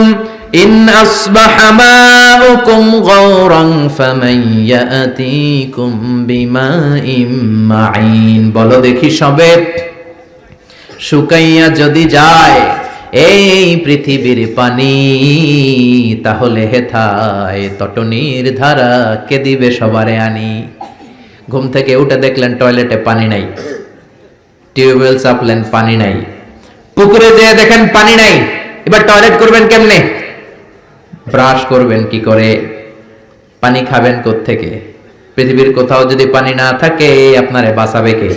ইন আসবাহা মাউকুম গাওরান ফামান ইয়াতিকুম বিমাইন মাইন। বলো দেখি সবে, শুকাইয়া যদি যায় এই পৃথিবীর পানি, তাহলে হেথায় তটনির ধারা কে দিবে সবারে আনি। ঘুম থেকে উঠে দেখলেন টয়লেটে পানি নাই, টিউবওয়েল চাপলেন পানি নাই, পুকুরে যেয়ে দেখেন পানি নাই, এবার টয়লেট করবেন কেমনে? ব্রাশ করবেন কি করে? পানি খাবেন কোত্থেকে? পৃথিবীর কোথাও যদি পানি না থাকে আপনারে বাঁচাবে কে?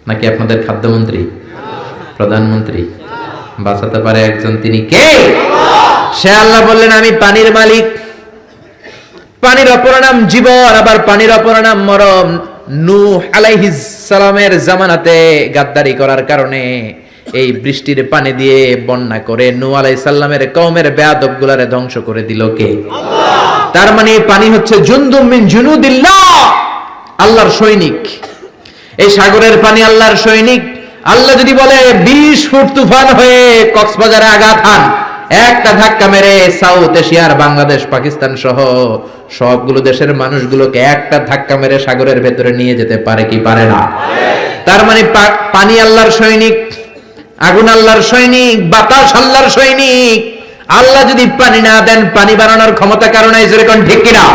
নাকি আপনাদের খাদ্যমন্ত্রী, প্রধানমন্ত্রী? বাঁচাতে পারে একজন, তিনি কে? সে আল্লাহ বললেন, আমি পানির মালিক। পানির অপর নাম জীবন, আবার পানির অপর নাম মরণ। নূহ আলাইহিস সালামের জামানাতে গাদ্দারি করার কারণে এই বৃষ্টির পানি দিয়ে বন্যা করে নূহ আলাইহিস সালামের কওমের বেয়াদব গুলারে ধ্বংস করে দিল কে? আল্লাহ। তার মানে পানি হচ্ছে জুনদুম মিন জুনুদিল্লাহ, আল্লাহর সৈনিক। এই সাগরের পানি আল্লাহর সৈনিক। আল্লাহ যদি বলে 20 ফুট তুফান হয়ে কক্সবাজারে আঘাত হান, একটা ধাক্কা মেরে সাউথ এশিয়ার বাংলাদেশ, পাকিস্তান সহ সবগুলো দেশের মানুষগুলোকে একটা ধাক্কা মেরে সাগরের ভেতরে নিয়ে যেতে পারে কি পারে না? তার মানে পানি আল্লাহর সৈনিক, আগুন আল্লাহর সৈনিক, বাতাস আল্লাহর সৈনিক। আল্লাহ যদি পানি না দেন, পানি বানানোর ক্ষমতা কারণ নাই। জোরে কোন ঠিক কিনা?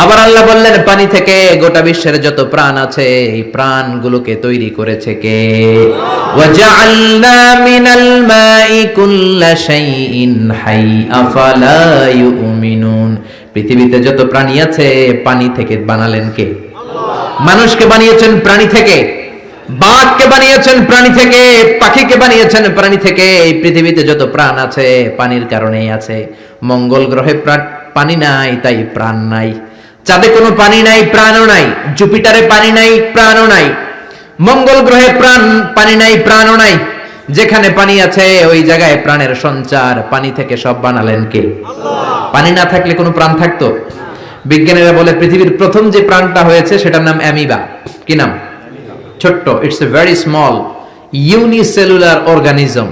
আবার আল্লাহ বললেন, পানি থেকে গোটা বিশ্বের যত প্রাণ আছে এই প্রাণগুলোকে তৈরি করেছে কে? ওয়াজআলনা মিনাল মাই কুল্লা শাইইন হাই আফালা ইউমিনুন। পৃথিবীতে যত প্রাণী আছে পানি থেকে বানালেন কে? আল্লাহ। মানুষকে বানিয়েছেন প্রাণী থেকে, বাঘকে বানিয়েছেন প্রাণী থেকে, পাখিকে বানিয়েছেন প্রাণী থেকে। এই পৃথিবীতে যত প্রাণ আছে পানির কারণেই আছে। মঙ্গল গ্রহে পানি নাই, তাই প্রাণ নাই। চাঁদে কোনো পানি নাই, প্রাণও নাই। জুপিটারে পানি নাই, প্রাণও নাই। মঙ্গল গ্রহে পানি নাই, প্রাণও নাই। যেখানে পানি আছে ওই জায়গায় প্রাণের সঞ্চার। পানি থেকে সব বানালেন কে? আল্লাহ। পানি না থাকলে কোনো প্রাণ থাকতো? বিজ্ঞানীরা বলে পৃথিবীর প্রথম যে প্রাণটা হয়েছে সেটার নাম অ্যামিবা। কি নাম? ছোট্ট, it's a very small unicellular organism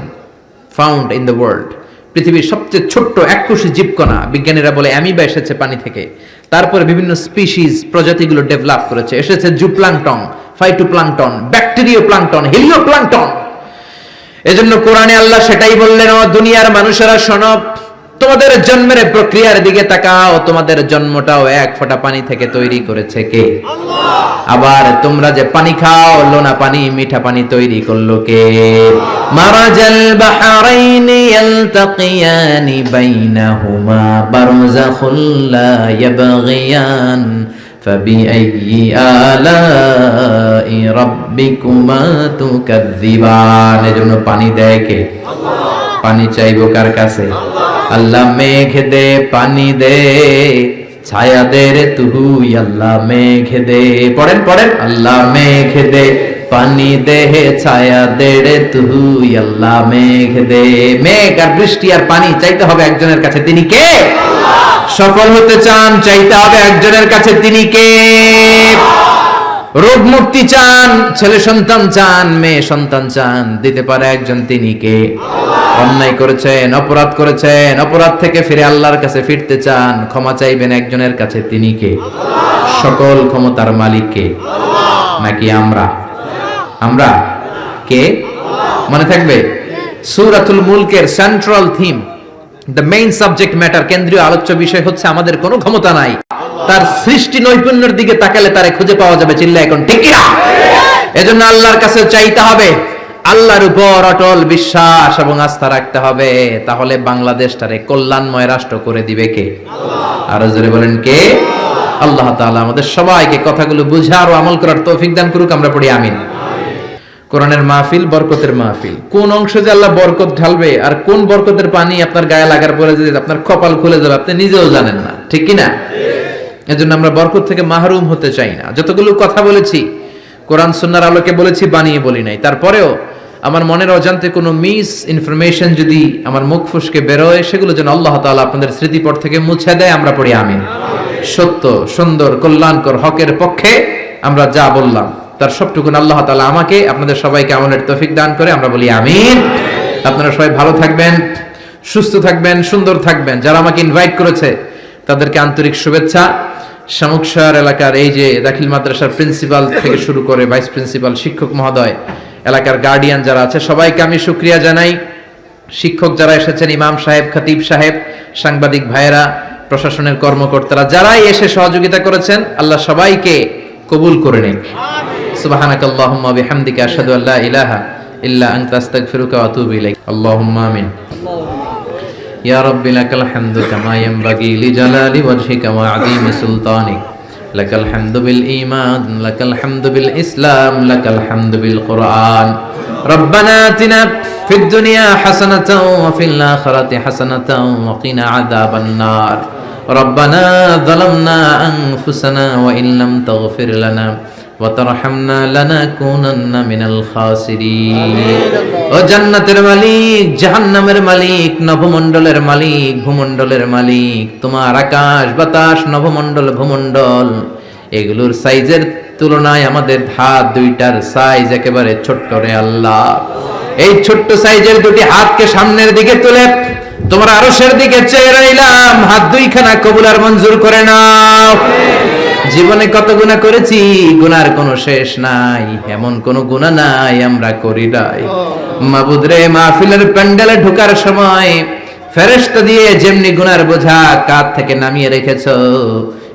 found in the world. পৃথিবীর সবচেয়ে ছোট্ট এককোষী জীবকণা। বিজ্ঞানীরা বলে অ্যামিবা এসেছে পানি থেকে। তারপরে বিভিন্ন স্পিসিস, প্রজাতিগুলো ডেভেলপ করেছে। এসেছে জুপ্লাঙ্কটন, ফাইটোপ্লাঙ্কটন, ব্যাকটেরিয়া প্লাঙ্কটন, হেলিওপ্লাঙ্কটন। এজন্য কোরআনে আল্লাহ সেটাই বললেন, ও দুনিয়ার মানুষেরা শোনো, তোমাদের জন্মের প্রক্রিয়ার দিকে তাকাও, তোমাদের জন্মটাও এক ফোঁটা পানি থেকে তৈরি করেছে কে? আল্লাহ। আবার তোমরা যে পানি খাও, লোনা পানি, মিঠা পানি তৈরি করলো কে? মারাজাল বাহরাইনি ইয়ালতাকিয়ানি বাইনাহুমা বারযাখুল লা ইয়াবগিয়ান ফাবিআইয়ি আলাই রাব্বিকুমা তুকাযযিবান। এজন্য পানি দেয় কে? আল্লাহ। পানি চাইবো কার কাছে? আল্লাহ। মেঘ দে পানি দে, ছায়া দে রে তুই আল্লাহ মেঘ দে। পড়েন পড়েন, আল্লাহ মেঘ দে পানি দে, ছায়া দে রে তুই আল্লাহ মেঘ দে। মেঘ আর বৃষ্টি আর পানি চাইতে হবে একজনের কাছে, তিনি কে? আল্লাহ। সফল হতে চান, চাইতে হবে একজনের কাছে, তিনি কে? রোগ মুক্তি চান, ছেলে সন্তান চান, মেয়ে সন্তান চান, দিতে পারে একজন, তিনি কে? অন্যায় করেছেন, অপরাধ করেছেন, অপরাধ থেকে ফিরে আল্লাহর কাছে ফিরতে চান, ক্ষমা চাইবেন একজনের কাছে, তিনি কে? সকল ক্ষমতার মালিক কে? নাকি আমরা? আমরা কে? মনে থাকবে সূরাতুল মুলকের central theme, the main subject matter, কেন্দ্রীয় আলোচ্য বিষয় হচ্ছে আমাদের কোনো ক্ষমতা নাই, তার সৃষ্টি নৈপুণ্যের দিকে তাকালে তারে খুঁজে পাওয়া যাবে। চিল্লা এখন ঠিক কিনা? এজন্য আল্লাহর কাছে চাইতে হবে, আল্লাহর উপর অটল বিশ্বাস এবং আস্থা রাখতে হবে, তাহলে বাংলাদেশটারে কল্যাণময় রাষ্ট্র করে দিবে কে? আল্লাহ। আরো জোরে বলেন কে? আল্লাহ তাআলা আমাদের সবাইকে কথাগুলো বুঝার ও আমল করার তৌফিক দান করুক, আমরা পড়ি আমিন। কোরআনের মাহফিল বরকতের মাহফিল, কোন অংশে যে আল্লাহ বরকত ঢালবে আর কোন বরকতের পানি আপনার গায়ে লাগার পরে যে আপনার কপাল খুলে যাবে আপনি নিজেও জানেন না, ঠিক কি না? এজন্য আমরা বরকত থেকে মাহরুম হতে চাই না। যতগুলো কথা বলেছি কোরআন সুন্নাহর আলোকে বলেছি, বানিয়ে বলি নাই। তারপরেও আমার মনের অজান্তে কোনো মিস ইনফরমেশন যদি আমার মুখ ফুসকে বেরোয়, সেগুলো যেন আল্লাহ তাআলা আপনাদের স্মৃতিপট থেকে মুছে দেয়, আমরা পড়ি আমিন। সত্য, সুন্দর, কল্যাণকর, হকের পক্ষে আমরা যা বললাম তার সবটুকুন আল্লাহ তাআলা আমাকে, আপনাদের সবাইকে আমলের তৌফিক দান করে, আমরা বলি আমিন। আপনারা সবাই ভালো থাকবেন, সুস্থ থাকবেন, সুন্দর থাকবেন। যারা আমাকে ইনভাইট করেছে তাদেরকে আন্তরিক শুভেচ্ছা। শামুকশাহর এলাকার এই যে দাখিল মাদ্রাসার প্রিন্সিপাল থেকে শুরু করে ভাইস প্রিন্সিপাল, শিক্ষক মহোদয়, এলাকার গার্ডিয়ান যারা আছে, সবাইকে আমি শুকরিয়া জানাই। শিক্ষক যারা এসেছেন, ইমাম সাহেব, খতিব সাহেব, সাংবাদিক ভাইয়েরা, প্রশাসনের কর্মকর্তারা, যারাই এসে সহযোগিতা করেছেন, আল্লাহ সবাইকে কবুল করে নিক। সুবহানাকাল্লাহুম্মা বিহামদিকা আশহাদু আল্লা ইলাহা ইল্লা আনতা আস্তাগফিরুকা ওয়া আতুবু ইলাইক। আল্লাহুম্মা আমিন। ইয়া রাব্বি লাকাল হামদু কামা ইয়ানবাগি লিজালালি ওয়াজহিকা ওয়া আযীমি সুলতানিক। লাকাল হামদু বিল ঈমান, লাকাল হামদু বিল ইসলাম, লাকাল হামদু বিল কুরআন। রব্বানা আতিনা ফিদ দুনিয়া হাসানাতাও ওয়া ফিল আখিরাতি হাসানাতাও ওয়া কিনা আযাবান নার। রব্বানা যালামনা আনফুসানা ওয়া ইন লাম তাগফির লানা ওয়া তারহামনা লানাকুনান্না মিনাল খাসিরিন। ও জান্নাতের মালিক, জাহান্নামের মালিক, নভমণ্ডলের মালিক, ভূমণ্ডলের মালিক, তোমার আকাশ বাতাস, নভমণ্ডল, ভূমণ্ডল, এগুলোর সাইজের তুলনায় আমাদের হাত দুইটার সাইজ একেবারে ছোট্ট রে আল্লাহ। এই ছোট্ট সাইজের দুটি হাতকে সামনের দিকে তুলে তোমার আরশের দিকে চেয়ে রইলাম, হাত দুইখানা কবুল আর মঞ্জুর করে নাও। জীবনে কত গুনাহ করেছি, গুনার কোনো শেষ নাই, এমন কোনো গুনাহ নাই আমরা করি নাই। মাবুদ রে, মাহফিলের প্যান্ডেলে ঢোকার সময় ফেরেশতা দিয়ে যেমনি গুনার বোঝা কাঁধ থেকে নামিয়ে রেখেছো,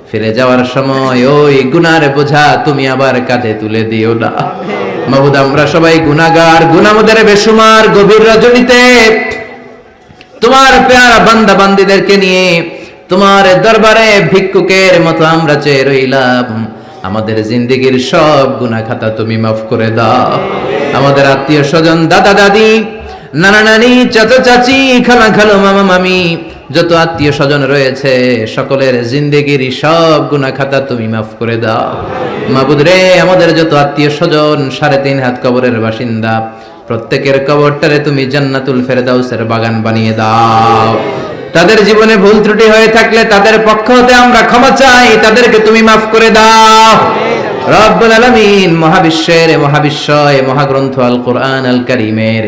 ফিরে যাওয়ার সময় ওই গুনার বোঝা তুমি আবার কাঁধে তুলে দিও না। মাবুদ, আমরা সবাই গুনাহগার, গুনাহদের বেশুমার। গভীর রজনীতে তোমার পেয়ারা বান্দা বান্দীদেরকে নিয়ে তোমার দরবারে ভিক্ষুকের মতো আমরা চেয়ে রইলাম। আমাদের জিন্দেগির সব গুনাহ খাতা তুমি মাফ করে দাও। আমাদের আত্মীয় স্বজন, দাদা দাদি, নানা নানি, চাচা চাচি, খালা খালু, মামা মামি, যত আত্মীয় স্বজন রয়েছে সকলের জিন্দেগির সব গুনাহ খাতা তুমি মাফ করে দাও। মাবুদ রে, আমাদের যত আত্মীয় স্বজন 3.5 হাত কবরের বাসিন্দা, প্রত্যেকের কবরটারে তুমি জান্নাতুল ফেরদাউসের বাগান বানিয়ে দাও। তাদের জীবনে ভুল ত্রুটি হয়ে থাকলে তাদের পক্ষ হতে আমরা ক্ষমা চাই, তাদেরকে তুমি মাফ করে দাও। রব্বুল আলামিন, মহাবিশ্বের মহাবিশ্বয় মহাগ্রন্থ আল কোরআন আল কারীমের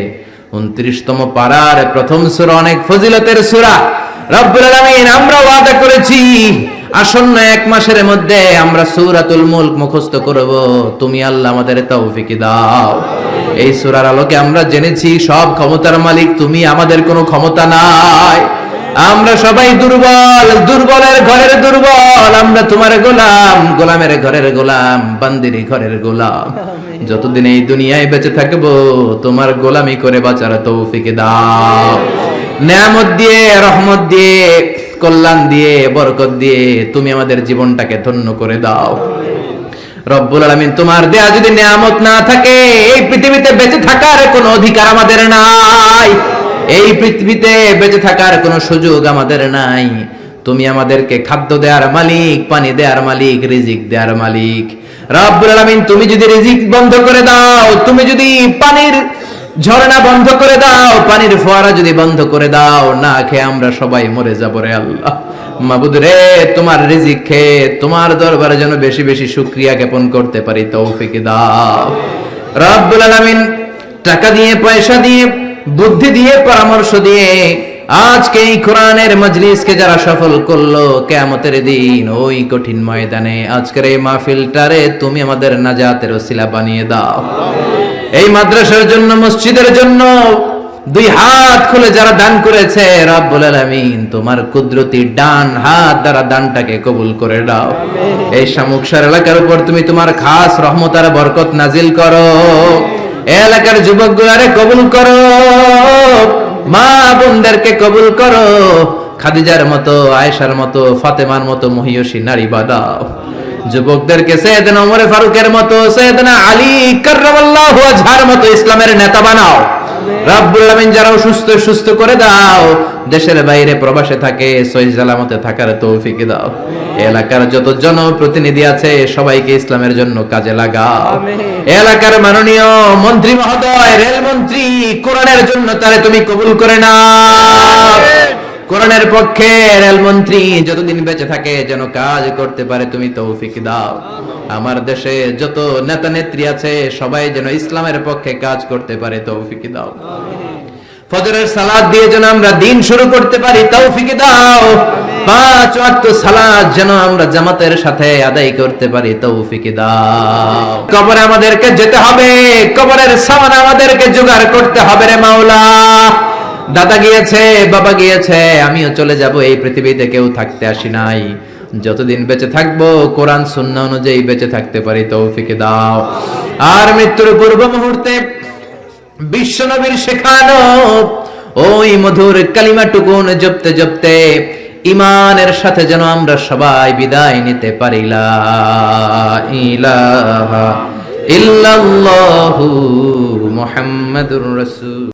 29তম পারার প্রথম সূরা, অনেক ফজিলতের সূরা। রব্বুল আলামিন, আমরা ওয়াদা করেছি আসন্ন 1 মাসের মধ্যে আমরা সূরাতুল মুলক মুখস্থ করব। তুমি আল্লাহ আমাদের তৌফিক দাও। এই সূরার আলোকে আমরা জেনেছি সব ক্ষমতার মালিক তুমি, আমাদের কোনো ক্ষমতা নাই। আমরা সবাই দুর্বল, দুর্বলের ঘরের দুর্বল। আমরা তোমার গোলাম, গোলামের ঘরের গোলাম, বান্দির ঘরের গোলাম। যতদিন এই দুনিয়ায় বেঁচে থাকবো তোমার গোলামি করে বাঁচার তৌফিক দাও। নেয়ামত দিয়ে, রহমত দিয়ে, কল্যাণ দিয়ে, বরকত দিয়ে তুমি আমাদের জীবনটাকে ধন্য করে দাও রব্বুল আলামিন। তোমার দেয়া যদি নেয়ামত না থাকে এই পৃথিবীতে বেঁচে থাকার কোনো অধিকার আমাদের নাই, এই পৃথিবীতে বেঁচে থাকার কোনো সুযোগ আমাদের নাই। তুমি আমাদেরকে খাদ্য দেওয়ার মালিক, পানি দেওয়ার মালিক, রিজিক দেওয়ার মালিক রব্বুল আলামিন। তুমি যদি রিজিক বন্ধ করে দাও, তুমি যদি পানির ঝর্ণা বন্ধ করে দাও, পানির ফোয়ারা যদি বন্ধ করে দাও, না খেয়ে আমরা সবাই মরে যাবো রে আল্লাহ। মাবুদ রে, তোমার রিজিক খেয়ে তোমার দরবারে যেন বেশি বেশি শুকরিয়া জ্ঞাপন করতে পারি তৌফিক দাও রব্বুল আলামিন। টাকা দিয়ে, পয়সা দিয়ে, বুদ্ধি দিয়ে, পরামর্শ দিয়ে আজকে এই কোরআনের মজলিসকে যারা সফল করলো, কিয়ামতের দিন ওই কঠিন ময়দানে আজকের এই মাহফিলটারে তুমি আমাদের নাজাতের ওসিলা বানিয়ে দাও। এই মাদ্রাসার জন্য, মসজিদের জন্য দুই হাত খুলে যারা দান করেছে রব্বুল আলামিন, তোমার কুদরতি ডান হাত দ্বারা দানটাকে কবুল করে দাও। এই শামুকসার এলাকার উপর তুমি তোমার খাস রহমত আর বরকত নাজিল করো। এলাকার যুবকগুলারে কবুল করো, মা বোনদেরকে কবুল করো, খাদিজার মতো, আয়েশার মতো, ফাতেমার মতো মহিয়সী নারী বানাও। যুবকদেরকে সৈয়দনা ওমর ফারুকের মতো, সৈয়দনা আলী কাররামাল্লাহু ওয়াজহার মতো ইসলামের নেতা বানাও রব্বুল আলামিন। যারা সুস্থ করে দাও, দেশের বাইরে প্রবাসে থাকে সহিহ সালামতে থাকার তৌফিক দাও। এলাকার যত জনপ্রতিনিধি আছে সবাইকে ইসলামের জন্য কাজে লাগাও। এলাকার মাননীয় মন্ত্রী মহোদয়, রেলমন্ত্রী, কোরআনের জন্য তারে তুমি কবুল করে নাও। কোরআনের পক্ষে রেলমন্ত্রী যতদিন বেঁচে থাকে যেন কাজ করতে পারে তুমি তৌফিক দাও। আমার দেশে যত নেতা নেত্রী আছে সবাই যেন ইসলামের পক্ষে কাজ করতে পারে তৌফিক দাও। ফজরের সালাত দিয়ে যেন আমরা দিন শুরু করতে পারি তৌফিক দাও। 5 ওয়াক্ত সালাত যেন আমরা জামাতের সাথে আদায় করতে পারি তৌফিক দাও। কবরে আমাদেরকে যেতে হবে, কবরের সামান আমাদেরকে জোগাড় করতে হবে রে মাওলা। দাদা গিয়েছে, বাবা গিয়েছে, আমিও চলে যাব। এই পৃথিবীতে কেউ থাকতে আসি নাই। যতদিন বেঁচে থাকবো কোরআন সুন্নাহ অনুযায়ী বেঁচে থাকতে পারি তৌফিক দাও। আর মৃত্যুর পূর্ব মুহূর্তে বিশ্বনবীর শেখানো ওই মধুর কালিমাটুকুন জপতে জপতে ঈমানের সাথে যেন আমরা সবাই বিদায় নিতে পারি। লা ইলাহা ইল্লাল্লাহু মুহাম্মাদুর রাসূল।